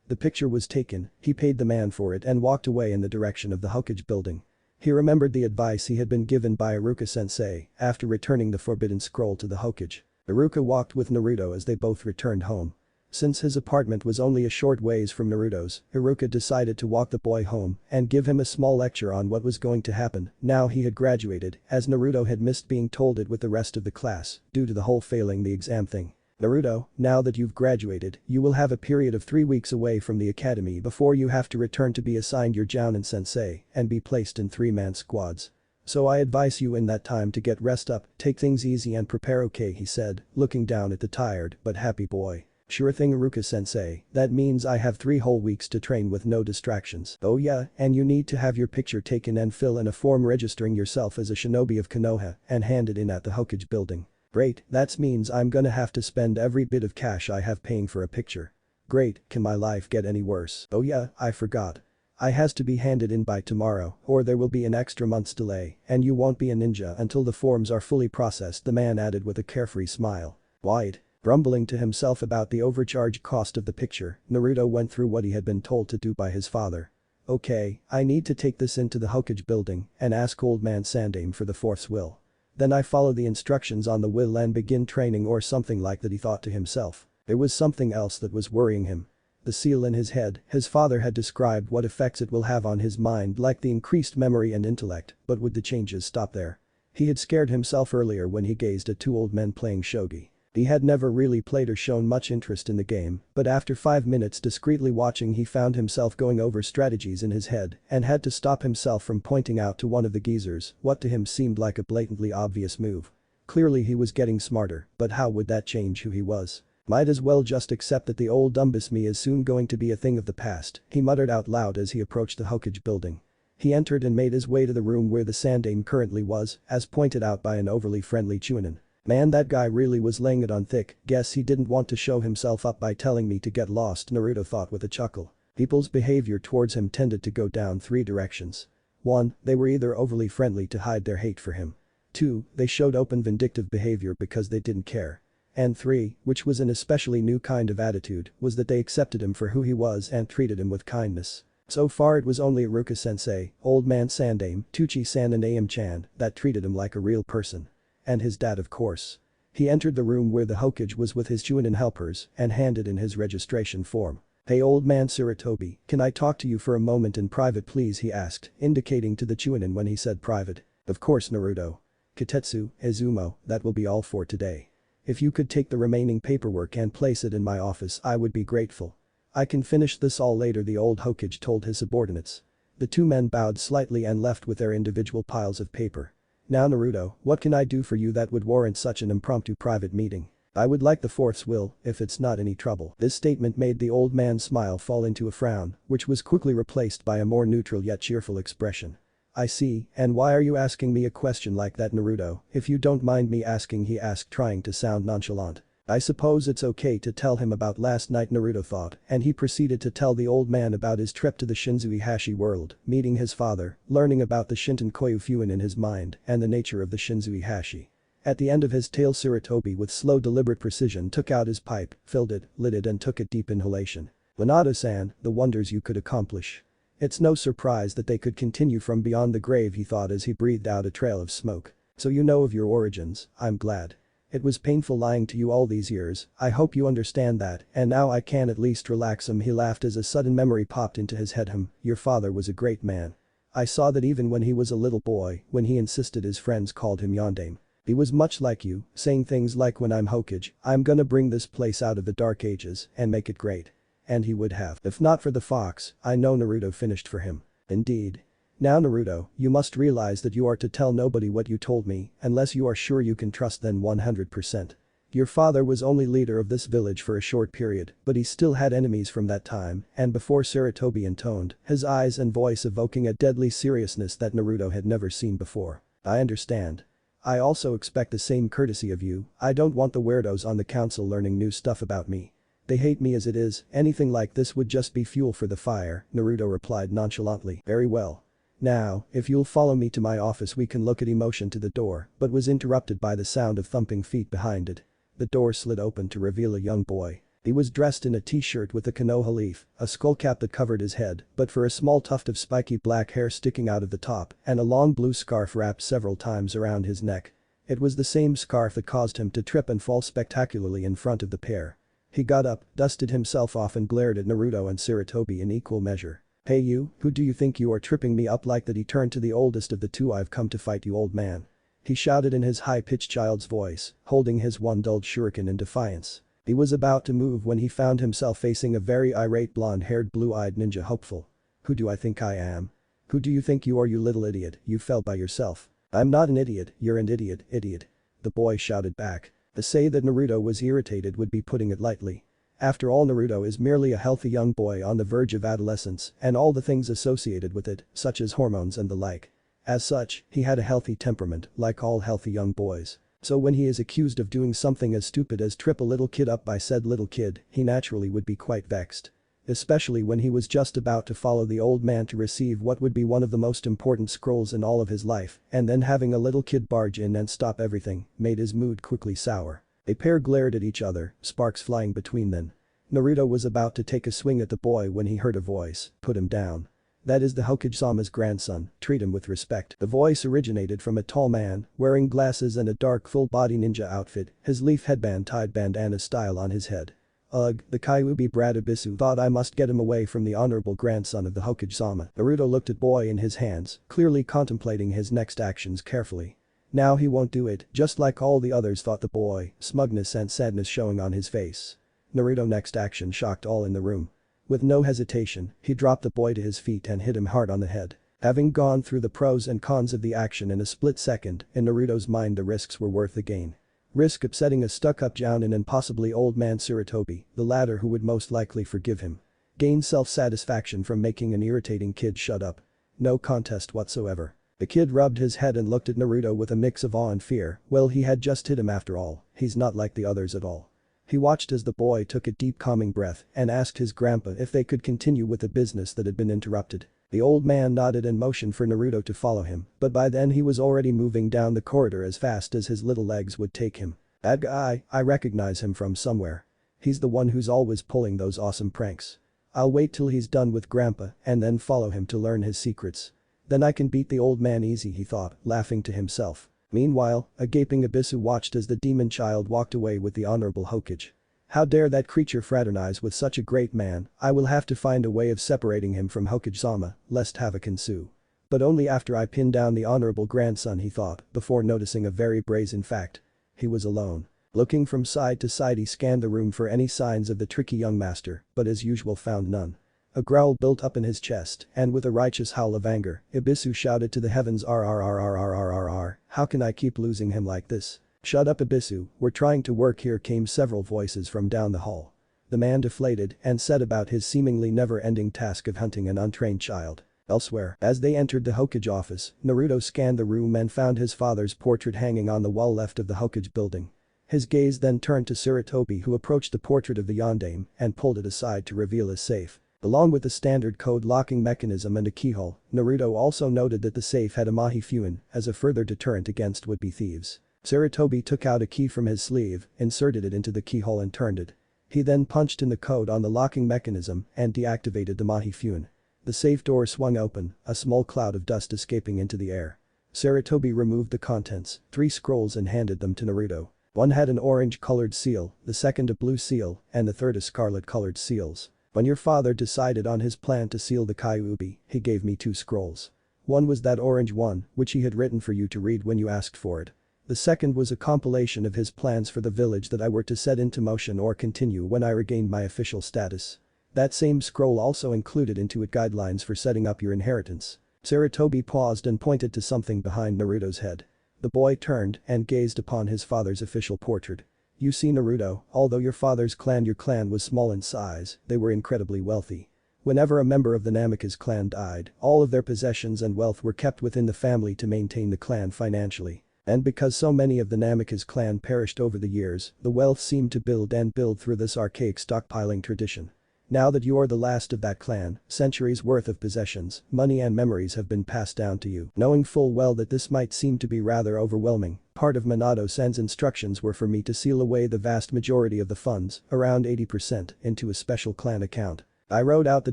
The picture was taken, he paid the man for it and walked away in the direction of the Hokage building. He remembered the advice he had been given by Iruka-sensei after returning the forbidden scroll to the Hokage. Iruka walked with Naruto as they both returned home. Since his apartment was only a short ways from Naruto's, Iruka decided to walk the boy home and give him a small lecture on what was going to happen now he had graduated, as Naruto had missed being told it with the rest of the class due to the whole failing the exam thing. Naruto, now that you've graduated, you will have a period of 3 weeks away from the academy before you have to return to be assigned your Jounin sensei and be placed in 3-man squads. So I advise you in that time to get rest up, take things easy and prepare okay, he said, looking down at the tired but happy boy. Sure thing Iruka-sensei, that means I have 3 whole weeks to train with no distractions. Oh yeah, and you need to have your picture taken and fill in a form registering yourself as a shinobi of Konoha and hand it in at the Hokage building. Great, that means I'm gonna have to spend every bit of cash I have paying for a picture. Great, can my life get any worse? Oh yeah, I forgot. I has to be handed in by tomorrow or there will be an extra month's delay and you won't be a ninja until the forms are fully processed, the man added with a carefree smile. Wide. Grumbling to himself about the overcharged cost of the picture, Naruto went through what he had been told to do by his father. Okay, I need to take this into the Hokage building and ask old man Sandaime for the fourth will. Then I follow the instructions on the will and begin training or something like that, he thought to himself. There was something else that was worrying him. The seal in his head, his father had described what effects it will have on his mind like the increased memory and intellect, but would the changes stop there? He had scared himself earlier when he gazed at 2 old men playing shogi. He had never really played or shown much interest in the game, but after 5 minutes discreetly watching he found himself going over strategies in his head and had to stop himself from pointing out to one of the geezers what to him seemed like a blatantly obvious move. Clearly he was getting smarter, but how would that change who he was? Might as well just accept that the old dumbus me is soon going to be a thing of the past, he muttered out loud as he approached the Hokage building. He entered and made his way to the room where the Sandaime currently was, as pointed out by an overly friendly Chunin. Man, that guy really was laying it on thick, guess he didn't want to show himself up by telling me to get lost, Naruto thought with a chuckle. People's behavior towards him tended to go down three directions. 1. They were either overly friendly to hide their hate for him. 2. They showed open vindictive behavior because they didn't care. And 3, which was an especially new kind of attitude, was that they accepted him for who he was and treated him with kindness. So far it was only Iruka-sensei, Old Man Sandaime, Tuchi-san and Aim-chan that treated him like a real person. And his dad, of course. He entered the room where the Hokage was with his Chunin helpers and handed in his registration form. "Hey old man Sarutobi, can I talk to you for a moment in private please?" he asked, indicating to the Chunin when he said private. "Of course Naruto. Kitetsu, Izumo, that will be all for today. If you could take the remaining paperwork and place it in my office I would be grateful. I can finish this all later," the old Hokage told his subordinates. The two men bowed slightly and left with their individual piles of paper. "Now Naruto, what can I do for you that would warrant such an impromptu private meeting? I would like the fourth's will, if it's not any trouble." This statement made the old man's smile fall into a frown, which was quickly replaced by a more neutral yet cheerful expression. "I see, and why are you asking me a question like that Naruto, if you don't mind me asking?" he asked, trying to sound nonchalant. "I suppose it's okay to tell him about last night," Naruto thought, and he proceeded to tell the old man about his trip to the Shinzuihashi world, meeting his father, learning about the Shinton Koyufuin in his mind, and the nature of the Shinzuihashi. At the end of his tale Sarutobi with slow deliberate precision took out his pipe, filled it, lit it and took a deep inhalation. "Minato-san, the wonders you could accomplish. It's no surprise that they could continue from beyond the grave," he thought as he breathed out a trail of smoke. "So you know of your origins, I'm glad. It was painful lying to you all these years, I hope you understand that, and now I can at least relax." He laughed as a sudden memory popped into his head. Your father was a great man. I saw that even when he was a little boy, when he insisted his friends called him Yondaime. He was much like you, saying things like when I'm Hokage, I'm gonna bring this place out of the Dark Ages and make it great. And he would have. If not for the fox, I know Naruto finished for him. Indeed. Now Naruto, you must realize that you are to tell nobody what you told me, unless you are sure you can trust them 100%. Your father was only leader of this village for a short period, but he still had enemies from that time, and before Sarutobi intoned, his eyes and voice evoking a deadly seriousness that Naruto had never seen before. I understand. I also expect the same courtesy of you, I don't want the weirdos on the council learning new stuff about me. They hate me as it is, anything like this would just be fuel for the fire, Naruto replied nonchalantly. Very well. Now, if you'll follow me to my office we can look at." He motioned to the door, but was interrupted by the sound of thumping feet behind it. The door slid open to reveal a young boy. He was dressed in a t-shirt with a Konoha leaf, a skullcap that covered his head, but for a small tuft of spiky black hair sticking out of the top, and a long blue scarf wrapped several times around his neck. It was the same scarf that caused him to trip and fall spectacularly in front of the pair. He got up, dusted himself off and glared at Naruto and Sarutobi in equal measure. "Hey you, who do you think you are tripping me up like that?" He turned to the oldest of the two. "I've come to fight you old man." He shouted in his high-pitched child's voice, holding his one dulled shuriken in defiance. He was about to move when he found himself facing a very irate blonde-haired blue-eyed ninja hopeful. "Who do I think I am? Who do you think you are, you little idiot? You fell by yourself." "I'm not an idiot, you're an idiot, idiot," the boy shouted back. To say that Naruto was irritated would be putting it lightly. After all, Naruto is merely a healthy young boy on the verge of adolescence and all the things associated with it, such as hormones and the like. As such, he had a healthy temperament, like all healthy young boys. So when he is accused of doing something as stupid as trip a little kid up by said little kid, he naturally would be quite vexed. Especially when he was just about to follow the old man to receive what would be one of the most important scrolls in all of his life, and then having a little kid barge in and stop everything made his mood quickly sour. The pair glared at each other, sparks flying between them. Naruto was about to take a swing at the boy when he heard a voice. "Put him down. That is the Hokage-sama's grandson, treat him with respect." The voice originated from a tall man, wearing glasses and a dark full-body ninja outfit, his leaf headband tied bandana style on his head. Ugh, the Kyuubi brat Abisu thought I must get him away from the honorable grandson of the Hokage-sama. Naruto looked at boy in his hands, clearly contemplating his next actions carefully. Now he won't do it, just like all the others, thought the boy, smugness and sadness showing on his face. Naruto's next action shocked all in the room. With no hesitation, he dropped the boy to his feet and hit him hard on the head. Having gone through the pros and cons of the action in a split second, in Naruto's mind the risks were worth the gain. Risk upsetting a stuck-up Jounin and possibly old man Sarutobi, the latter who would most likely forgive him. Gain self-satisfaction from making an irritating kid shut up. No contest whatsoever. The kid rubbed his head and looked at Naruto with a mix of awe and fear. Well, he had just hit him after all, he's not like the others at all. He watched as the boy took a deep calming breath and asked his grandpa if they could continue with the business that had been interrupted. The old man nodded and motioned for Naruto to follow him, but by then he was already moving down the corridor as fast as his little legs would take him. That guy, I recognize him from somewhere. He's the one who's always pulling those awesome pranks. I'll wait till he's done with grandpa and then follow him to learn his secrets. Then I can beat the old man easy, he thought, laughing to himself. Meanwhile, a gaping Abisu watched as the demon child walked away with the honorable Hokage. How dare that creature fraternize with such a great man, I will have to find a way of separating him from Hokage-sama, lest havoc ensue. But only after I pin down the honorable grandson, he thought, before noticing a very brazen fact. He was alone. Looking from side to side, he scanned the room for any signs of the tricky young master, but as usual found none. A growl built up in his chest, and with a righteous howl of anger, Ibisu shouted to the heavens, "RRRRRRRRR, how can I keep losing him like this? Shut up, Ibisu, we're trying to work here," came several voices from down the hall. The man deflated and set about his seemingly never-ending task of hunting an untrained child. Elsewhere, as they entered the Hokage office, Naruto scanned the room and found his father's portrait hanging on the wall left of the Hokage building. His gaze then turned to Sarutobi, who approached the portrait of the yondaime and pulled it aside to reveal his safe. Along with the standard code locking mechanism and a keyhole, Naruto also noted that the safe had a mahi fuin as a further deterrent against would-be thieves. Sarutobi took out a key from his sleeve, inserted it into the keyhole and turned it. He then punched in the code on the locking mechanism and deactivated the mahi fuin. The safe door swung open, a small cloud of dust escaping into the air. Sarutobi removed the contents, 3 scrolls, and handed them to Naruto. One had an orange-colored seal, the second a blue seal, and the third a scarlet-colored seals. When your father decided on his plan to seal the Kyuubi, he gave me 2 scrolls. One was that orange one, which he had written for you to read when you asked for it. The second was a compilation of his plans for the village that I were to set into motion or continue when I regained my official status. That same scroll also included into it guidelines for setting up your inheritance. Sarutobi paused and pointed to something behind Naruto's head. The boy turned and gazed upon his father's official portrait. You see, Naruto, although your father's clan, your clan was small in size, they were incredibly wealthy. Whenever a member of the Namikaze clan died, all of their possessions and wealth were kept within the family to maintain the clan financially. And because so many of the Namikaze clan perished over the years, the wealth seemed to build and build through this archaic stockpiling tradition. Now that you are the last of that clan, centuries worth of possessions, money and memories have been passed down to you. Knowing full well that this might seem to be rather overwhelming, part of Minato-san's instructions were for me to seal away the vast majority of the funds, around 80%, into a special clan account. I wrote out the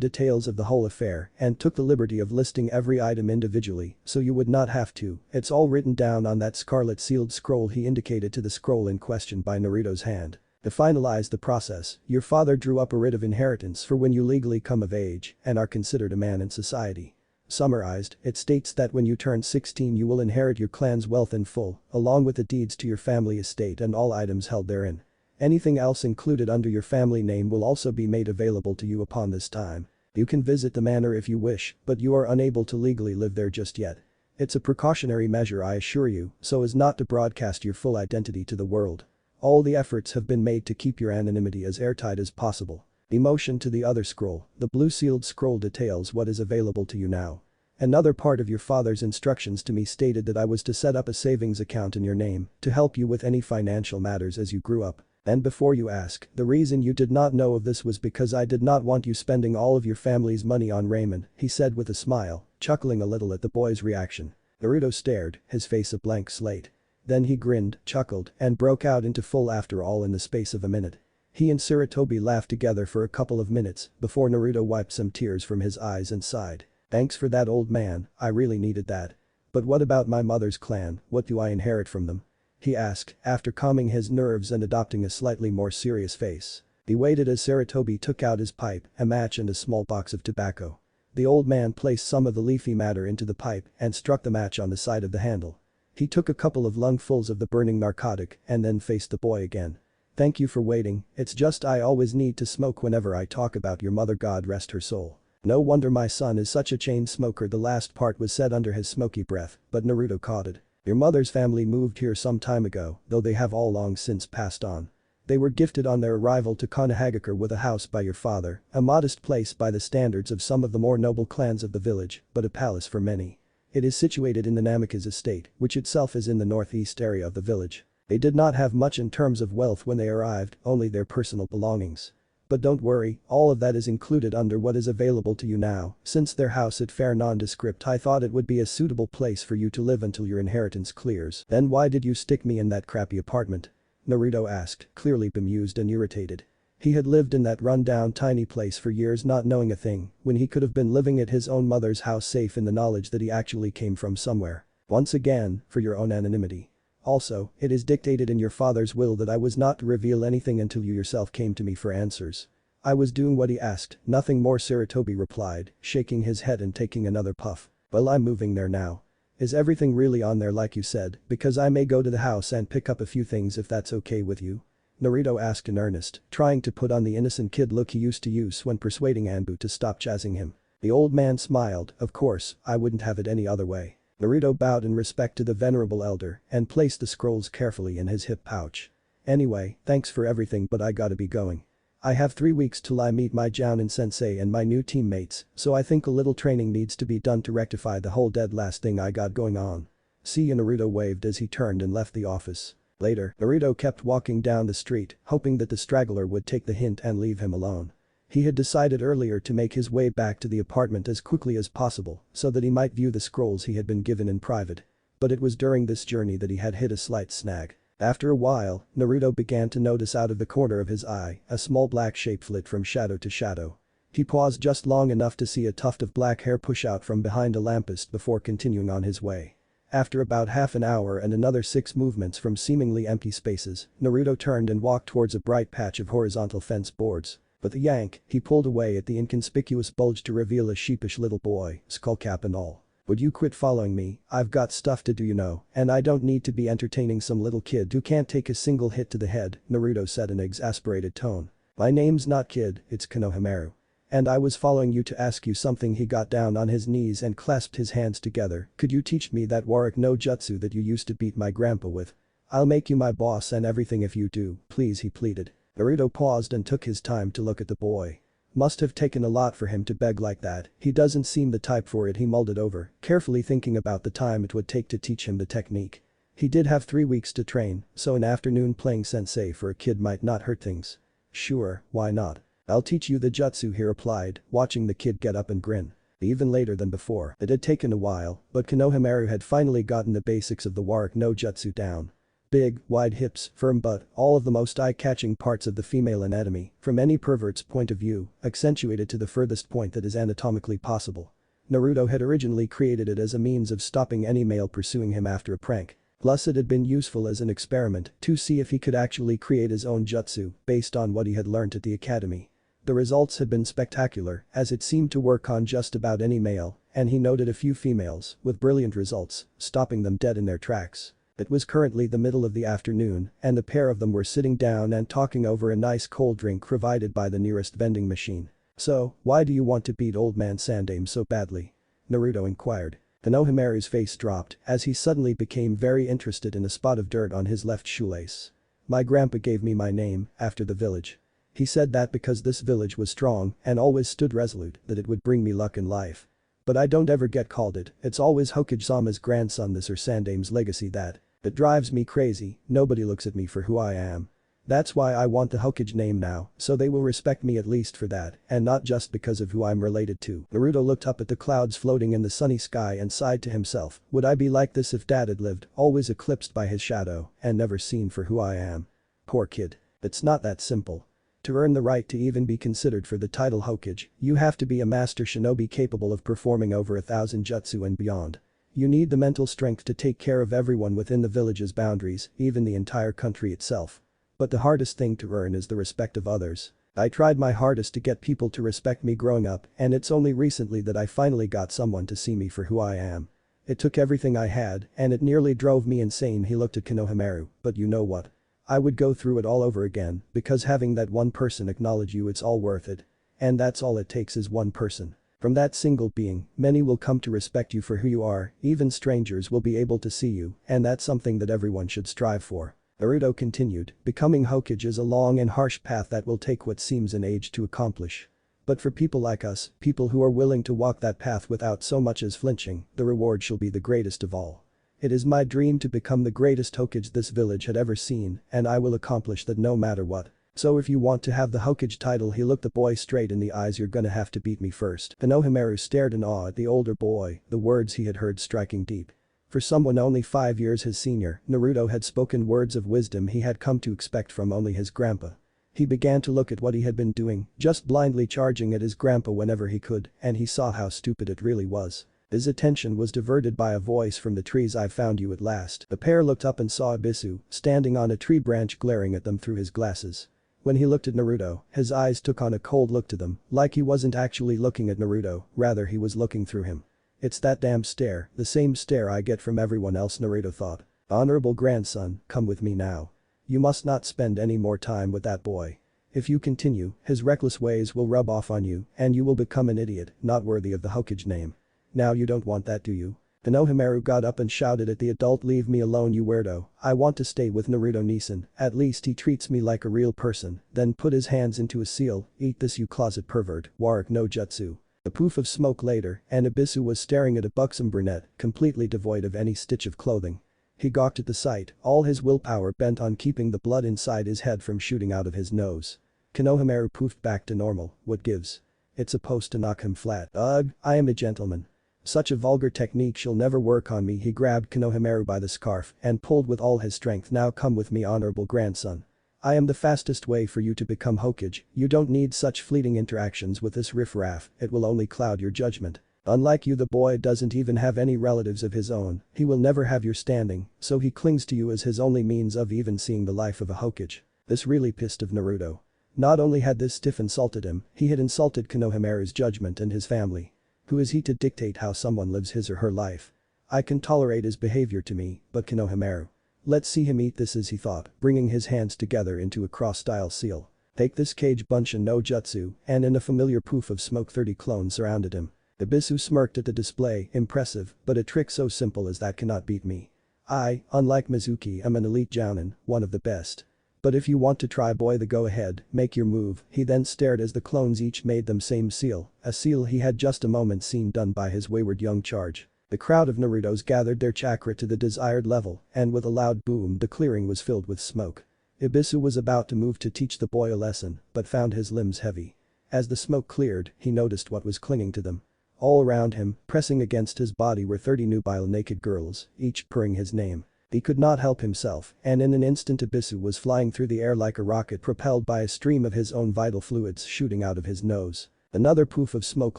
details of the whole affair and took the liberty of listing every item individually so you would not have to. It's all written down on that scarlet sealed scroll. He indicated to the scroll in question by Naruto's hand. To finalize the process, your father drew up a writ of inheritance for when you legally come of age and are considered a man in society. Summarized, it states that when you turn 16 you will inherit your clan's wealth in full, along with the deeds to your family estate and all items held therein. Anything else included under your family name will also be made available to you upon this time. You can visit the manor if you wish, but you are unable to legally live there just yet. It's a precautionary measure, I assure you, so as not to broadcast your full identity to the world. All the efforts have been made to keep your anonymity as airtight as possible. He motioned to the other scroll. The blue sealed scroll details what is available to you now. Another part of your father's instructions to me stated that I was to set up a savings account in your name to help you with any financial matters as you grew up. And before you ask, the reason you did not know of this was because I did not want you spending all of your family's money on raiment, he said with a smile, chuckling a little at the boy's reaction. Naruto stared, his face a blank slate. Then he grinned, chuckled, and broke out into full laughter all in the space of a minute. He and Sarutobi laughed together for a couple of minutes before Naruto wiped some tears from his eyes and sighed. Thanks for that, old man, I really needed that. But what about my mother's clan, what do I inherit from them? He asked, after calming his nerves and adopting a slightly more serious face. He waited as Sarutobi took out his pipe, a match and a small box of tobacco. The old man placed some of the leafy matter into the pipe and struck the match on the side of the handle. He took a couple of lungfuls of the burning narcotic and then faced the boy again. Thank you for waiting, it's just I always need to smoke whenever I talk about your mother, God rest her soul. No wonder my son is such a chain smoker. The last part was said under his smoky breath, but Naruto caught it. Your mother's family moved here some time ago, though they have all long since passed on. They were gifted on their arrival to Konohagakure with a house by your father, a modest place by the standards of some of the more noble clans of the village, but a palace for many. It is situated in the Namikaze estate, which itself is in the northeast area of the village. They did not have much in terms of wealth when they arrived, only their personal belongings. But don't worry, all of that is included under what is available to you now, since their house is fair nondescript. I thought it would be a suitable place for you to live until your inheritance clears. Then why did you stick me in that crappy apartment? Naruto asked, clearly bemused and irritated. He had lived in that run-down tiny place for years not knowing a thing, when he could have been living at his own mother's house safe in the knowledge that he actually came from somewhere. Once again, for your own anonymity. Also, it is dictated in your father's will that I was not to reveal anything until you yourself came to me for answers. I was doing what he asked, nothing more, Sarutobi replied, shaking his head and taking another puff. Well, I'm moving there now. Is everything really on there like you said, because I may go to the house and pick up a few things if that's okay with you? Naruto asked in earnest, trying to put on the innocent kid look he used to use when persuading Anbu to stop jazzing him. The old man smiled, of course, I wouldn't have it any other way. Naruto bowed in respect to the venerable elder and placed the scrolls carefully in his hip pouch. Anyway, thanks for everything but I gotta be going. I have 3 weeks till I meet my Jounin sensei and my new teammates, so I think a little training needs to be done to rectify the whole dead last thing I got going on. See you. Naruto waved as he turned and left the office. Later, Naruto kept walking down the street, hoping that the straggler would take the hint and leave him alone. He had decided earlier to make his way back to the apartment as quickly as possible so that he might view the scrolls he had been given in private. But it was during this journey that he had hit a slight snag. After a while, Naruto began to notice out of the corner of his eye a small black shape flit from shadow to shadow. He paused just long enough to see a tuft of black hair push out from behind a lamppost before continuing on his way. After about half an hour and another 6 movements from seemingly empty spaces, Naruto turned and walked towards a bright patch of horizontal fence boards. But the yank, he pulled away at the inconspicuous bulge to reveal a sheepish little boy, skullcap and all. Would you quit following me? I've got stuff to do, you know, and I don't need to be entertaining some little kid who can't take a single hit to the head, Naruto said in an exasperated tone. My name's not kid, it's Konohamaru. And I was following you to ask you something. He got down on his knees and clasped his hands together. Could you teach me that Warwick no jutsu that you used to beat my grandpa with? I'll make you my boss and everything if you do, please, he pleaded. Naruto paused and took his time to look at the boy. Must have taken a lot for him to beg like that. He doesn't seem the type for it. He mulled it over, carefully thinking about the time it would take to teach him the technique. He did have 3 weeks to train, so an afternoon playing sensei for a kid might not hurt things. Sure, why not? I'll teach you the jutsu, he replied, watching the kid get up and grin. Even later than before. It had taken a while, but Konohamaru had finally gotten the basics of the Warwick no jutsu down. Big, wide hips, firm butt, all of the most eye-catching parts of the female anatomy, from any pervert's point of view, accentuated to the furthest point that is anatomically possible. Naruto had originally created it as a means of stopping any male pursuing him after a prank. Plus it had been useful as an experiment to see if he could actually create his own jutsu based on what he had learned at the academy. The results had been spectacular, as it seemed to work on just about any male, and he noted a few females, with brilliant results, stopping them dead in their tracks. It was currently the middle of the afternoon, and the pair of them were sitting down and talking over a nice cold drink provided by the nearest vending machine. So, why do you want to beat old man Sandaime so badly? Naruto inquired. Konohamaru's face dropped as he suddenly became very interested in a spot of dirt on his left shoelace. My grandpa gave me my name, after the village. He said that because this village was strong and always stood resolute that it would bring me luck in life. But I don't ever get called it, it's always Hokage-sama's grandson this or Sandaime's legacy that. It drives me crazy, nobody looks at me for who I am. That's why I want the Hokage name now, so they will respect me at least for that, and not just because of who I'm related to. Naruto looked up at the clouds floating in the sunny sky and sighed to himself, would I be like this if dad had lived, always eclipsed by his shadow, and never seen for who I am? Poor kid. It's not that simple. To earn the right to even be considered for the title Hokage, you have to be a master shinobi capable of performing over 1,000 jutsu and beyond. You need the mental strength to take care of everyone within the village's boundaries, even the entire country itself. But the hardest thing to earn is the respect of others. I tried my hardest to get people to respect me growing up, and it's only recently that I finally got someone to see me for who I am. It took everything I had, and it nearly drove me insane. He looked at Konohamaru, but you know what? I would go through it all over again, because having that one person acknowledge you, it's all worth it. And that's all it takes is one person. From that single being, many will come to respect you for who you are, even strangers will be able to see you, and that's something that everyone should strive for. Naruto continued, becoming Hokage is a long and harsh path that will take what seems an age to accomplish. But for people like us, people who are willing to walk that path without so much as flinching, the reward shall be the greatest of all. It is my dream to become the greatest Hokage this village had ever seen, and I will accomplish that no matter what. So if you want to have the Hokage title, he looked the boy straight in the eyes. You're gonna have to beat me first. Konohamaru stared in awe at the older boy, the words he had heard striking deep. For someone only 5 years his senior, Naruto had spoken words of wisdom he had come to expect from only his grandpa. He began to look at what he had been doing, just blindly charging at his grandpa whenever he could, and he saw how stupid it really was. His attention was diverted by a voice from the trees. "I've found you at last." The pair looked up and saw Ibisu, standing on a tree branch glaring at them through his glasses. When he looked at Naruto, his eyes took on a cold look to them, like he wasn't actually looking at Naruto, rather he was looking through him. It's that damn stare, the same stare I get from everyone else, Naruto thought. "Honorable grandson, come with me now. You must not spend any more time with that boy. If you continue, his reckless ways will rub off on you, and you will become an idiot, not worthy of the Hokage name. Now you don't want that, do you?" Konohamaru got up and shouted at the adult, "Leave me alone, you weirdo. I want to stay with Naruto Nisan, at least he treats me like a real person," then put his hands into a seal. "Eat this, you closet pervert, Warwick no Jutsu." A poof of smoke later, and Ibisu was staring at a buxom brunette, completely devoid of any stitch of clothing. He gawked at the sight, all his willpower bent on keeping the blood inside his head from shooting out of his nose. Konohamaru poofed back to normal. "What gives? It's supposed to knock him flat." "Ugh, I am a gentleman. Such a vulgar technique shall never work on me." He grabbed Konohamaru by the scarf and pulled with all his strength. "Now come with me, honorable grandson. I am the fastest way for you to become Hokage. You don't need such fleeting interactions with this riffraff, it will only cloud your judgment. Unlike you, the boy doesn't even have any relatives of his own, he will never have your standing, so he clings to you as his only means of even seeing the life of a Hokage." This really pissed off Naruto. Not only had this stiff insulted him, he had insulted Konohamaru's judgment and his family. Who is he to dictate how someone lives his or her life? I can tolerate his behavior to me, but Konohamaru. Let's see him eat this, as he thought, bringing his hands together into a cross-style seal. Take this, Kage Bunshin no Jutsu, and in a familiar poof of smoke 30 clones surrounded him. Ibisu smirked at the display, impressive, but a trick so simple as that cannot beat me. I, unlike Mizuki, am an elite jounin, one of the best. But if you want to try, boy, the go ahead, make your move. He then stared as the clones each made them same seal, a seal he had just a moment seen done by his wayward young charge. The crowd of Narutos gathered their chakra to the desired level, and with a loud boom the clearing was filled with smoke. Ibisu was about to move to teach the boy a lesson, but found his limbs heavy. As the smoke cleared, he noticed what was clinging to them. All around him, pressing against his body, were 30 nubile naked girls, each purring his name. He could not help himself, and in an instant Ibisu was flying through the air like a rocket propelled by a stream of his own vital fluids shooting out of his nose. Another poof of smoke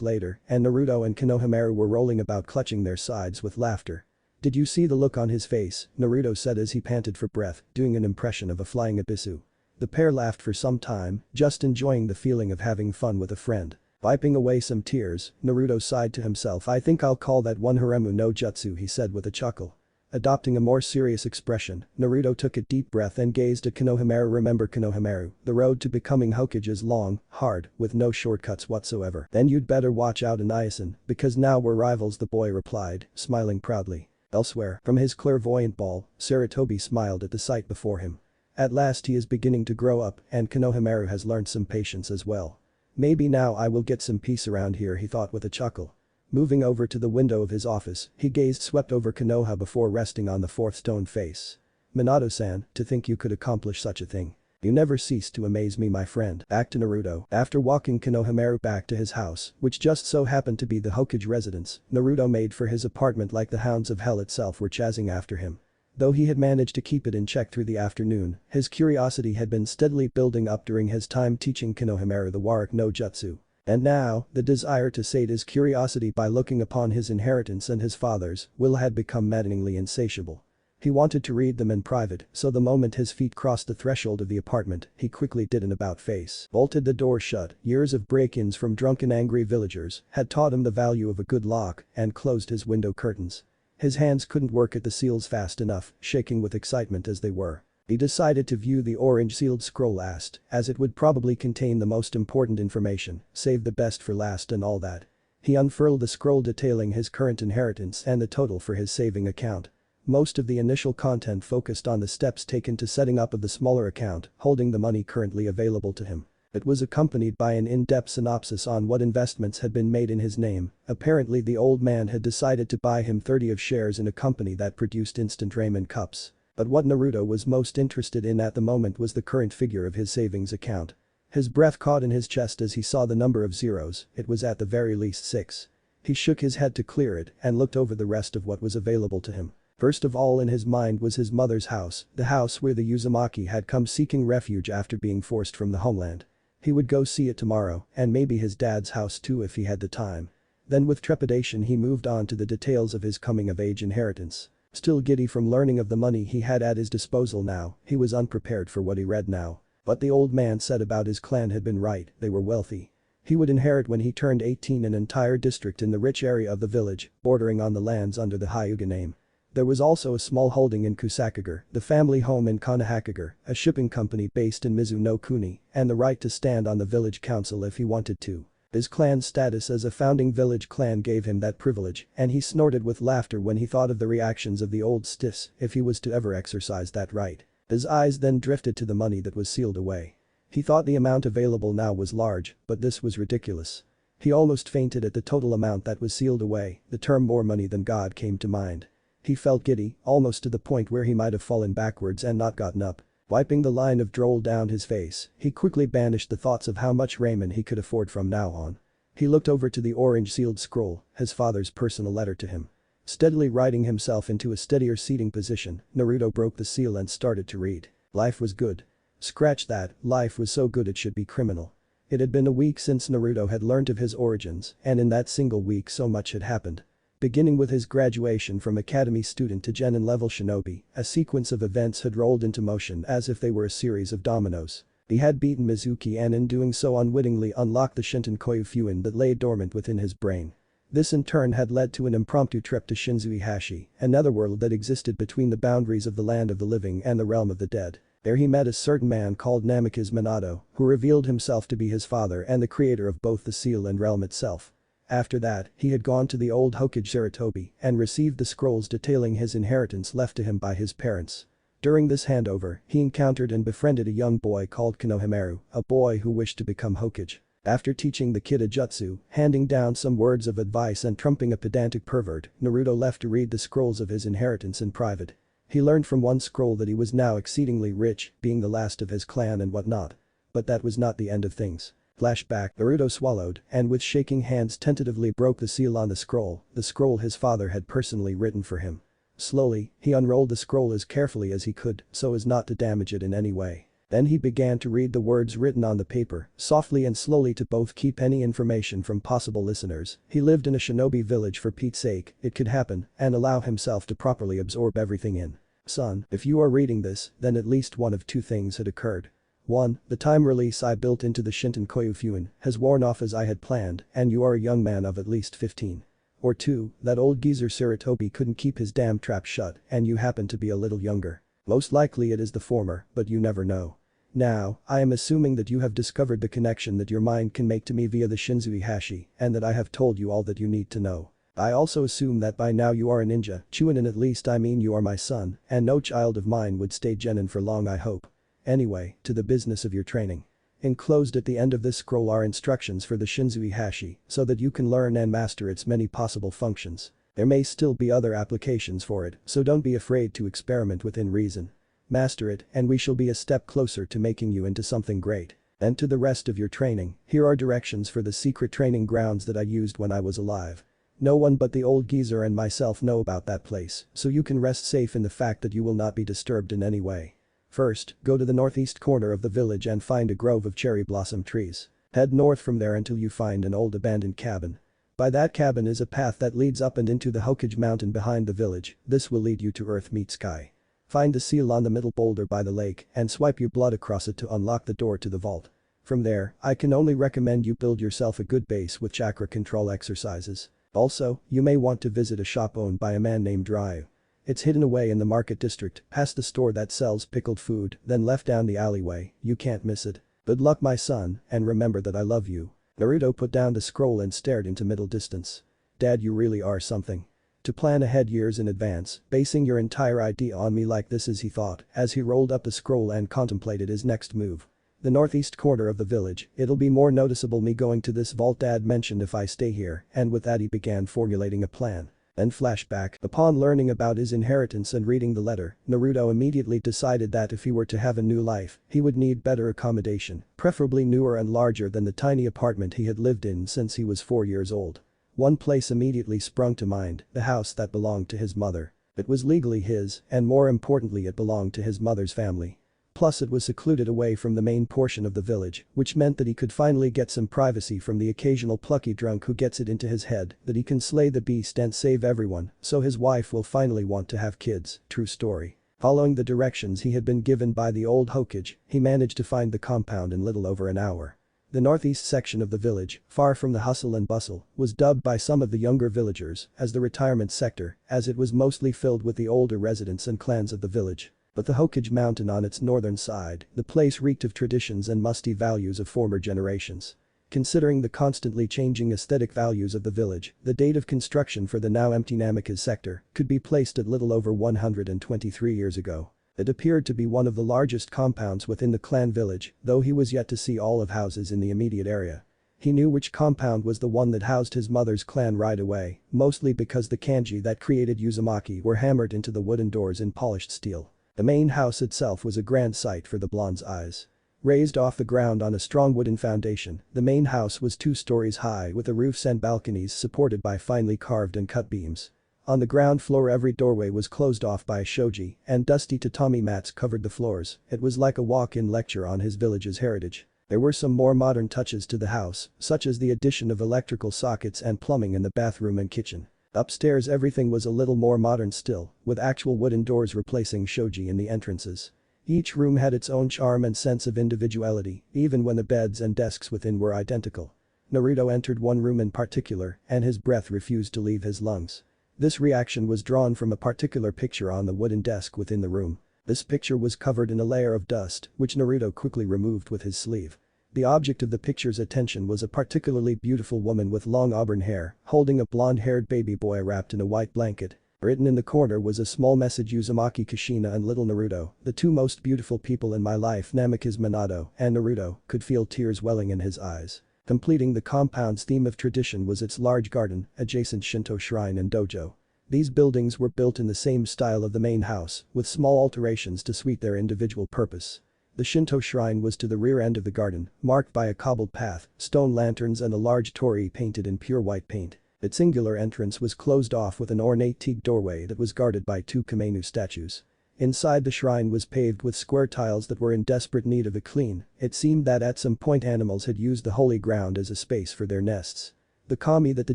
later, and Naruto and Konohamaru were rolling about clutching their sides with laughter. "Did you see the look on his face?" Naruto said as he panted for breath, doing an impression of a flying Ibisu. The pair laughed for some time, just enjoying the feeling of having fun with a friend. Wiping away some tears, Naruto sighed to himself. "I think I'll call that one Haremu no Jutsu," he said with a chuckle. Adopting a more serious expression, Naruto took a deep breath and gazed at Konohamaru. "Remember, Konohamaru, the road to becoming Hokage is long, hard, with no shortcuts whatsoever. Then you'd better watch out in Iasen, because now we're rivals," the boy replied, smiling proudly. Elsewhere, from his clairvoyant ball, Sarutobi smiled at the sight before him. At last he is beginning to grow up, and Konohamaru has learned some patience as well. "Maybe now I will get some peace around here," he thought with a chuckle. Moving over to the window of his office, he gazed swept over Konoha before resting on the fourth stone face. "Minato-san, to think you could accomplish such a thing. You never cease to amaze me, my friend." Back to Naruto. After walking Konohamaru back to his house, which just so happened to be the Hokage residence, Naruto made for his apartment like the hounds of hell itself were chasing after him. Though he had managed to keep it in check through the afternoon, his curiosity had been steadily building up during his time teaching Konohamaru the Warwick no Jutsu. And now, the desire to sate his curiosity by looking upon his inheritance and his father's will had become maddeningly insatiable. He wanted to read them in private, so the moment his feet crossed the threshold of the apartment, he quickly did an about-face, bolted the door shut. Years of break-ins from drunken angry villagers had taught him the value of a good lock, and closed his window curtains. His hands couldn't work at the seals fast enough, shaking with excitement as they were. He decided to view the orange sealed scroll last, as it would probably contain the most important information, save the best for last and all that. He unfurled the scroll detailing his current inheritance and the total for his saving account. Most of the initial content focused on the steps taken to setting up of the smaller account, holding the money currently available to him. It was accompanied by an in-depth synopsis on what investments had been made in his name. Apparently the old man had decided to buy him 30 of shares in a company that produced instant ramen cups. But what Naruto was most interested in at the moment was the current figure of his savings account. His breath caught in his chest as he saw the number of zeros. It was at the very least 6. He shook his head to clear it and looked over the rest of what was available to him. First of all in his mind was his mother's house, the house where the Uzumaki had come seeking refuge after being forced from the homeland. He would go see it tomorrow, and maybe his dad's house too if he had the time. Then with trepidation he moved on to the details of his coming-of-age inheritance. Still giddy from learning of the money he had at his disposal now, he was unprepared for what he read now. What the old man said about his clan had been right, they were wealthy. He would inherit when he turned 18 an entire district in the rich area of the village, bordering on the lands under the Hyuga name. There was also a small holding in Kusakager, the family home in Konohakager, a shipping company based in Mizu-no-Kuni, and the right to stand on the village council if he wanted to. His clan's status as a founding village clan gave him that privilege, and he snorted with laughter when he thought of the reactions of the old stiffs if he was to ever exercise that right. His eyes then drifted to the money that was sealed away. He thought the amount available now was large, but this was ridiculous. He almost fainted at the total amount that was sealed away. The term more money than God came to mind. He felt giddy, almost to the point where he might have fallen backwards and not gotten up. Wiping the line of drool down his face, he quickly banished the thoughts of how much ramen he could afford from now on. He looked over to the orange sealed scroll, his father's personal letter to him. Steadily righting himself into a steadier seating position, Naruto broke the seal and started to read. Life was good. Scratch that, life was so good it should be criminal. It had been a week since Naruto had learnt of his origins, and in that single week so much had happened. Beginning with his graduation from academy student to genin level shinobi, a sequence of events had rolled into motion as if they were a series of dominoes. He had beaten Mizuki and in doing so unwittingly unlocked the Shinten-Koyu Fuin that lay dormant within his brain. This in turn had led to an impromptu trip to Shinzuihashi, a netherworld that existed between the boundaries of the land of the living and the realm of the dead. There he met a certain man called Namikaze Minato, who revealed himself to be his father and the creator of both the seal and realm itself. After that, he had gone to the old Hokage Sarutobi and received the scrolls detailing his inheritance left to him by his parents. During this handover, he encountered and befriended a young boy called Konohamaru, a boy who wished to become Hokage. After teaching the kid a jutsu, handing down some words of advice and trumping a pedantic pervert, Naruto left to read the scrolls of his inheritance in private. He learned from one scroll that he was now exceedingly rich, being the last of his clan and whatnot. But that was not the end of things. Flashback, Naruto swallowed and with shaking hands tentatively broke the seal on the scroll his father had personally written for him. Slowly, he unrolled the scroll as carefully as he could so as not to damage it in any way. Then he began to read the words written on the paper, softly and slowly to both keep any information from possible listeners. He lived in a shinobi village for Pete's sake, it could happen, and allow himself to properly absorb everything in. Son, if you are reading this, then at least one of two things had occurred. 1. The time release I built into the Shinten-Koyu Fuin has worn off as I had planned and you are a young man of at least 15. Or 2. That old geezer Sarutobi couldn't keep his damn trap shut and you happen to be a little younger. Most likely it is the former, but you never know. Now, I am assuming that you have discovered the connection that your mind can make to me via the Shinzuihashi and that I have told you all that you need to know. I also assume that by now you are a ninja, Chunin at least I mean you are my son, and no child of mine would stay genin for long I hope. Anyway, to the business of your training. Enclosed at the end of this scroll are instructions for the Shinzuihashi so that you can learn and master its many possible functions. There may still be other applications for it, so don't be afraid to experiment within reason. Master it and we shall be a step closer to making you into something great. And to the rest of your training, here are directions for the secret training grounds that I used when I was alive. No one but the old geezer and myself know about that place, so you can rest safe in the fact that you will not be disturbed in any way. First, go to the northeast corner of the village and find a grove of cherry blossom trees. Head north from there until you find an old abandoned cabin. By that cabin is a path that leads up and into the Hokage mountain behind the village, this will lead you to earth meet sky. Find the seal on the middle boulder by the lake and swipe your blood across it to unlock the door to the vault. From there, I can only recommend you build yourself a good base with chakra control exercises. Also, you may want to visit a shop owned by a man named Ryu. It's hidden away in the market district, past the store that sells pickled food, then left down the alleyway, you can't miss it. Good luck my son, and remember that I love you. Naruto put down the scroll and stared into middle distance. Dad, you really are something. To plan ahead years in advance, basing your entire idea on me like this is he thought as he rolled up the scroll and contemplated his next move. The northeast corner of the village. It'll be more noticeable me going to this vault Dad mentioned if I stay here, and with that he began formulating a plan. Then flashback. Upon learning about his inheritance and reading the letter, Naruto immediately decided that if he were to have a new life, he would need better accommodation, preferably newer and larger than the tiny apartment he had lived in since he was 4 years old. One place immediately sprung to mind, the house that belonged to his mother. It was legally his, and more importantly it belonged to his mother's family. Plus it was secluded away from the main portion of the village, which meant that he could finally get some privacy from the occasional plucky drunk who gets it into his head that he can slay the beast and save everyone, so his wife will finally want to have kids, true story. Following the directions he had been given by the old Hokage, he managed to find the compound in little over an hour. The northeast section of the village, far from the hustle and bustle, was dubbed by some of the younger villagers as the retirement sector, as it was mostly filled with the older residents and clans of the village. But the Hokage mountain on its northern side, the place reeked of traditions and musty values of former generations. Considering the constantly changing aesthetic values of the village, the date of construction for the now empty Namikaze sector could be placed at little over 123 years ago. It appeared to be one of the largest compounds within the clan village, though he was yet to see all of houses in the immediate area. He knew which compound was the one that housed his mother's clan right away, mostly because the kanji that created Uzumaki were hammered into the wooden doors in polished steel. The main house itself was a grand sight for the blonde's eyes. Raised off the ground on a strong wooden foundation, the main house was 2 stories high with the roofs and balconies supported by finely carved and cut beams. On the ground floor every doorway was closed off by a shoji, and dusty tatami mats covered the floors. It was like a walk-in lecture on his village's heritage. There were some more modern touches to the house, such as the addition of electrical sockets and plumbing in the bathroom and kitchen. Upstairs everything was a little more modern still, with actual wooden doors replacing shoji in the entrances. Each room had its own charm and sense of individuality, even when the beds and desks within were identical. Naruto entered one room in particular, and his breath refused to leave his lungs. This reaction was drawn from a particular picture on the wooden desk within the room. This picture was covered in a layer of dust, which Naruto quickly removed with his sleeve. The object of the picture's attention was a particularly beautiful woman with long auburn hair, holding a blonde-haired baby boy wrapped in a white blanket. Written in the corner was a small message: Uzumaki Kushina and little Naruto, the 2 most beautiful people in my life. Namikaze Minato and Naruto could feel tears welling in his eyes. Completing the compound's theme of tradition was its large garden, adjacent Shinto shrine and dojo. These buildings were built in the same style of the main house, with small alterations to suit their individual purpose. The Shinto shrine was to the rear end of the garden, marked by a cobbled path, stone lanterns and a large torii painted in pure white paint. Its singular entrance was closed off with an ornate teak doorway that was guarded by 2 Kamenu statues. Inside the shrine was paved with square tiles that were in desperate need of a clean. It seemed that at some point animals had used the holy ground as a space for their nests. The kami that the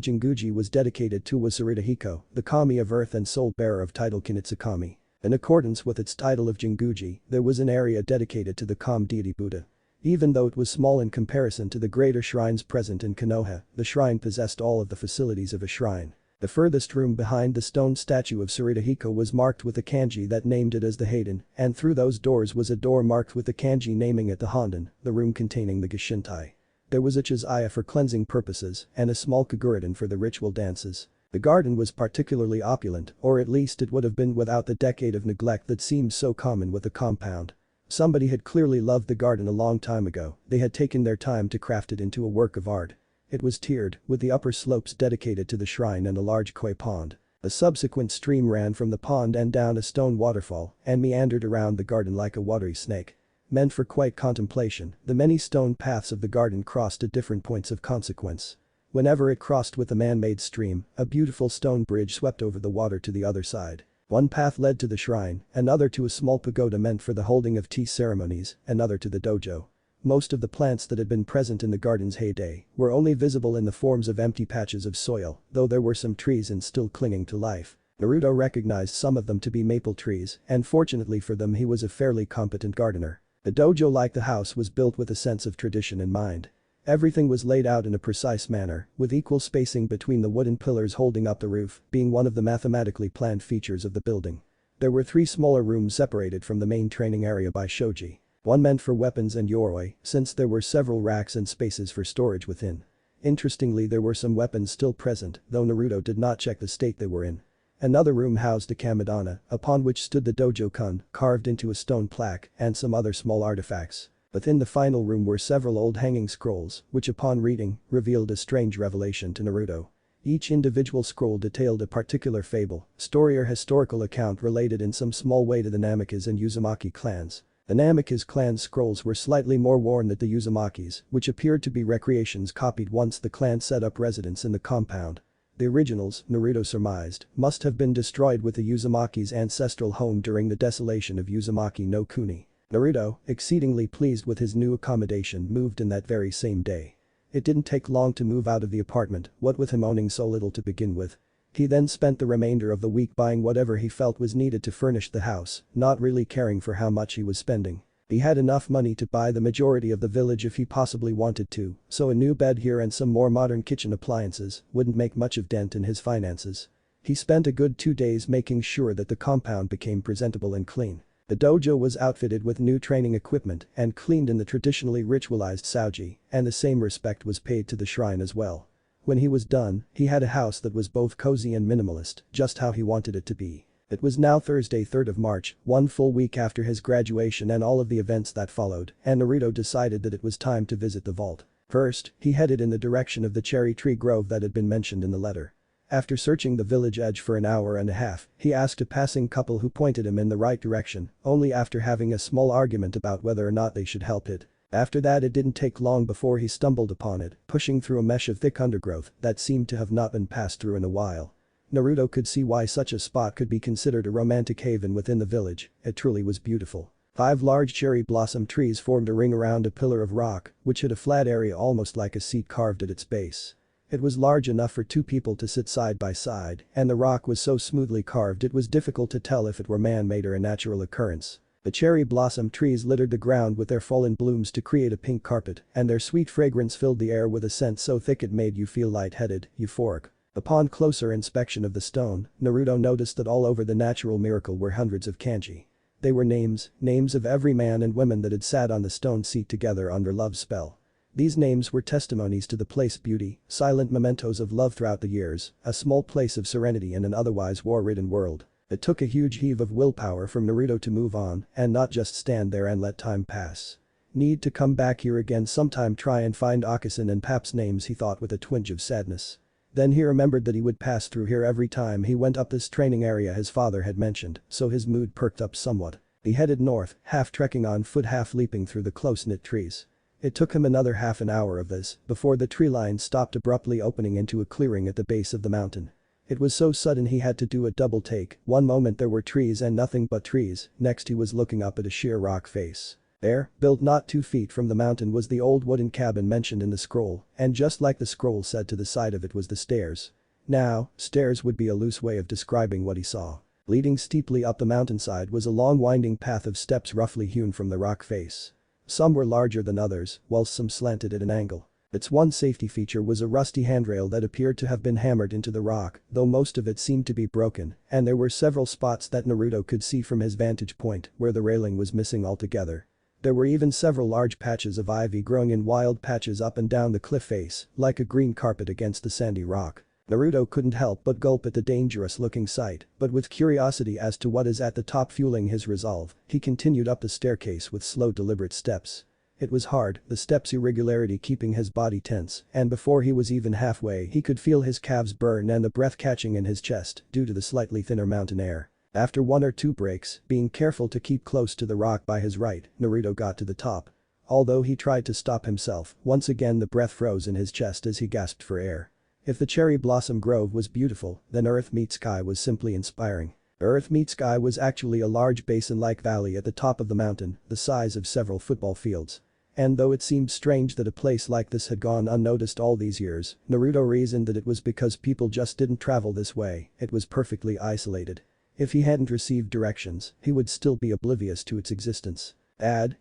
Jinguji was dedicated to was Sarita, the kami of earth and soul bearer of title Kinitsukami. In accordance with its title of Jinguji, there was an area dedicated to the calm deity Buddha. Even though it was small in comparison to the greater shrines present in Konoha, the shrine possessed all of the facilities of a shrine. The furthest room behind the stone statue of Sarita was marked with the kanji that named it as the Hayden, and through those doors was a door marked with the kanji naming it the Honden, the room containing the Gishintai. There was a chizaya for cleansing purposes and a small kaguraden for the ritual dances. The garden was particularly opulent, or at least it would have been without the decade of neglect that seemed so common with the compound. Somebody had clearly loved the garden a long time ago. They had taken their time to craft it into a work of art. It was tiered, with the upper slopes dedicated to the shrine and a large koi pond. A subsequent stream ran from the pond and down a stone waterfall and meandered around the garden like a watery snake. Meant for quiet contemplation, the many stone paths of the garden crossed at different points of consequence. Whenever it crossed with a man-made stream, a beautiful stone bridge swept over the water to the other side. One path led to the shrine, another to a small pagoda meant for the holding of tea ceremonies, another to the dojo. Most of the plants that had been present in the garden's heyday were only visible in the forms of empty patches of soil, though there were some trees and still clinging to life. Naruto recognized some of them to be maple trees, and fortunately for them he was a fairly competent gardener. The dojo, like the house, was built with a sense of tradition in mind. Everything was laid out in a precise manner, with equal spacing between the wooden pillars holding up the roof, being one of the mathematically planned features of the building. There were 3 smaller rooms separated from the main training area by shoji. One meant for weapons and yoroi, since there were several racks and spaces for storage within. Interestingly, there were some weapons still present, though Naruto did not check the state they were in. Another room housed a kamidana, upon which stood the dojo-kun, carved into a stone plaque, and some other small artifacts. Within the final room were several old hanging scrolls, which upon reading, revealed a strange revelation to Naruto. Each individual scroll detailed a particular fable, story or historical account related in some small way to the Namikaze and Uzumaki clans. The Namikaze clan's scrolls were slightly more worn than the Uzumaki's, which appeared to be recreations copied once the clan set up residence in the compound. The originals, Naruto surmised, must have been destroyed with the Uzumaki's ancestral home during the desolation of Uzumaki no Kuni. Naruto, exceedingly pleased with his new accommodation, moved in that very same day. It didn't take long to move out of the apartment, what with him owning so little to begin with. He then spent the remainder of the week buying whatever he felt was needed to furnish the house, not really caring for how much he was spending. He had enough money to buy the majority of the village if he possibly wanted to, so a new bed here and some more modern kitchen appliances wouldn't make much of dent in his finances. He spent a good 2 days making sure that the compound became presentable and clean. The dojo was outfitted with new training equipment and cleaned in the traditionally ritualized Sauji, and the same respect was paid to the shrine as well. When he was done, he had a house that was both cozy and minimalist, just how he wanted it to be. It was now Thursday 3rd of March, 1 full week after his graduation and all of the events that followed, and Naruto decided that it was time to visit the vault. First, he headed in the direction of the cherry tree grove that had been mentioned in the letter. After searching the village edge for an hour and a half, he asked a passing couple who pointed him in the right direction, only after having a small argument about whether or not they should help it. After that, it didn't take long before he stumbled upon it, pushing through a mesh of thick undergrowth that seemed to have not been passed through in a while. Naruto could see why such a spot could be considered a romantic haven within the village, it truly was beautiful. 5 large cherry blossom trees formed a ring around a pillar of rock, which had a flat area almost like a seat carved at its base. It was large enough for 2 people to sit side by side, and the rock was so smoothly carved it was difficult to tell if it were man-made or a natural occurrence. The cherry blossom trees littered the ground with their fallen blooms to create a pink carpet, and their sweet fragrance filled the air with a scent so thick it made you feel lightheaded, euphoric. Upon closer inspection of the stone, Naruto noticed that all over the natural miracle were hundreds of kanji. They were names of every man and woman that had sat on the stone seat together under love's spell. These names were testimonies to the place's beauty, silent mementos of love throughout the years, a small place of serenity in an otherwise war-ridden world. It took a huge heave of willpower from Naruto to move on and not just stand there and let time pass. Need to come back here again sometime, try and find Akasan and Pap's names, he thought with a twinge of sadness. Then he remembered that he would pass through here every time he went up this training area his father had mentioned, so his mood perked up somewhat. He headed north, half trekking on foot, half leaping through the close-knit trees. It took him another half an hour of this before the tree line stopped abruptly, opening into a clearing at the base of the mountain. It was so sudden he had to do a double take. One moment there were trees and nothing but trees, next he was looking up at a sheer rock face. There, built not 2 feet from the mountain, was the old wooden cabin mentioned in the scroll, and just like the scroll said, to the side of it was the stairs. Now, stairs would be a loose way of describing what he saw. Leading steeply up the mountainside was a long winding path of steps roughly hewn from the rock face. Some were larger than others, whilst some slanted at an angle. Its one safety feature was a rusty handrail that appeared to have been hammered into the rock, though most of it seemed to be broken, and there were several spots that Naruto could see from his vantage point where the railing was missing altogether. There were even several large patches of ivy growing in wild patches up and down the cliff face, like a green carpet against the sandy rock. Naruto couldn't help but gulp at the dangerous-looking sight, but with curiosity as to what is at the top fueling his resolve, he continued up the staircase with slow, deliberate steps. It was hard, the steps' irregularity keeping his body tense, and before he was even halfway he could feel his calves burn and the breath catching in his chest due to the slightly thinner mountain air. After 1 or 2 breaks, being careful to keep close to the rock by his right, Naruto got to the top. Although he tried to stop himself, once again the breath froze in his chest as he gasped for air. If the cherry blossom grove was beautiful, then Earth Meet Sky was simply inspiring. Earth Meet Sky was actually a large basin-like valley at the top of the mountain, the size of several football fields. And though it seemed strange that a place like this had gone unnoticed all these years, Naruto reasoned that it was because people just didn't travel this way. It was perfectly isolated. If he hadn't received directions, he would still be oblivious to its existence.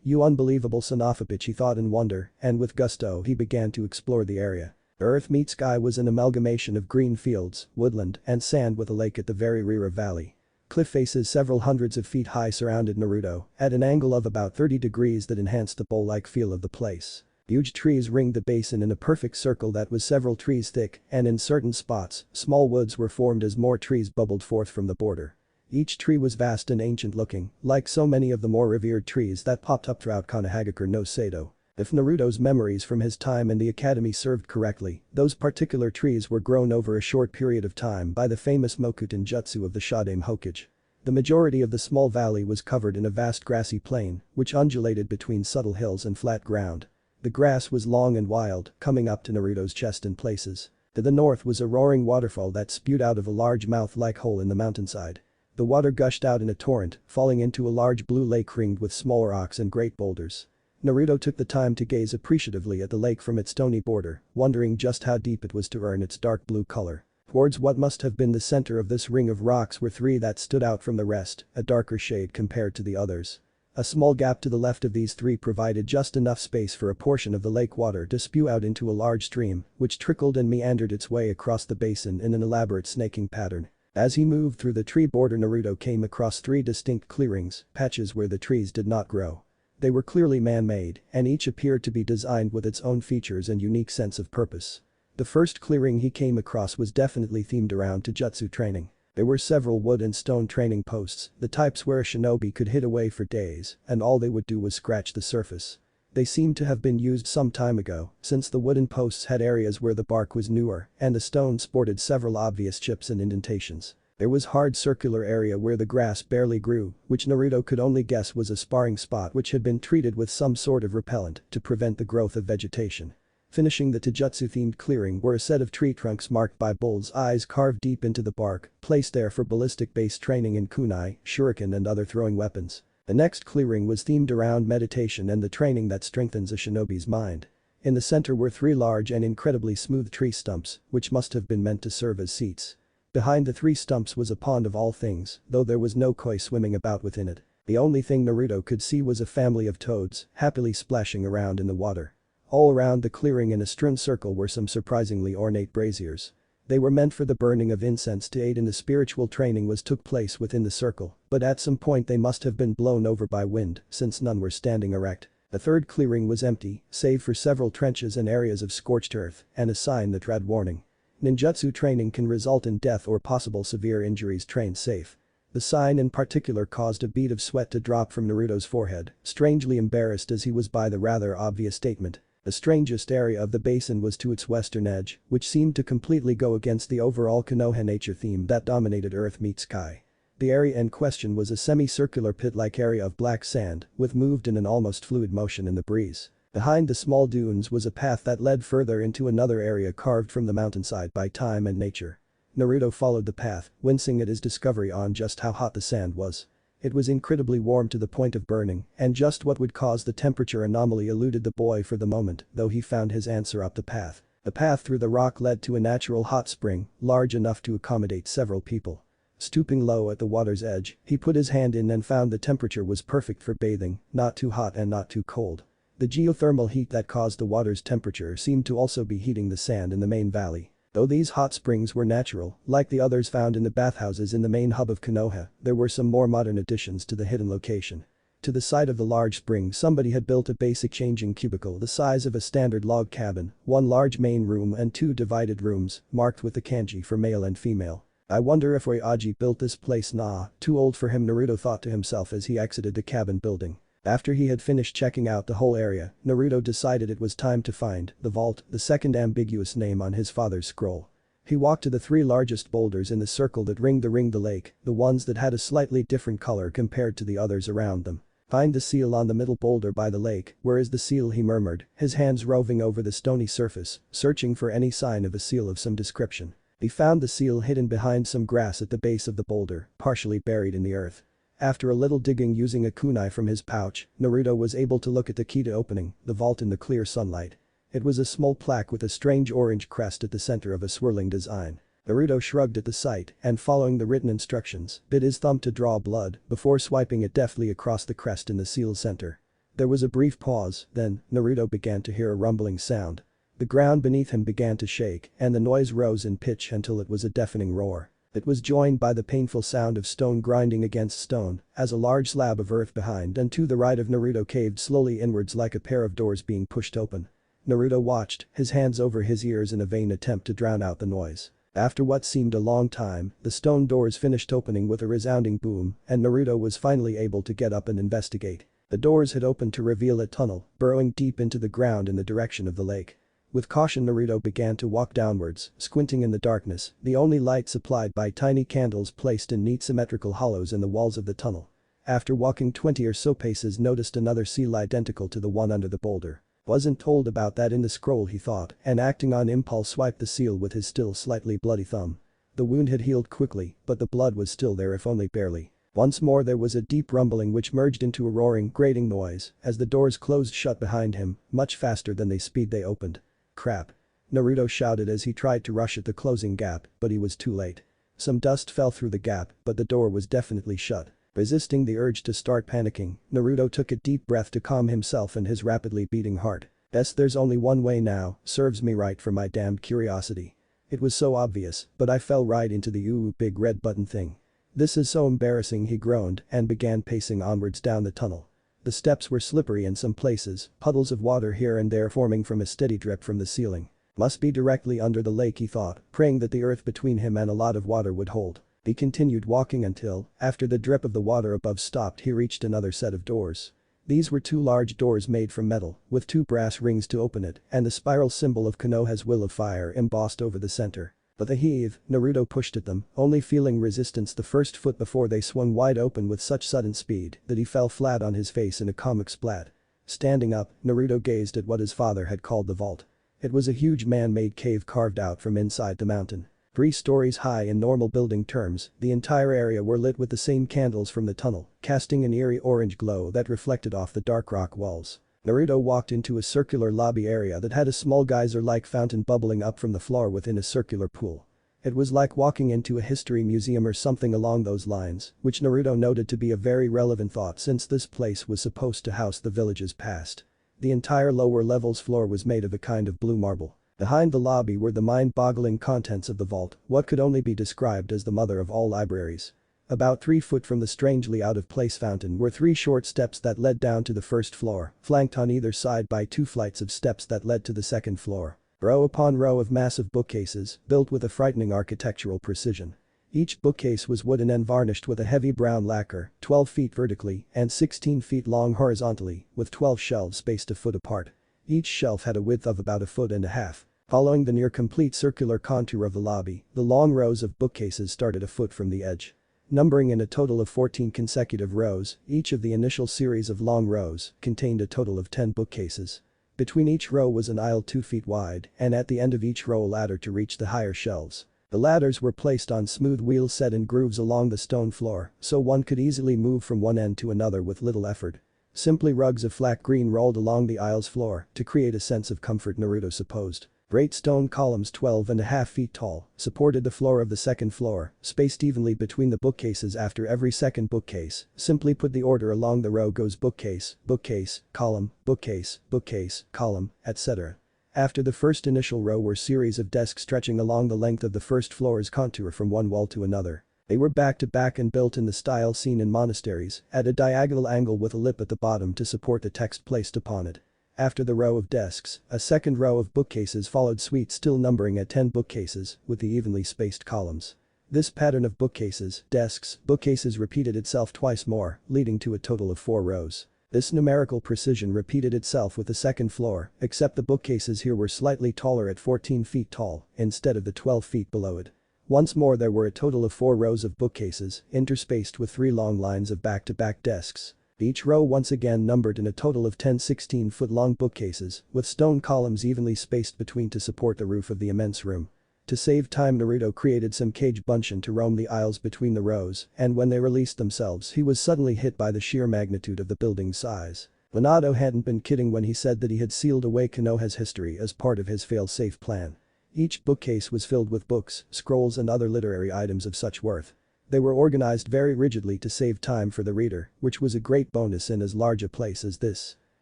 You unbelievable son of a bitch, he thought in wonder, and with gusto he began to explore the area. Earth Meet Sky was an amalgamation of green fields, woodland, and sand with a lake at the very rear of valley. Cliff faces several hundreds of feet high surrounded Naruto at an angle of about 30 degrees that enhanced the bowl-like feel of the place. Huge trees ringed the basin in a perfect circle that was several trees thick, and in certain spots, small woods were formed as more trees bubbled forth from the border. Each tree was vast and ancient looking, like so many of the more revered trees that popped up throughout Konohagakure no Sado. If Naruto's memories from his time in the academy served correctly, those particular trees were grown over a short period of time by the famous Mokuten Jutsu of the Shadame Hokage. The majority of the small valley was covered in a vast grassy plain, which undulated between subtle hills and flat ground. The grass was long and wild, coming up to Naruto's chest in places. To the north was a roaring waterfall that spewed out of a large mouth-like hole in the mountainside. The water gushed out in a torrent, falling into a large blue lake ringed with small rocks and great boulders. Naruto took the time to gaze appreciatively at the lake from its stony border, wondering just how deep it was to earn its dark blue color. Towards what must have been the center of this ring of rocks were three that stood out from the rest, a darker shade compared to the others. A small gap to the left of these three provided just enough space for a portion of the lake water to spew out into a large stream, which trickled and meandered its way across the basin in an elaborate snaking pattern. As he moved through the tree border, Naruto came across three distinct clearings, patches where the trees did not grow. They were clearly man-made, and each appeared to be designed with its own features and unique sense of purpose. The first clearing he came across was definitely themed around Taijutsu training. There were several wood and stone training posts, the types where a shinobi could hit away for days, and all they would do was scratch the surface. They seemed to have been used some time ago, since the wooden posts had areas where the bark was newer and the stone sported several obvious chips and indentations. There was hard circular area where the grass barely grew, which Naruto could only guess was a sparring spot which had been treated with some sort of repellent to prevent the growth of vegetation. Finishing the Taijutsu-themed clearing were a set of tree trunks marked by bull's eyes carved deep into the bark, placed there for ballistic-based training in kunai, shuriken and other throwing weapons. The next clearing was themed around meditation and the training that strengthens a shinobi's mind. In the center were three large and incredibly smooth tree stumps, which must have been meant to serve as seats. Behind the three stumps was a pond of all things, though there was no koi swimming about within it. The only thing Naruto could see was a family of toads, happily splashing around in the water. All around the clearing in a strewn circle were some surprisingly ornate braziers. They were meant for the burning of incense to aid in the spiritual training which took place within the circle, but at some point they must have been blown over by wind, since none were standing erect. The third clearing was empty, save for several trenches and areas of scorched earth, and a sign that read warning. Ninjutsu training can result in death or possible severe injuries, train safe. The sign in particular caused a bead of sweat to drop from Naruto's forehead, strangely embarrassed as he was by the rather obvious statement. The strangest area of the basin was to its western edge, which seemed to completely go against the overall Konoha nature theme that dominated earth meets sky. The area in question was a semicircular pit-like area of black sand, with moved in an almost fluid motion in the breeze. Behind the small dunes was a path that led further into another area carved from the mountainside by time and nature. Naruto followed the path, wincing at his discovery on just how hot the sand was. It was incredibly warm to the point of burning, and just what would cause the temperature anomaly eluded the boy for the moment, though he found his answer up the path. The path through the rock led to a natural hot spring, large enough to accommodate several people. Stooping low at the water's edge, he put his hand in and found the temperature was perfect for bathing, not too hot and not too cold. The geothermal heat that caused the water's temperature seemed to also be heating the sand in the main valley. Though these hot springs were natural, like the others found in the bathhouses in the main hub of Konoha, there were some more modern additions to the hidden location. To the side of the large spring somebody had built a basic changing cubicle the size of a standard log cabin, one large main room and two divided rooms, marked with the kanji for male and female. I wonder if Aji built this place. Nah, too old for him, Naruto thought to himself as he exited the cabin building. After he had finished checking out the whole area, Naruto decided it was time to find the vault, the second ambiguous name on his father's scroll. He walked to the three largest boulders in the circle that ringed the lake, the ones that had a slightly different color compared to the others around them. Find the seal on the middle boulder by the lake. Where is the seal, he murmured, his hands roving over the stony surface, searching for any sign of a seal of some description. He found the seal hidden behind some grass at the base of the boulder, partially buried in the earth. After a little digging using a kunai from his pouch, Naruto was able to look at the key to opening the vault in the clear sunlight. It was a small plaque with a strange orange crest at the center of a swirling design. Naruto shrugged at the sight and, following the written instructions, bit his thumb to draw blood before swiping it deftly across the crest in the seal's center. There was a brief pause, then Naruto began to hear a rumbling sound. The ground beneath him began to shake and the noise rose in pitch until it was a deafening roar. It was joined by the painful sound of stone grinding against stone as a large slab of earth behind and to the right of Naruto caved slowly inwards like a pair of doors being pushed open. Naruto watched, his hands over his ears in a vain attempt to drown out the noise. After what seemed a long time, the stone doors finished opening with a resounding boom, and Naruto was finally able to get up and investigate. The doors had opened to reveal a tunnel, burrowing deep into the ground in the direction of the lake. With caution Naruto began to walk downwards, squinting in the darkness, the only light supplied by tiny candles placed in neat symmetrical hollows in the walls of the tunnel. After walking 20 or so paces noticed another seal identical to the one under the boulder. Wasn't told about that in the scroll he thought, and acting on impulse swiped the seal with his still slightly bloody thumb. The wound had healed quickly, but the blood was still there if only barely. Once more there was a deep rumbling which merged into a roaring, grating noise as the doors closed shut behind him, much faster than they opened. Crap. Naruto shouted as he tried to rush at the closing gap, but he was too late. Some dust fell through the gap, but the door was definitely shut. Resisting the urge to start panicking, Naruto took a deep breath to calm himself and his rapidly beating heart. Best there's only one way now, serves me right for my damned curiosity. It was so obvious, but I fell right into the big red button thing. This is so embarrassing, he groaned and began pacing onwards down the tunnel. The steps were slippery in some places, puddles of water here and there forming from a steady drip from the ceiling. Must be directly under the lake, he thought, praying that the earth between him and a lot of water would hold. He continued walking until, after the drip of the water above stopped, he reached another set of doors. These were two large doors made from metal, with two brass rings to open it and the spiral symbol of Konoha's will of fire embossed over the center. With a heave, Naruto pushed at them, only feeling resistance the first foot before they swung wide open with such sudden speed that he fell flat on his face in a comic splat. Standing up, Naruto gazed at what his father had called the vault. It was a huge man-made cave carved out from inside the mountain. 3 stories high in normal building terms, the entire area were lit with the same candles from the tunnel, casting an eerie orange glow that reflected off the dark rock walls. Naruto walked into a circular lobby area that had a small geyser-like fountain bubbling up from the floor within a circular pool. It was like walking into a history museum or something along those lines, which Naruto noted to be a very relevant thought since this place was supposed to house the village's past. The entire lower levels floor was made of a kind of blue marble. Behind the lobby were the mind-boggling contents of the vault, what could only be described as the mother of all libraries. About 3 foot from the strangely out-of-place fountain were 3 short steps that led down to the first floor, flanked on either side by 2 flights of steps that led to the second floor. Row upon row of massive bookcases, built with a frightening architectural precision. Each bookcase was wooden and varnished with a heavy brown lacquer, 12 feet vertically and 16 feet long horizontally, with 12 shelves spaced a foot apart. Each shelf had a width of about 1.5 feet. Following the near-complete circular contour of the lobby, the long rows of bookcases started a foot from the edge. Numbering in a total of 14 consecutive rows, each of the initial series of long rows contained a total of 10 bookcases. Between each row was an aisle 2 feet wide, and at the end of each row a ladder to reach the higher shelves. The ladders were placed on smooth wheels set in grooves along the stone floor, so one could easily move from one end to another with little effort. Simply rugs of flat green rolled along the aisle's floor to create a sense of comfort, Naruto supposed. Great stone columns 12.5 feet tall supported the floor of the second floor, spaced evenly between the bookcases after every second bookcase. Simply put, the order along the row goes bookcase, bookcase, column, bookcase, bookcase, column, etc. After the first initial row were series of desks stretching along the length of the first floor's contour from one wall to another. They were back to back and built in the style seen in monasteries, at a diagonal angle with a lip at the bottom to support the text placed upon it. After the row of desks, a second row of bookcases followed suite, still numbering at 10 bookcases, with the evenly spaced columns. This pattern of bookcases, desks, bookcases repeated itself twice more, leading to a total of 4 rows. This numerical precision repeated itself with the second floor, except the bookcases here were slightly taller at 14 feet tall, instead of the 12 feet below it. Once more there were a total of 4 rows of bookcases, interspaced with 3 long lines of back-to-back desks. Each row once again numbered in a total of 10 16-foot-long bookcases, with stone columns evenly spaced between to support the roof of the immense room. To save time, Naruto created some cage bunchen to roam the aisles between the rows, and when they released themselves he was suddenly hit by the sheer magnitude of the building's size. Minato hadn't been kidding when he said that he had sealed away Konoha's history as part of his fail-safe plan. Each bookcase was filled with books, scrolls and other literary items of such worth. They were organized very rigidly to save time for the reader, which was a great bonus in as large a place as this.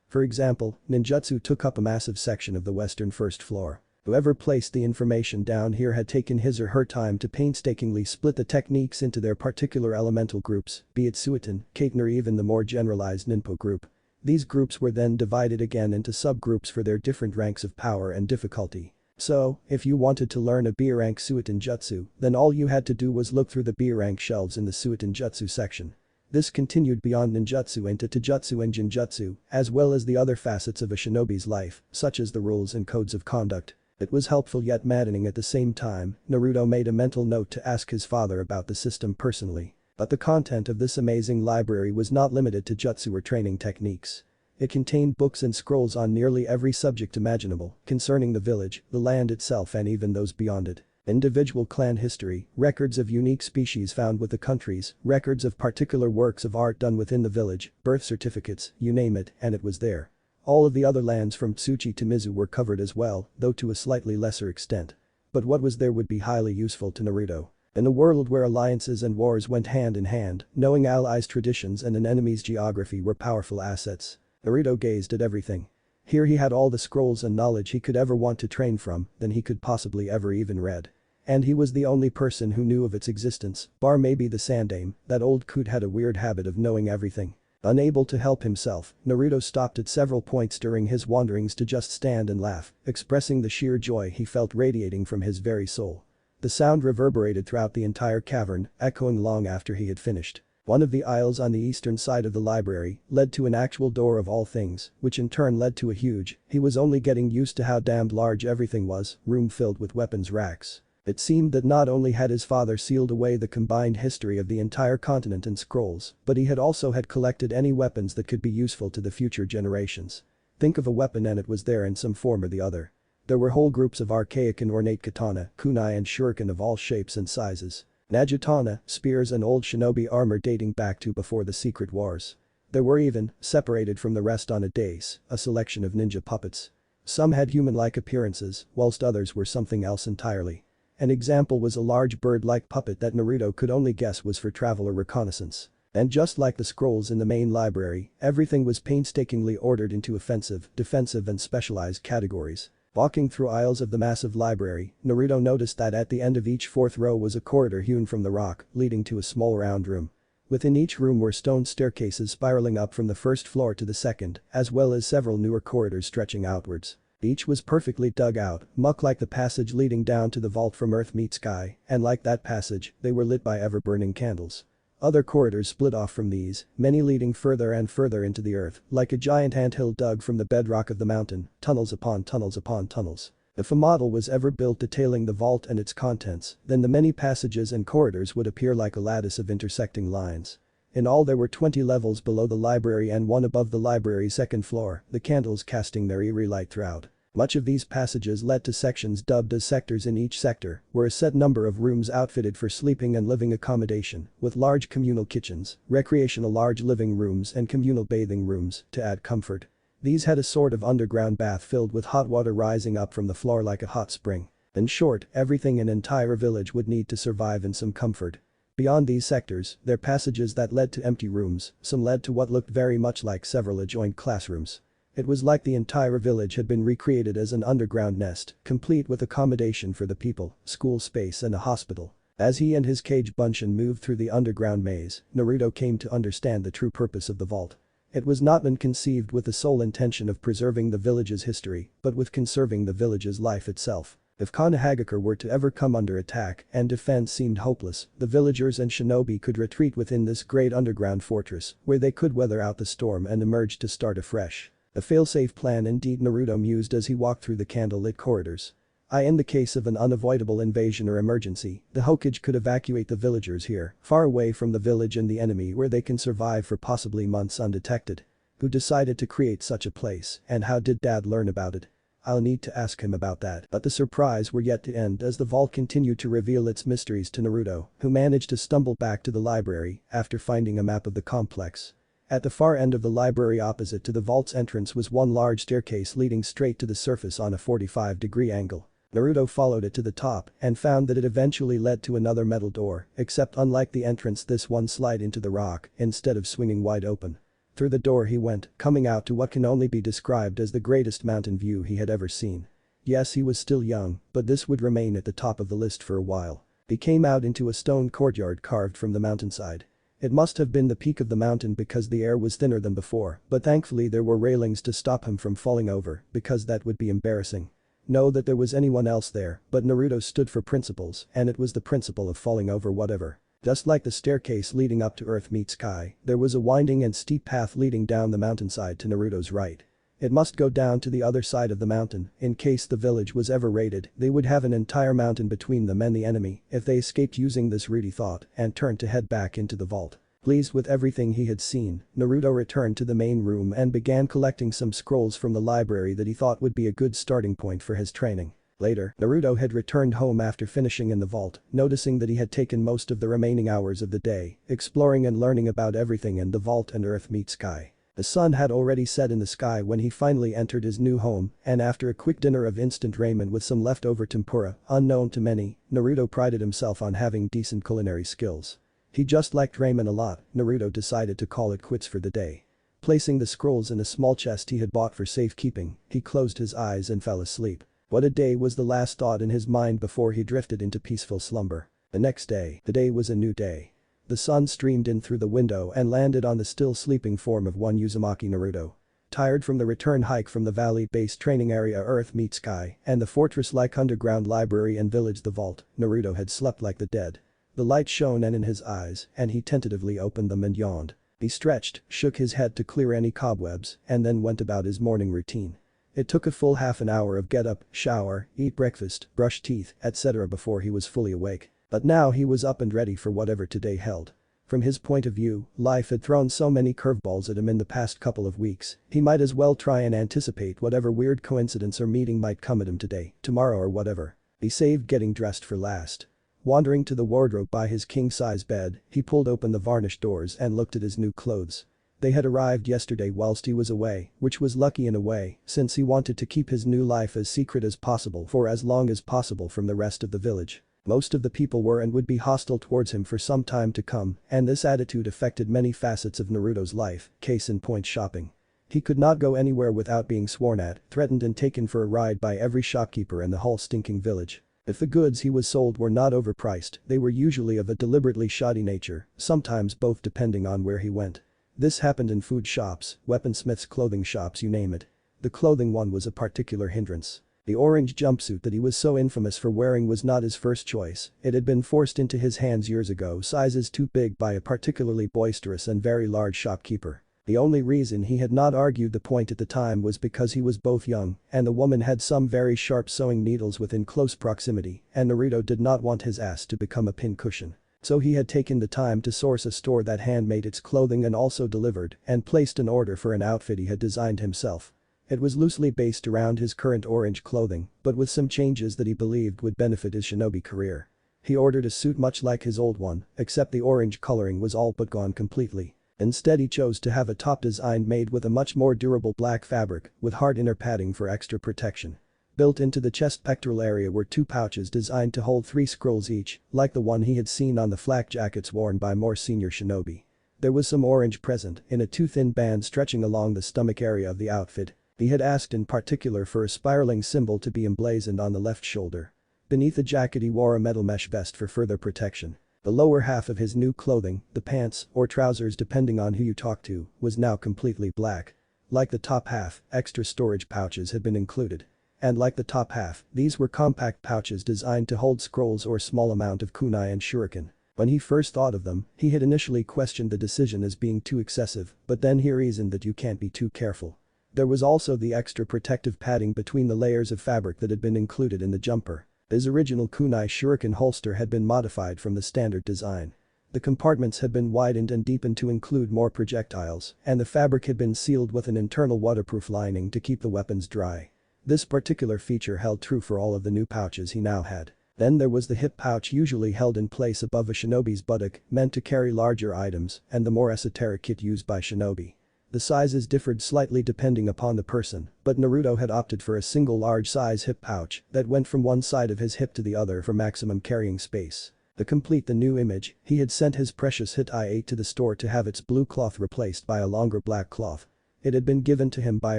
For example, ninjutsu took up a massive section of the western first floor. Whoever placed the information down here had taken his or her time to painstakingly split the techniques into their particular elemental groups, be it Suiton, Kaiten or even the more generalized Ninpo group. These groups were then divided again into subgroups for their different ranks of power and difficulty. So, if you wanted to learn a B-rank Suiton Jutsu, then all you had to do was look through the B-rank shelves in the Suiton Jutsu section. This continued beyond ninjutsu into taijutsu and jinjutsu, as well as the other facets of a shinobi's life, such as the rules and codes of conduct. It was helpful yet maddening at the same time. Naruto made a mental note to ask his father about the system personally. But the content of this amazing library was not limited to jutsu or training techniques. It contained books and scrolls on nearly every subject imaginable, concerning the village, the land itself and even those beyond it. Individual clan history, records of unique species found with the countries, records of particular works of art done within the village, birth certificates, you name it, and it was there. All of the other lands from Tsuchi to Mizu were covered as well, though to a slightly lesser extent. But what was there would be highly useful to Naruto. In a world where alliances and wars went hand in hand, knowing allies' traditions and an enemy's geography were powerful assets. Naruto gazed at everything. Here he had all the scrolls and knowledge he could ever want to train from, than he could possibly ever even read. And he was the only person who knew of its existence, bar maybe the Sandaime. That old coot had a weird habit of knowing everything. Unable to help himself, Naruto stopped at several points during his wanderings to just stand and laugh, expressing the sheer joy he felt radiating from his very soul. The sound reverberated throughout the entire cavern, echoing long after he had finished. One of the aisles on the eastern side of the library led to an actual door of all things, which in turn led to a huge, he was only getting used to how damned large everything was, room filled with weapons racks. It seemed that not only had his father sealed away the combined history of the entire continent in scrolls, but he had also collected any weapons that could be useful to the future generations. Think of a weapon and it was there in some form or the other. There were whole groups of archaic and ornate katana, kunai and shuriken of all shapes and sizes. Najutana, spears and old shinobi armor dating back to before the Secret Wars. There were even, separated from the rest on a dais, a selection of ninja puppets. Some had human-like appearances, whilst others were something else entirely. An example was a large bird-like puppet that Naruto could only guess was for travel or reconnaissance. And just like the scrolls in the main library, everything was painstakingly ordered into offensive, defensive and specialized categories. Walking through aisles of the massive library, Naruto noticed that at the end of each fourth row was a corridor hewn from the rock, leading to a small round room. Within each room were stone staircases spiraling up from the first floor to the second, as well as several newer corridors stretching outwards. Each was perfectly dug out, much like the passage leading down to the vault from Earth Meet Sky, and like that passage, they were lit by ever-burning candles. Other corridors split off from these, many leading further and further into the earth, like a giant anthill dug from the bedrock of the mountain, tunnels upon tunnels upon tunnels. If a model was ever built detailing the vault and its contents, then the many passages and corridors would appear like a lattice of intersecting lines. In all there were 20 levels below the library and one above the library's second floor, the candles casting their eerie light throughout. Much of these passages led to sections dubbed as sectors. In each sector were a set number of rooms outfitted for sleeping and living accommodation, with large communal kitchens, recreational large living rooms and communal bathing rooms to add comfort. These had a sort of underground bath filled with hot water rising up from the floor like a hot spring. In short, everything an entire village would need to survive in some comfort. Beyond these sectors, there were passages that led to empty rooms, some led to what looked very much like several adjoined classrooms. It was like the entire village had been recreated as an underground nest, complete with accommodation for the people, school space and a hospital. As he and his Kage Bunshin moved through the underground maze, Naruto came to understand the true purpose of the vault. It was not been conceived with the sole intention of preserving the village's history, but with conserving the village's life itself. If Konohagakure were to ever come under attack and defense seemed hopeless, the villagers and shinobi could retreat within this great underground fortress, where they could weather out the storm and emerge to start afresh. A fail-safe plan indeed, Naruto mused as he walked through the candle-lit corridors. In the case of an unavoidable invasion or emergency, the Hokage could evacuate the villagers here, far away from the village and the enemy, where they can survive for possibly months undetected. Who decided to create such a place, and how did Dad learn about it? I'll need to ask him about that. But the surprise were yet to end as the vault continued to reveal its mysteries to Naruto, who managed to stumble back to the library after finding a map of the complex. At the far end of the library opposite to the vault's entrance was one large staircase leading straight to the surface on a 45-degree angle. Naruto followed it to the top and found that it eventually led to another metal door, except unlike the entrance this one slid into the rock instead of swinging wide open. Through the door he went, coming out to what can only be described as the greatest mountain view he had ever seen. Yes, he was still young, but this would remain at the top of the list for a while. He came out into a stone courtyard carved from the mountainside. It must have been the peak of the mountain because the air was thinner than before, but thankfully there were railings to stop him from falling over, because that would be embarrassing. know that there was anyone else there, but Naruto stood for principles, and it was the principle of falling over whatever. Just like the staircase leading up to Earth meets Sky, there was a winding and steep path leading down the mountainside to Naruto's right. It must go down to the other side of the mountain, in case the village was ever raided, they would have an entire mountain between them and the enemy if they escaped using this Rudy thought and turned to head back into the vault. Pleased with everything he had seen, Naruto returned to the main room and began collecting some scrolls from the library that he thought would be a good starting point for his training. Later, Naruto had returned home after finishing in the vault, noticing that he had taken most of the remaining hours of the day, exploring and learning about everything in the vault and Earth meets Sky. The sun had already set in the sky when he finally entered his new home, and after a quick dinner of instant ramen with some leftover tempura, unknown to many, Naruto prided himself on having decent culinary skills. He just liked ramen a lot, Naruto decided to call it quits for the day. Placing the scrolls in a small chest he had bought for safekeeping, he closed his eyes and fell asleep. What a day was the last thought in his mind before he drifted into peaceful slumber. The next day, the day was a new day. The sun streamed in through the window and landed on the still sleeping form of one Uzumaki Naruto. Tired from the return hike from the valley-based training area Earth meets Sky and the fortress-like underground library and village the vault, Naruto had slept like the dead. The light shone in his eyes, and he tentatively opened them and yawned. He stretched, shook his head to clear any cobwebs, and then went about his morning routine. It took a full half an hour of get up, shower, eat breakfast, brush teeth, etc. before he was fully awake. But now he was up and ready for whatever today held. From his point of view, life had thrown so many curveballs at him in the past couple of weeks, he might as well try and anticipate whatever weird coincidence or meeting might come at him today, tomorrow or whatever. He saved getting dressed for last. Wandering to the wardrobe by his king-size bed, he pulled open the varnished doors and looked at his new clothes. They had arrived yesterday whilst he was away, which was lucky in a way, since he wanted to keep his new life as secret as possible for as long as possible from the rest of the village. Most of the people were and would be hostile towards him for some time to come, and this attitude affected many facets of Naruto's life, case in point shopping. He could not go anywhere without being sworn at, threatened and taken for a ride by every shopkeeper in the whole stinking village. If the goods he was sold were not overpriced, they were usually of a deliberately shoddy nature, sometimes both depending on where he went. This happened in food shops, weaponsmiths, clothing shops, you name it. The clothing one was a particular hindrance. The orange jumpsuit that he was so infamous for wearing was not his first choice, it had been forced into his hands years ago, sizes too big by a particularly boisterous and very large shopkeeper. The only reason he had not argued the point at the time was because he was both young and the woman had some very sharp sewing needles within close proximity and Naruto did not want his ass to become a pincushion. So he had taken the time to source a store that handmade its clothing and also delivered and placed an order for an outfit he had designed himself. It was loosely based around his current orange clothing, but with some changes that he believed would benefit his shinobi career. He ordered a suit much like his old one, except the orange coloring was all but gone completely. Instead he chose to have a top design made with a much more durable black fabric with hard inner padding for extra protection. Built into the chest pectoral area were two pouches designed to hold 3 scrolls each, like the one he had seen on the flak jackets worn by more senior shinobi. There was some orange present in a too thin band stretching along the stomach area of the outfit. He had asked in particular for a spiraling symbol to be emblazoned on the left shoulder. Beneath the jacket he wore a metal mesh vest for further protection. The lower half of his new clothing, the pants, or trousers depending on who you talk to, was now completely black. Like the top half, extra storage pouches had been included. And like the top half, these were compact pouches designed to hold scrolls or small amount of kunai and shuriken. When he first thought of them, he had initially questioned the decision as being too excessive, but then he reasoned that you can't be too careful. There was also the extra protective padding between the layers of fabric that had been included in the jumper. His original kunai shuriken holster had been modified from the standard design. The compartments had been widened and deepened to include more projectiles, and the fabric had been sealed with an internal waterproof lining to keep the weapons dry. This particular feature held true for all of the new pouches he now had. Then there was the hip pouch usually held in place above a shinobi's buttock, meant to carry larger items, and the more esoteric kit used by shinobi. The sizes differed slightly depending upon the person, but Naruto had opted for a single large-size hip pouch that went from one side of his hip to the other for maximum carrying space. To complete the new image, he had sent his precious hit I-8 to the store to have its blue cloth replaced by a longer black cloth. It had been given to him by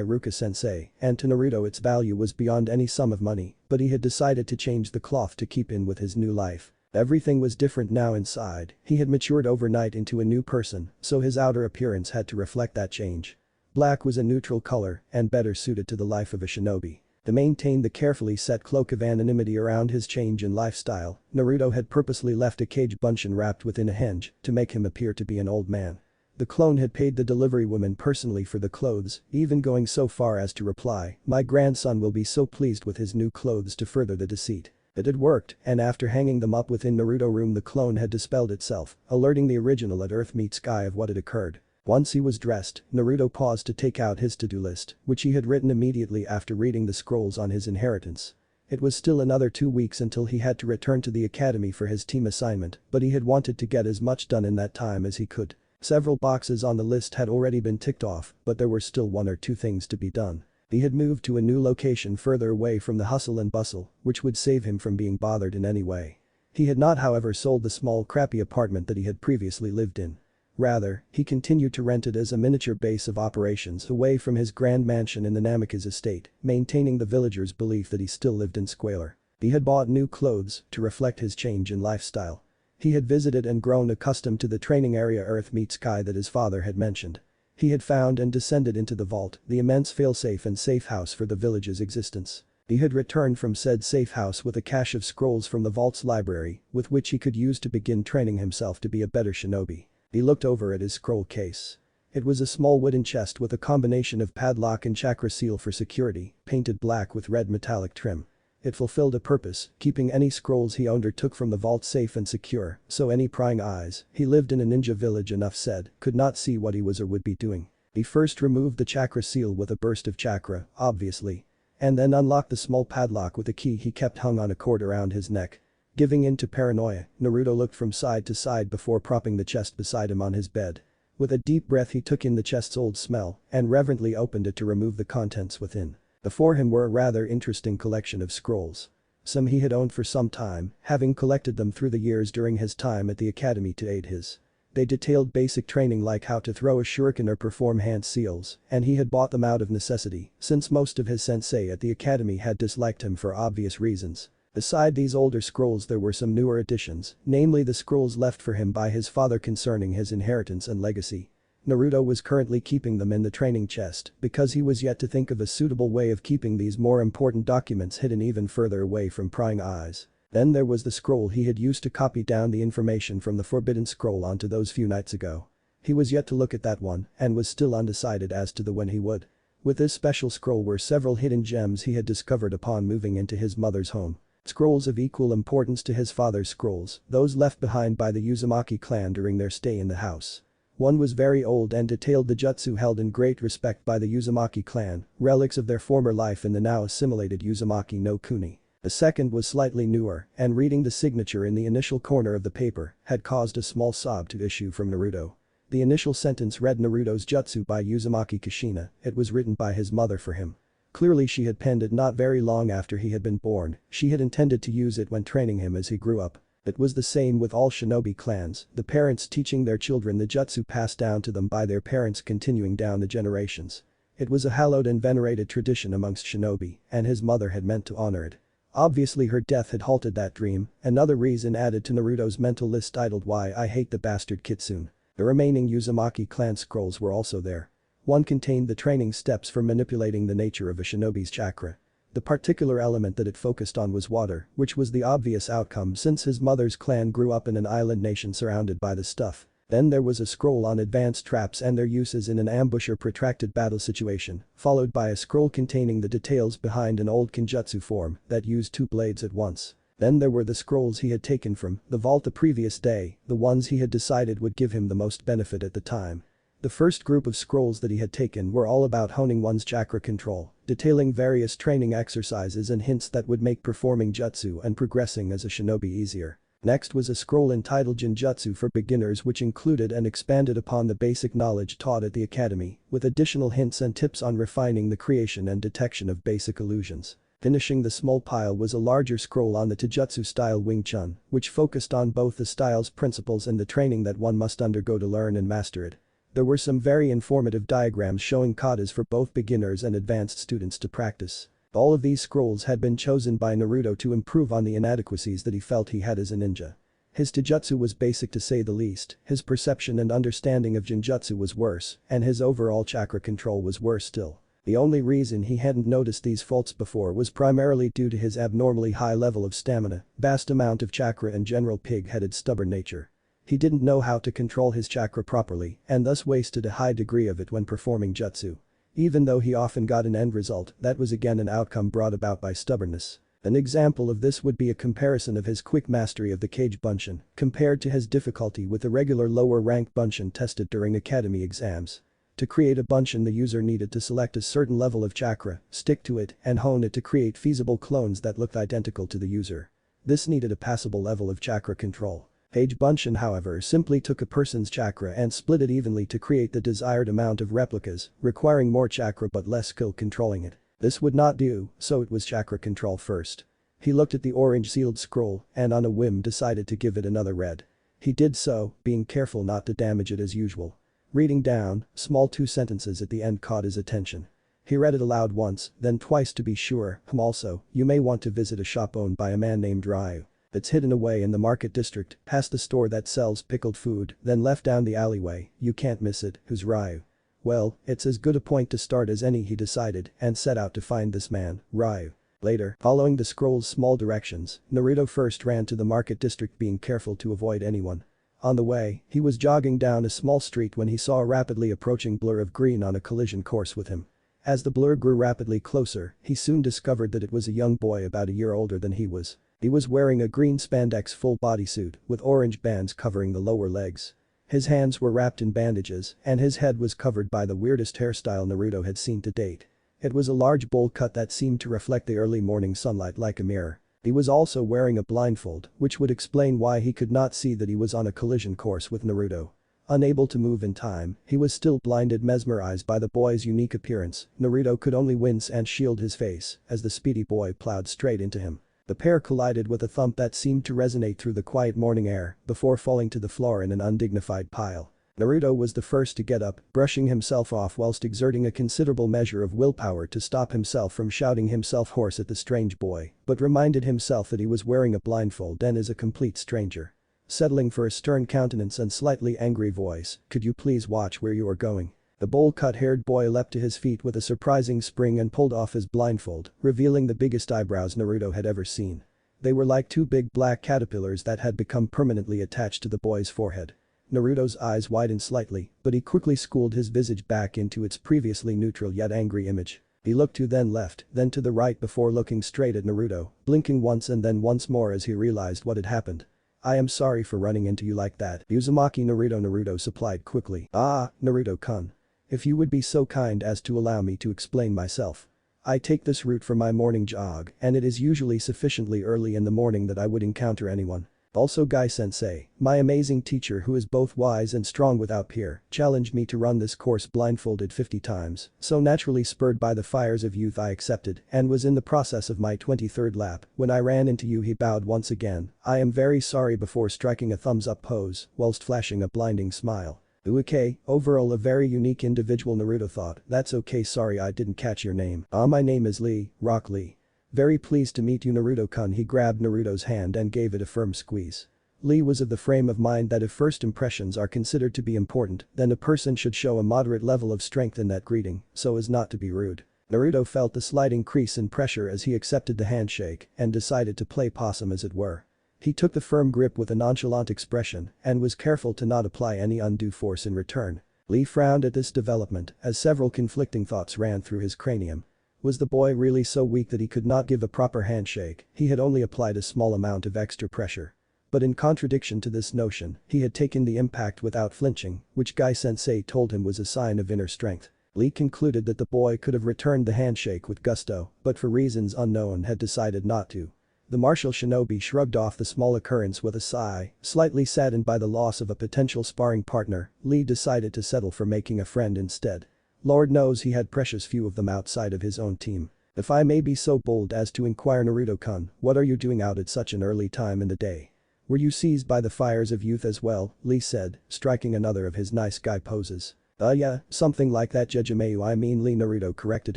Iruka-sensei, and to Naruto its value was beyond any sum of money, but he had decided to change the cloth to keep in with his new life. Everything was different now inside, he had matured overnight into a new person, so his outer appearance had to reflect that change. Black was a neutral color and better suited to the life of a shinobi. To maintain the carefully set cloak of anonymity around his change in lifestyle, Naruto had purposely left a cage bunchen wrapped within a henge to make him appear to be an old man. The clone had paid the delivery woman personally for the clothes, even going so far as to reply, "My grandson will be so pleased with his new clothes," to further the deceit. It had worked, and after hanging them up within Naruto room, the clone had dispelled itself, alerting the original at Earth Meet Sky of what had occurred. Once he was dressed, Naruto paused to take out his to-do list, which he had written immediately after reading the scrolls on his inheritance. It was still another 2 weeks until he had to return to the academy for his team assignment, but he had wanted to get as much done in that time as he could. Several boxes on the list had already been ticked off, but there were still 1 or 2 things to be done. He had moved to a new location further away from the hustle and bustle, which would save him from being bothered in any way. He had not, however, sold the small crappy apartment that he had previously lived in. Rather, he continued to rent it as a miniature base of operations away from his grand mansion in the Namikaze estate, maintaining the villagers' belief that he still lived in squalor. He had bought new clothes to reflect his change in lifestyle. He had visited and grown accustomed to the training area Earth Meet Sky that his father had mentioned. He had found and descended into the vault, the immense failsafe and safe house for the village's existence. He had returned from said safe house with a cache of scrolls from the vault's library, with which he could use to begin training himself to be a better shinobi. He looked over at his scroll case. It was a small wooden chest with a combination of padlock and chakra seal for security, painted black with red metallic trim. It fulfilled a purpose, keeping any scrolls he owned or took from the vault safe and secure, so any prying eyes, he lived in a ninja village enough said, could not see what he was or would be doing. He first removed the chakra seal with a burst of chakra, obviously. And then unlocked the small padlock with a key he kept hung on a cord around his neck. Giving in to paranoia, Naruto looked from side to side before propping the chest beside him on his bed. With a deep breath he took in the chest's old smell and reverently opened it to remove the contents within. Before him were a rather interesting collection of scrolls. Some he had owned for some time, having collected them through the years during his time at the academy to aid his. They detailed basic training like how to throw a shuriken or perform hand seals, and he had bought them out of necessity, since most of his sensei at the academy had disliked him for obvious reasons. Beside these older scrolls there were some newer additions, namely the scrolls left for him by his father concerning his inheritance and legacy. Naruto was currently keeping them in the training chest because he was yet to think of a suitable way of keeping these more important documents hidden even further away from prying eyes. Then there was the scroll he had used to copy down the information from the forbidden scroll onto those few nights ago. He was yet to look at that one and was still undecided as to the when he would. With this special scroll were several hidden gems he had discovered upon moving into his mother's home. Scrolls of equal importance to his father's scrolls, those left behind by the Uzumaki clan during their stay in the house. One was very old and detailed the jutsu held in great respect by the Uzumaki clan, relics of their former life in the now assimilated Uzumaki no Kuni. The second was slightly newer, and reading the signature in the initial corner of the paper had caused a small sob to issue from Naruto. The initial sentence read Naruto's jutsu by Uzumaki Kushina, it was written by his mother for him. Clearly she had penned it not very long after he had been born, she had intended to use it when training him as he grew up. It was the same with all shinobi clans, the parents teaching their children the jutsu passed down to them by their parents continuing down the generations. It was a hallowed and venerated tradition amongst shinobi, and his mother had meant to honor it. Obviously her death had halted that dream, another reason added to Naruto's mental list titled "Why I Hate the Bastard Kitsune." The remaining Uzumaki clan scrolls were also there. One contained the training steps for manipulating the nature of a shinobi's chakra. The particular element that it focused on was water, which was the obvious outcome since his mother's clan grew up in an island nation surrounded by the stuff. Then there was a scroll on advanced traps and their uses in an ambush or protracted battle situation, followed by a scroll containing the details behind an old kenjutsu form that used 2 blades at once. Then there were the scrolls he had taken from the vault the previous day, the ones he had decided would give him the most benefit at the time. The first group of scrolls that he had taken were all about honing one's chakra control, detailing various training exercises and hints that would make performing jutsu and progressing as a shinobi easier. Next was a scroll entitled Jinjutsu for Beginners which included and expanded upon the basic knowledge taught at the academy, with additional hints and tips on refining the creation and detection of basic illusions. Finishing the small pile was a larger scroll on the Taijutsu style Wing Chun, which focused on both the style's principles and the training that one must undergo to learn and master it. There were some very informative diagrams showing katas for both beginners and advanced students to practice. All of these scrolls had been chosen by Naruto to improve on the inadequacies that he felt he had as a ninja. His taijutsu was basic to say the least, his perception and understanding of Jinjutsu was worse, and his overall chakra control was worse still. The only reason he hadn't noticed these faults before was primarily due to his abnormally high level of stamina, vast amount of chakra and general pig-headed stubborn nature. He didn't know how to control his chakra properly and thus wasted a high degree of it when performing jutsu. Even though he often got an end result, that was again an outcome brought about by stubbornness. An example of this would be a comparison of his quick mastery of the Kage Bunshin compared to his difficulty with the regular lower-ranked Bunshin tested during academy exams. To create a Bunshin, the user needed to select a certain level of chakra, stick to it, and hone it to create feasible clones that looked identical to the user. This needed a passable level of chakra control. Kage Bunshin, however, simply took a person's chakra and split it evenly to create the desired amount of replicas, requiring more chakra but less skill controlling it. This would not do, so it was chakra control first. He looked at the orange sealed scroll and on a whim decided to give it another read. He did so, being careful not to damage it as usual. Reading down, small 2 sentences at the end caught his attention. He read it aloud once, then twice to be sure. Also, you may want to visit a shop owned by a man named Ryu. It's hidden away in the market district, past the store that sells pickled food, then left down the alleyway. You can't miss it. Who's Ryu? Well, it's as good a point to start as any, he decided, and set out to find this man, Ryu. Later, following the scroll's small directions, Naruto first ran to the market district, being careful to avoid anyone. On the way, he was jogging down a small street when he saw a rapidly approaching blur of green on a collision course with him. As the blur grew rapidly closer, he soon discovered that it was a young boy about a year older than he was. He was wearing a green spandex full bodysuit with orange bands covering the lower legs. His hands were wrapped in bandages and his head was covered by the weirdest hairstyle Naruto had seen to date. It was a large bowl cut that seemed to reflect the early morning sunlight like a mirror. He was also wearing a blindfold, which would explain why he could not see that he was on a collision course with Naruto. Unable to move in time, he was still blinded, mesmerized by the boy's unique appearance. Naruto could only wince and shield his face as the speedy boy plowed straight into him. The pair collided with a thump that seemed to resonate through the quiet morning air before falling to the floor in an undignified pile. Naruto was the first to get up, brushing himself off whilst exerting a considerable measure of willpower to stop himself from shouting himself hoarse at the strange boy, but reminded himself that he was wearing a blindfold and is a complete stranger. Settling for a stern countenance and slightly angry voice, "Could you please watch where you are going?" The bowl-cut-haired boy leapt to his feet with a surprising spring and pulled off his blindfold, revealing the biggest eyebrows Naruto had ever seen. They were like 2 big black caterpillars that had become permanently attached to the boy's forehead. Naruto's eyes widened slightly, but he quickly schooled his visage back into its previously neutral yet angry image. He looked to then left, then to the right before looking straight at Naruto, blinking once and then once more as he realized what had happened. "I am sorry for running into you like that, Uzumaki." Naruto supplied quickly. "Ah, Naruto-kun. If you would be so kind as to allow me to explain myself. I take this route for my morning jog and it is usually sufficiently early in the morning that I would encounter anyone. Also Guy-sensei, my amazing teacher who is both wise and strong without peer, challenged me to run this course blindfolded 50 times, so naturally spurred by the fires of youth I accepted and was in the process of my 23rd lap when I ran into you." He bowed once again. "I am very sorry," before striking a thumbs up pose whilst flashing a blinding smile. "Okay, overall a very unique individual," Naruto thought. "That's okay, sorry I didn't catch your name." My name is Lee, Rock Lee. "Very pleased to meet you, Naruto-kun." He grabbed Naruto's hand and gave it a firm squeeze. Lee was of the frame of mind that if first impressions are considered to be important, then a person should show a moderate level of strength in that greeting, so as not to be rude. Naruto felt the slight increase in pressure as he accepted the handshake and decided to play possum as it were. He took the firm grip with a nonchalant expression and was careful to not apply any undue force in return. Lee frowned at this development as several conflicting thoughts ran through his cranium. Was the boy really so weak that he could not give a proper handshake? He had only applied a small amount of extra pressure. But in contradiction to this notion, he had taken the impact without flinching, which Guy-sensei told him was a sign of inner strength. Lee concluded that the boy could have returned the handshake with gusto, but for reasons unknown had decided not to. The martial shinobi shrugged off the small occurrence with a sigh, slightly saddened by the loss of a potential sparring partner. Lee decided to settle for making a friend instead. Lord knows he had precious few of them outside of his own team. "If I may be so bold as to inquire, Naruto-kun, what are you doing out at such an early time in the day? Were you seized by the fires of youth as well?" Lee said, striking another of his nice guy poses. Yeah, something like that, Jejimeyu." I mean Lee." Naruto corrected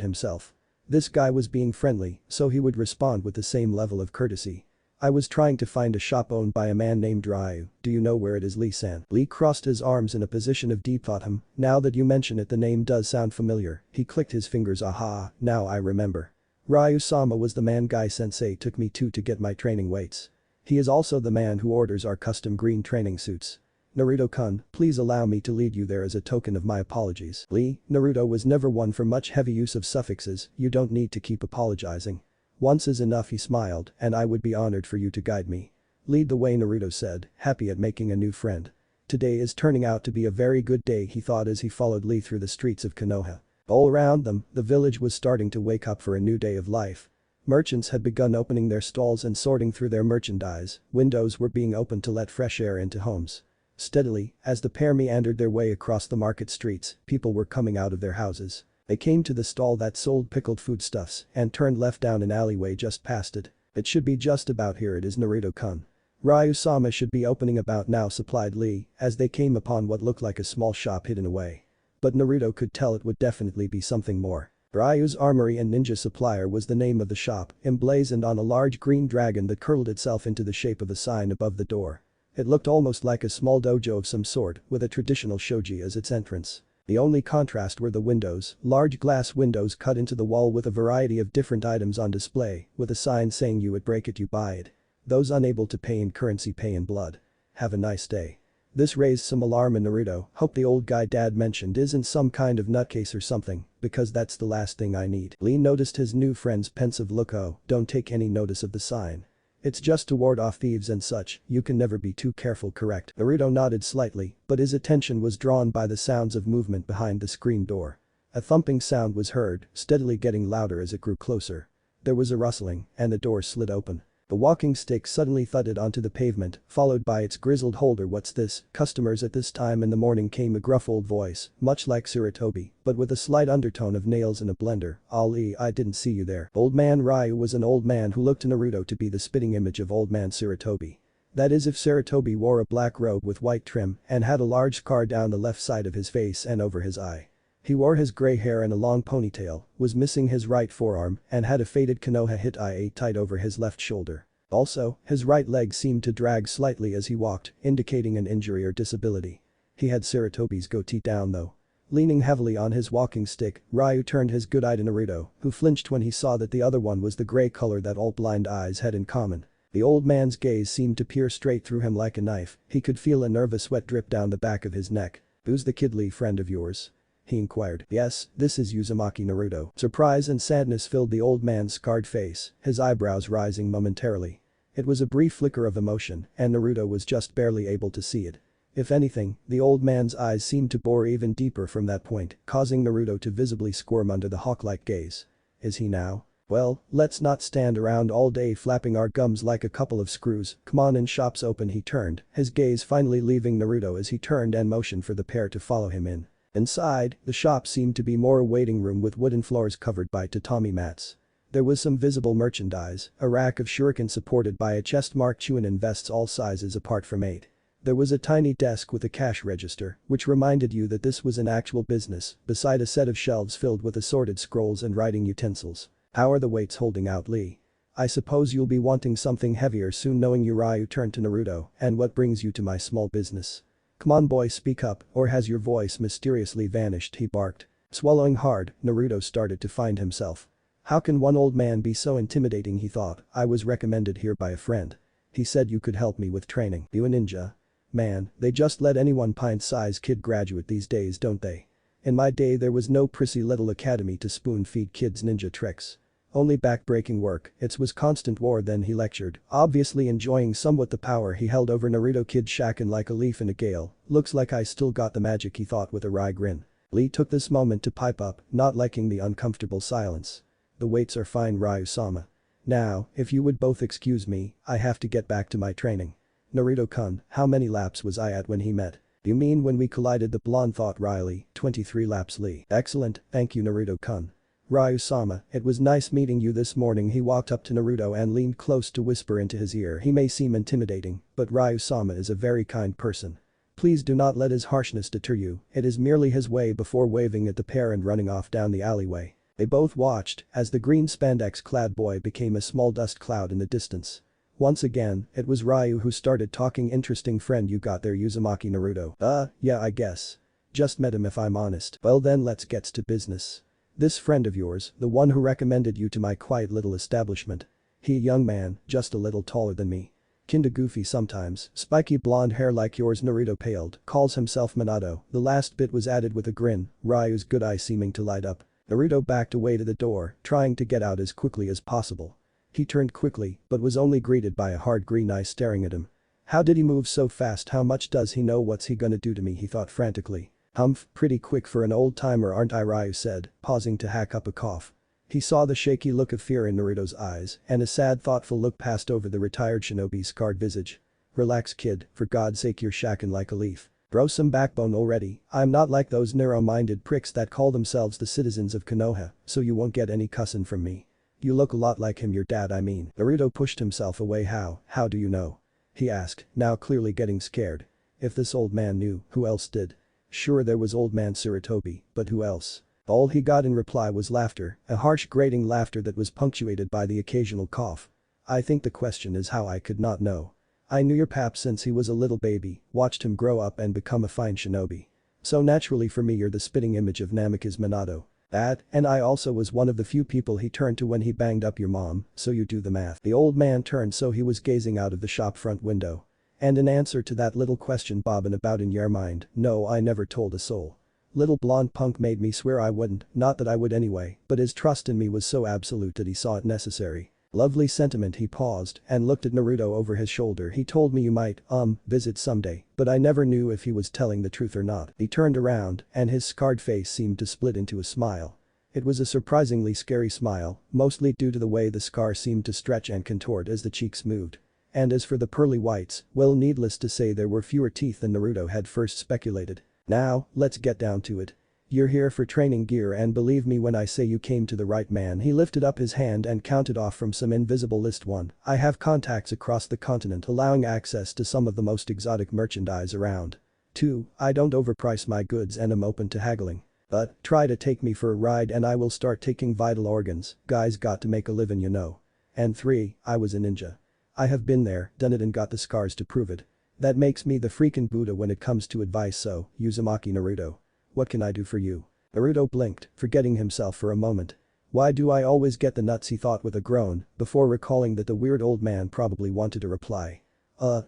himself. This guy was being friendly, so he would respond with the same level of courtesy. I was trying to find a shop owned by a man named Ryu. Do you know where it is, Lee-san? Lee crossed his arms in a position of deep thought. Now that you mention it, the name does sound familiar. He clicked his fingers. Aha, now I remember. Ryu-sama was the man Guy-sensei took me to get my training weights. He is also the man who orders our custom green training suits. Naruto-kun, please allow me to lead you there as a token of my apologies. Lee, Naruto was never one for much heavy use of suffixes, you don't need to keep apologizing. Once is enough, he smiled, and I would be honored for you to guide me. Lead the way, Naruto said, happy at making a new friend. Today is turning out to be a very good day, he thought as he followed Lee through the streets of Konoha. All around them, the village was starting to wake up for a new day of life. Merchants had begun opening their stalls and sorting through their merchandise, windows were being opened to let fresh air into homes. Steadily, as the pair meandered their way across the market streets, people were coming out of their houses. They came to the stall that sold pickled foodstuffs and turned left down an alleyway just past it. It should be just about here, it is, Naruto-kun. Ryu-sama should be opening about now, supplied Lee, as they came upon what looked like a small shop hidden away. But Naruto could tell it would definitely be something more. Ryu's Armory and Ninja Supplier was the name of the shop, emblazoned on a large green dragon that curled itself into the shape of a sign above the door. It looked almost like a small dojo of some sort, with a traditional shoji as its entrance. The only contrast were the windows, large glass windows cut into the wall with a variety of different items on display, with a sign saying you would break it, you buy it. Those unable to pay in currency pay in blood. Have a nice day. This raised some alarm in Naruto. Hope the old guy dad mentioned isn't some kind of nutcase or something, because that's the last thing I need. Lee noticed his new friend's pensive look. Oh, don't take any notice of the sign. It's just to ward off thieves and such, you can never be too careful, correct? Naruto nodded slightly, but his attention was drawn by the sounds of movement behind the screen door. A thumping sound was heard, steadily getting louder as it grew closer. There was a rustling, and the door slid open. The walking stick suddenly thudded onto the pavement, followed by its grizzled holder. What's this? Customers at this time in the morning, came a gruff old voice, much like Sarutobi, but with a slight undertone of nails in a blender. Ali, I didn't see you there. Old man Ryu was an old man who looked to Naruto to be the spitting image of old man Sarutobi. That is, if Sarutobi wore a black robe with white trim and had a large scar down the left side of his face and over his eye. He wore his gray hair in a long ponytail, was missing his right forearm, and had a faded Konoha hit tied over his left shoulder. Also, his right leg seemed to drag slightly as he walked, indicating an injury or disability. He had Sarutobi's goatee down though. Leaning heavily on his walking stick, Ryu turned his good eye to Naruto, who flinched when he saw that the other one was the gray color that all blind eyes had in common. The old man's gaze seemed to peer straight through him like a knife. He could feel a nervous sweat drip down the back of his neck. Who's the kid, Lee, friend of yours? He inquired. Yes, this is Uzumaki, Naruto. Surprise and sadness filled the old man's scarred face, his eyebrows rising momentarily. It was a brief flicker of emotion, and Naruto was just barely able to see it. If anything, the old man's eyes seemed to bore even deeper from that point, causing Naruto to visibly squirm under the hawk-like gaze. Is he now? Well, let's not stand around all day flapping our gums like a couple of screws. Come on in, shop's open. He turned, his gaze finally leaving Naruto as he turned and motioned for the pair to follow him in. Inside, the shop seemed to be more a waiting room with wooden floors covered by tatami mats. There was some visible merchandise, a rack of shuriken supported by a chest marked Chunin vests all sizes apart from 8. There was a tiny desk with a cash register, which reminded you that this was an actual business, beside a set of shelves filled with assorted scrolls and writing utensils. How are the weights holding out, Lee? I suppose you'll be wanting something heavier soon, knowing you. Ryu turned to Naruto, and what brings you to my small business? Come on boy, speak up, or has your voice mysteriously vanished, he barked. Swallowing hard, Naruto started to find himself. How can one old man be so intimidating, he thought. I was recommended here by a friend. He said you could help me with training. You a ninja? Man, they just let anyone pint-sized kid graduate these days, don't they? In my day there was no prissy little academy to spoon-feed kids ninja tricks. Only back-breaking work, it was constant war. Then he lectured, obviously enjoying somewhat the power he held over Naruto. Kid shacking like a leaf in a gale, looks like I still got the magic, he thought with a wry grin. Lee took this moment to pipe up, not liking the uncomfortable silence. The weights are fine, Ryu-sama. Now, if you would both excuse me, I have to get back to my training. Naruto-kun, how many laps was I at when he met? You mean when we collided? The blonde thought wryly. 23 laps, Lee. Excellent, thank you, Naruto-kun. Ryu-sama, it was nice meeting you this morning. He walked up to Naruto and leaned close to whisper into his ear. He may seem intimidating, but Ryu-sama is a very kind person. Please do not let his harshness deter you, it is merely his way. Before waving at the pair and running off down the alleyway. They both watched as the green spandex-clad boy became a small dust cloud in the distance. Once again, it was Ryu who started talking. Interesting friend you got there, Uzumaki Naruto. Yeah, I guess. Just met him if I'm honest. Well then let's get to business. This friend of yours, the one who recommended you to my quiet little establishment. He a young man, just a little taller than me. Kinda goofy sometimes, spiky blonde hair like yours. Naruto paled, calls himself Minato. The last bit was added with a grin, Ryu's good eye seeming to light up. Naruto backed away to the door, trying to get out as quickly as possible. He turned quickly, but was only greeted by a hard green eye staring at him. How did he move so fast? How much does he know? What's he gonna do to me? He thought frantically. Humph, pretty quick for an old timer aren't I? Ryu said, pausing to hack up a cough. He saw the shaky look of fear in Naruto's eyes, and a sad thoughtful look passed over the retired shinobi's scarred visage. Relax kid, for God's sake you're shacking like a leaf. Grow some backbone already. I'm not like those narrow-minded pricks that call themselves the citizens of Konoha, so you won't get any cussin' from me. You look a lot like him, your dad I mean. Naruto pushed himself away. How do you know? He asked, now clearly getting scared. If this old man knew, who else did? Sure there was old man Sarutobi, but who else? All he got in reply was laughter, a harsh grating laughter that was punctuated by the occasional cough. I think the question is how I could not know. I knew your pap since he was a little baby, watched him grow up and become a fine shinobi. So naturally for me you're the spitting image of Namikaze Minato. That, and I also was one of the few people he turned to when he banged up your mom, so you do the math. The old man turned so he was gazing out of the shop front window. And in answer to that little question bobbing about in your mind, no I never told a soul. Little blonde punk made me swear I wouldn't, not that I would anyway, but his trust in me was so absolute that he saw it necessary. Lovely sentiment. He paused and looked at Naruto over his shoulder. He told me you might, visit someday, but I never knew if he was telling the truth or not. He turned around and his scarred face seemed to split into a smile. It was a surprisingly scary smile, mostly due to the way the scar seemed to stretch and contort as the cheeks moved. And as for the pearly whites, well needless to say there were fewer teeth than Naruto had first speculated. Now, let's get down to it. You're here for training gear and believe me when I say you came to the right man. He lifted up his hand and counted off from some invisible list. 1. I have contacts across the continent allowing access to some of the most exotic merchandise around. 2. I don't overprice my goods and am open to haggling. But, try to take me for a ride and I will start taking vital organs, guys got to make a living you know. And 3. I was a ninja. I have been there, done it and got the scars to prove it. That makes me the freaking Buddha when it comes to advice so, Uzumaki Naruto. What can I do for you? Naruto blinked, forgetting himself for a moment. Why do I always get the nuts he thought with a groan, before recalling that the weird old man probably wanted to reply.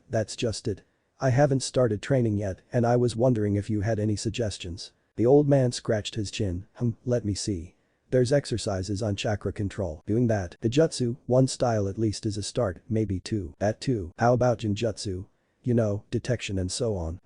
That's just it. I haven't started training yet and I was wondering if you had any suggestions. The old man scratched his chin, let me see. There's exercises on chakra control. Doing that. The jutsu, 1 style at least is a start, maybe 2. That 2. How about Jinjutsu? You know, detection and so on.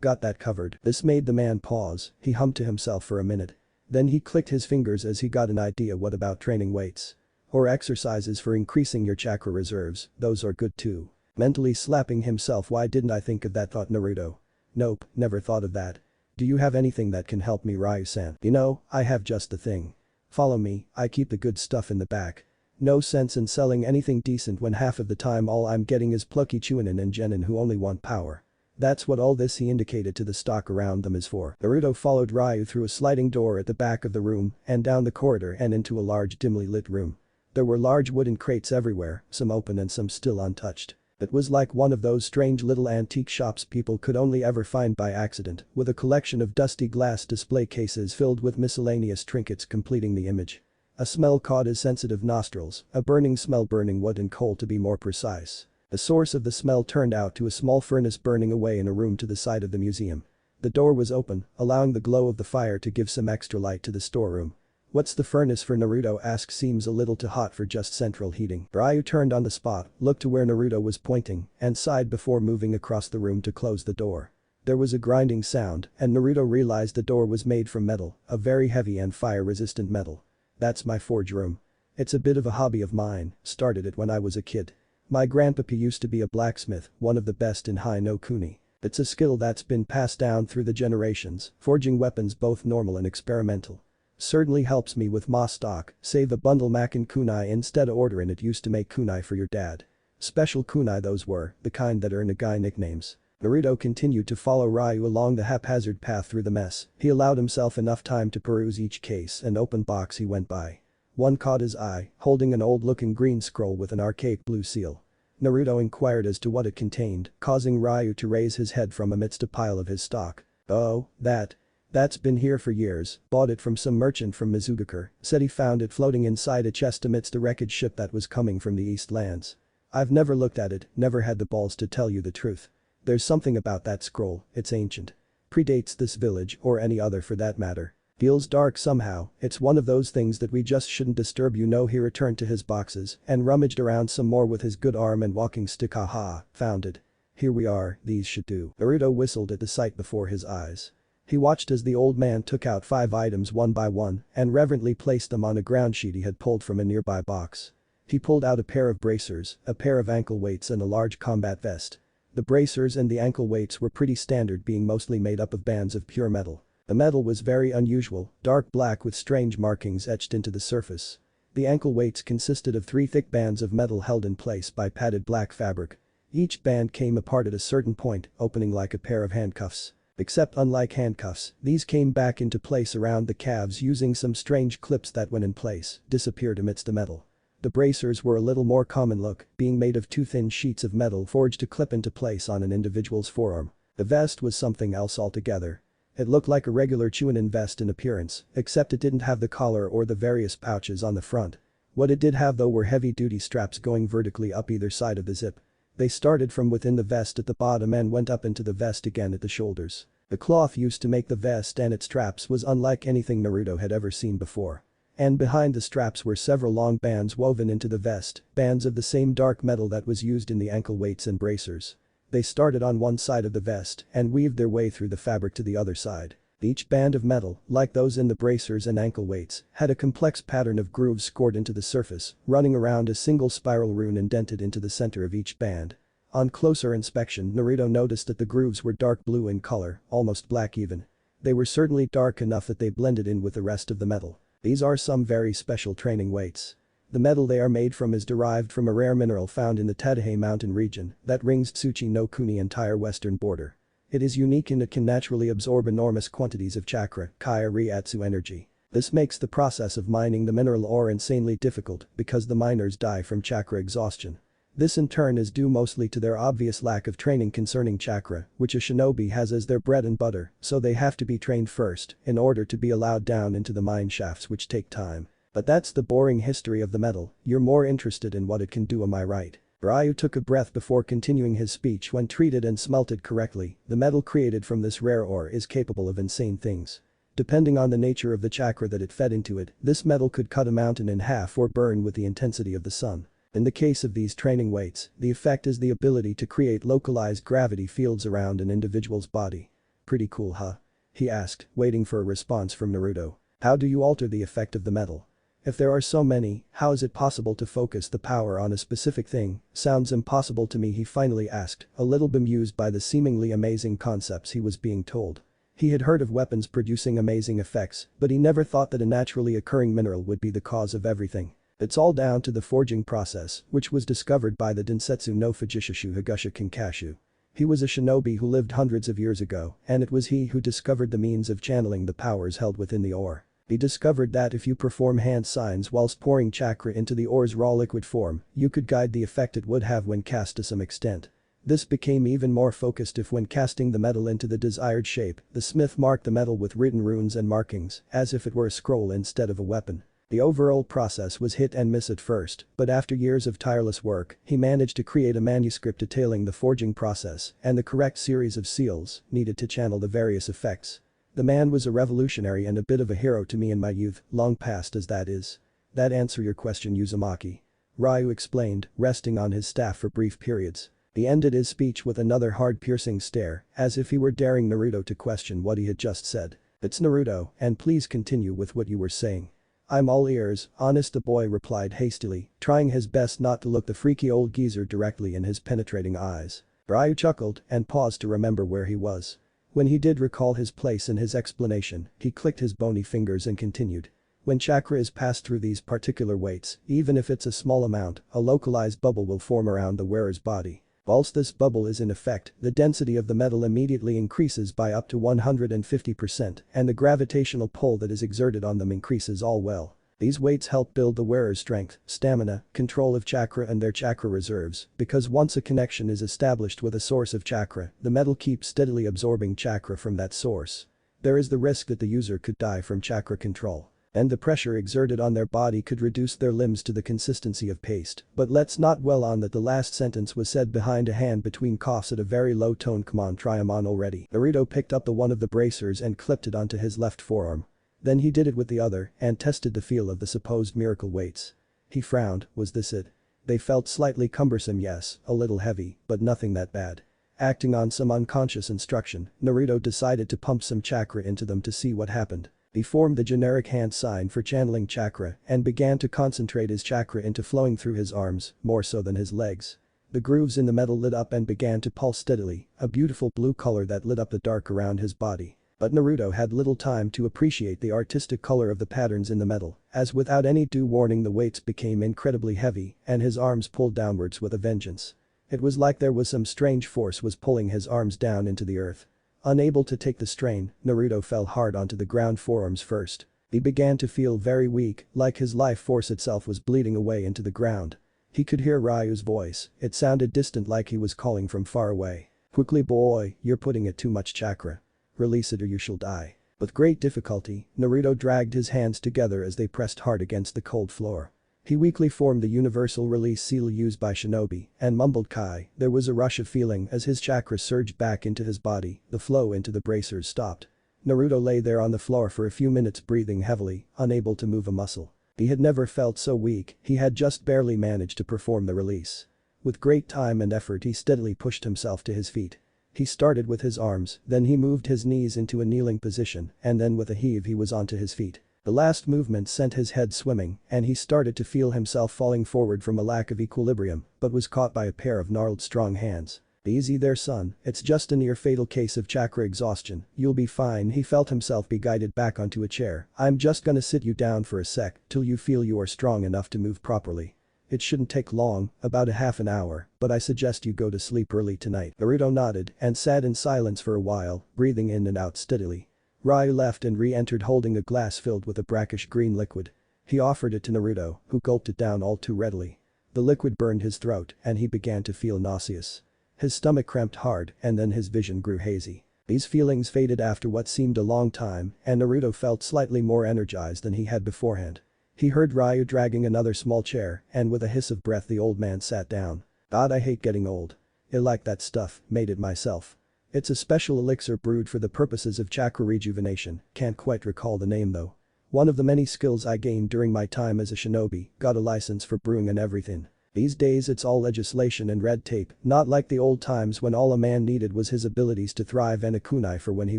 Got that covered. This made the man pause, he hummed to himself for a minute. Then he clicked his fingers as he got an idea. What about training weights? Or exercises for increasing your chakra reserves, those are good too. Mentally slapping himself. Why didn't I think of that, thought Naruto. Nope, never thought of that. Do you have anything that can help me, Ryu-san? You know, I have just the thing. Follow me, I keep the good stuff in the back. No sense in selling anything decent when half of the time all I'm getting is plucky Chunin and Genin who only want power. That's what all this, he indicated to the stock around them, is for. Naruto followed Ryu through a sliding door at the back of the room and down the corridor and into a large dimly lit room. There were large wooden crates everywhere, some open and some still untouched. It was like one of those strange little antique shops people could only ever find by accident, with a collection of dusty glass display cases filled with miscellaneous trinkets completing the image. A smell caught his sensitive nostrils, a burning smell, burning wood and coal to be more precise. The source of the smell turned out to a small furnace burning away in a room to the side of the museum. The door was open, allowing the glow of the fire to give some extra light to the storeroom. What's the furnace for? Naruto asked. Seems a little too hot for just central heating. Ryu turned on the spot, looked to where Naruto was pointing, and sighed before moving across the room to close the door. There was a grinding sound, and Naruto realized the door was made from metal, a very heavy and fire-resistant metal. That's my forge room. It's a bit of a hobby of mine, started it when I was a kid. My grandpappy used to be a blacksmith, one of the best in Hai no Kuni. It's a skill that's been passed down through the generations, forging weapons both normal and experimental. Certainly helps me with ma stock, save a bundle makin kunai instead of ordering it. Used to make kunai for your dad. Special kunai those were, the kind that earn a guy nicknames. Naruto continued to follow Ryu along the haphazard path through the mess. He allowed himself enough time to peruse each case and open box he went by. One caught his eye, holding an old-looking green scroll with an archaic blue seal. Naruto inquired as to what it contained, causing Ryu to raise his head from amidst a pile of his stock. "Oh, that's been here for years, bought it from some merchant from Mizugakure, said he found it floating inside a chest amidst a wreckage ship that was coming from the East Lands. I've never looked at it, never had the balls to tell you the truth. There's something about that scroll, it's ancient. Predates this village or any other for that matter. Feels dark somehow, it's one of those things that we just shouldn't disturb, you know." He returned to his boxes and rummaged around some more with his good arm and walking stick. "Haha, found it. Here we are, these should do." Naruto whistled at the sight before his eyes. He watched as the old man took out 5 items one by one and reverently placed them on a ground sheet he had pulled from a nearby box. He pulled out a pair of bracers, a pair of ankle weights and a large combat vest. The bracers and the ankle weights were pretty standard, being mostly made up of bands of pure metal. The metal was very unusual, dark black with strange markings etched into the surface. The ankle weights consisted of 3 thick bands of metal held in place by padded black fabric. Each band came apart at a certain point, opening like a pair of handcuffs. Except unlike handcuffs, these came back into place around the calves using some strange clips that when in place, disappeared amidst the metal. The bracers were a little more common look, being made of 2 thin sheets of metal forged to clip into place on an individual's forearm. The vest was something else altogether. It looked like a regular Chunin vest in appearance, except it didn't have the collar or the various pouches on the front. What it did have though were heavy-duty straps going vertically up either side of the zip. They started from within the vest at the bottom and went up into the vest again at the shoulders. The cloth used to make the vest and its straps was unlike anything Naruto had ever seen before. And behind the straps were several long bands woven into the vest, bands of the same dark metal that was used in the ankle weights and bracers. They started on one side of the vest and weaved their way through the fabric to the other side. Each band of metal, like those in the bracers and ankle weights, had a complex pattern of grooves scored into the surface, running around a single spiral rune indented into the center of each band. On closer inspection, Naruto noticed that the grooves were dark blue in color, almost black even. They were certainly dark enough that they blended in with the rest of the metal. These are some very special training weights. The metal they are made from is derived from a rare mineral found in the Tadahei mountain region that rings Tsuchi no Kuni entire western border. It is unique in it can naturally absorb enormous quantities of chakra, kaya ryatsu energy. This makes the process of mining the mineral ore insanely difficult because the miners die from chakra exhaustion. This in turn is due mostly to their obvious lack of training concerning chakra, which a shinobi has as their bread and butter, so they have to be trained first in order to be allowed down into the mine shafts, which take time. But that's the boring history of the metal, you're more interested in what it can do, am I right? Ryu took a breath before continuing his speech. When treated and smelted correctly, the metal created from this rare ore is capable of insane things. Depending on the nature of the chakra that it fed into it, this metal could cut a mountain in half or burn with the intensity of the sun. In the case of these training weights, the effect is the ability to create localized gravity fields around an individual's body. Pretty cool, huh? He asked, waiting for a response from Naruto. How do you alter the effect of the metal? If there are so many, how is it possible to focus the power on a specific thing? Sounds impossible to me, he finally asked, a little bemused by the seemingly amazing concepts he was being told. He had heard of weapons producing amazing effects, but he never thought that a naturally occurring mineral would be the cause of everything. It's all down to the forging process, which was discovered by the Densetsu no Fujishashu Higasha Kinkashu. He was a shinobi who lived hundreds of years ago, and it was he who discovered the means of channeling the powers held within the ore. He discovered that if you perform hand signs whilst pouring chakra into the ore's raw liquid form, you could guide the effect it would have when cast to some extent. This became even more focused if when casting the metal into the desired shape, the smith marked the metal with written runes and markings, as if it were a scroll instead of a weapon. The overall process was hit and miss at first, but after years of tireless work, he managed to create a manuscript detailing the forging process and the correct series of seals needed to channel the various effects. The man was a revolutionary and a bit of a hero to me in my youth, long past as that is. That answer your question, Uzumaki? Ryu explained, resting on his staff for brief periods. He ended his speech with another hard-piercing stare, as if he were daring Naruto to question what he had just said. It's Naruto, and please continue with what you were saying. I'm all ears, honest, the boy replied hastily, trying his best not to look the freaky old geezer directly in his penetrating eyes. Ryu chuckled and paused to remember where he was. When he did recall his place in his explanation, he clicked his bony fingers and continued. When chakra is passed through these particular weights, even if it's a small amount, a localized bubble will form around the wearer's body. Whilst this bubble is in effect, the density of the metal immediately increases by up to 150% and the gravitational pull that is exerted on them increases all well. These weights help build the wearer's strength, stamina, control of chakra and their chakra reserves, because once a connection is established with a source of chakra, the metal keeps steadily absorbing chakra from that source. There is the risk that the user could die from chakra control. And the pressure exerted on their body could reduce their limbs to the consistency of paste. But let's not dwell on that. The last sentence was said behind a hand between coughs at a very low tone. Come on, try 'em on already. Naruto picked up the one of the bracers and clipped it onto his left forearm. Then he did it with the other and tested the feel of the supposed miracle weights. He frowned, was this it? They felt slightly cumbersome, yes, a little heavy, but nothing that bad. Acting on some unconscious instruction, Naruto decided to pump some chakra into them to see what happened. He formed the generic hand sign for channeling chakra and began to concentrate his chakra into flowing through his arms, more so than his legs. The grooves in the metal lit up and began to pulse steadily, a beautiful blue color that lit up the dark around his body. But Naruto had little time to appreciate the artistic color of the patterns in the metal, as without any due warning the weights became incredibly heavy and his arms pulled downwards with a vengeance. It was like there was some strange force was pulling his arms down into the earth. Unable to take the strain, Naruto fell hard onto the ground, forearms first. He began to feel very weak, like his life force itself was bleeding away into the ground. He could hear Ryu's voice, it sounded distant like he was calling from far away. "Quickly boy, you're putting it too much chakra. Release it or you shall die." With great difficulty, Naruto dragged his hands together as they pressed hard against the cold floor. He weakly formed the universal release seal used by shinobi and mumbled Kai. There was a rush of feeling as his chakra surged back into his body, the flow into the bracers stopped. Naruto lay there on the floor for a few minutes breathing heavily, unable to move a muscle. He had never felt so weak, he had just barely managed to perform the release. With great time and effort he steadily pushed himself to his feet. He started with his arms, then he moved his knees into a kneeling position, and then with a heave he was onto his feet. The last movement sent his head swimming, and he started to feel himself falling forward from a lack of equilibrium, but was caught by a pair of gnarled strong hands. "Easy there son, it's just a near fatal case of chakra exhaustion, you'll be fine." He felt himself be guided back onto a chair. "I'm just gonna sit you down for a sec till you feel you are strong enough to move properly. It shouldn't take long, about a half an hour, but I suggest you go to sleep early tonight." Naruto nodded and sat in silence for a while, breathing in and out steadily. Ryu left and re-entered holding a glass filled with a brackish green liquid. He offered it to Naruto, who gulped it down all too readily. The liquid burned his throat and he began to feel nauseous. His stomach cramped hard and then his vision grew hazy. These feelings faded after what seemed a long time and Naruto felt slightly more energized than he had beforehand. He heard Ryu dragging another small chair and with a hiss of breath the old man sat down. "God, I hate getting old. I like that stuff, made it myself. It's a special elixir brewed for the purposes of chakra rejuvenation, can't quite recall the name though. One of the many skills I gained during my time as a shinobi, got a license for brewing and everything. These days it's all legislation and red tape, not like the old times when all a man needed was his abilities to thrive and a kunai for when he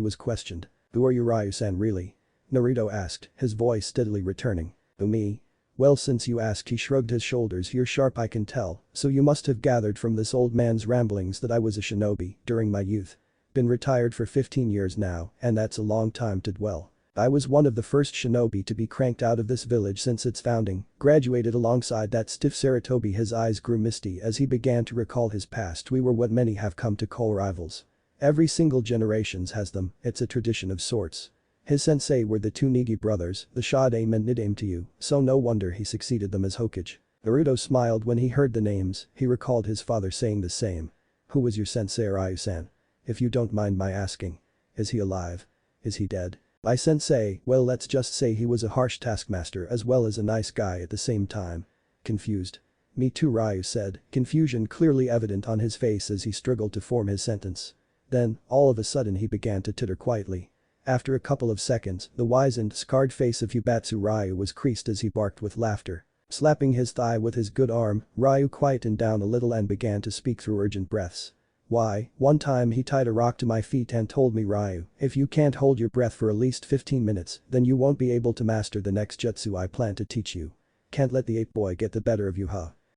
was questioned." "Who are you, Ryu-san, really?" Naruto asked, his voice steadily returning. "Who, me? Well, since you asked," he shrugged his shoulders. "You're sharp, I can tell, so you must have gathered from this old man's ramblings that I was a shinobi during my youth. Been retired for 15 years now, and that's a long time to dwell. I was one of the first shinobi to be cranked out of this village since its founding, graduated alongside that stiff Saratobi." His eyes grew misty as he began to recall his past. "We were what many have come to call rivals. Every single generations has them, it's a tradition of sorts. His sensei were the two Nigi brothers, the Shadame and Nidame to you, so no wonder he succeeded them as Hokage." Naruto smiled when he heard the names, he recalled his father saying the same. "Who was your sensei, Ryu-san? If you don't mind my asking. Is he alive? Is he dead?" "My sensei, well, let's just say he was a harsh taskmaster as well as a nice guy at the same time." Confused. "Me too," Ryu said, confusion clearly evident on his face as he struggled to form his sentence. Then, all of a sudden he began to titter quietly. After a couple of seconds, the wizened, scarred face of Yubatsu Ryu was creased as he barked with laughter. Slapping his thigh with his good arm, Ryu quietened down a little and began to speak through urgent breaths. "Why, one time he tied a rock to my feet and told me, Ryu, if you can't hold your breath for at least 15 minutes, then you won't be able to master the next jutsu I plan to teach you. Can't let the ape boy get the better of you, huh?"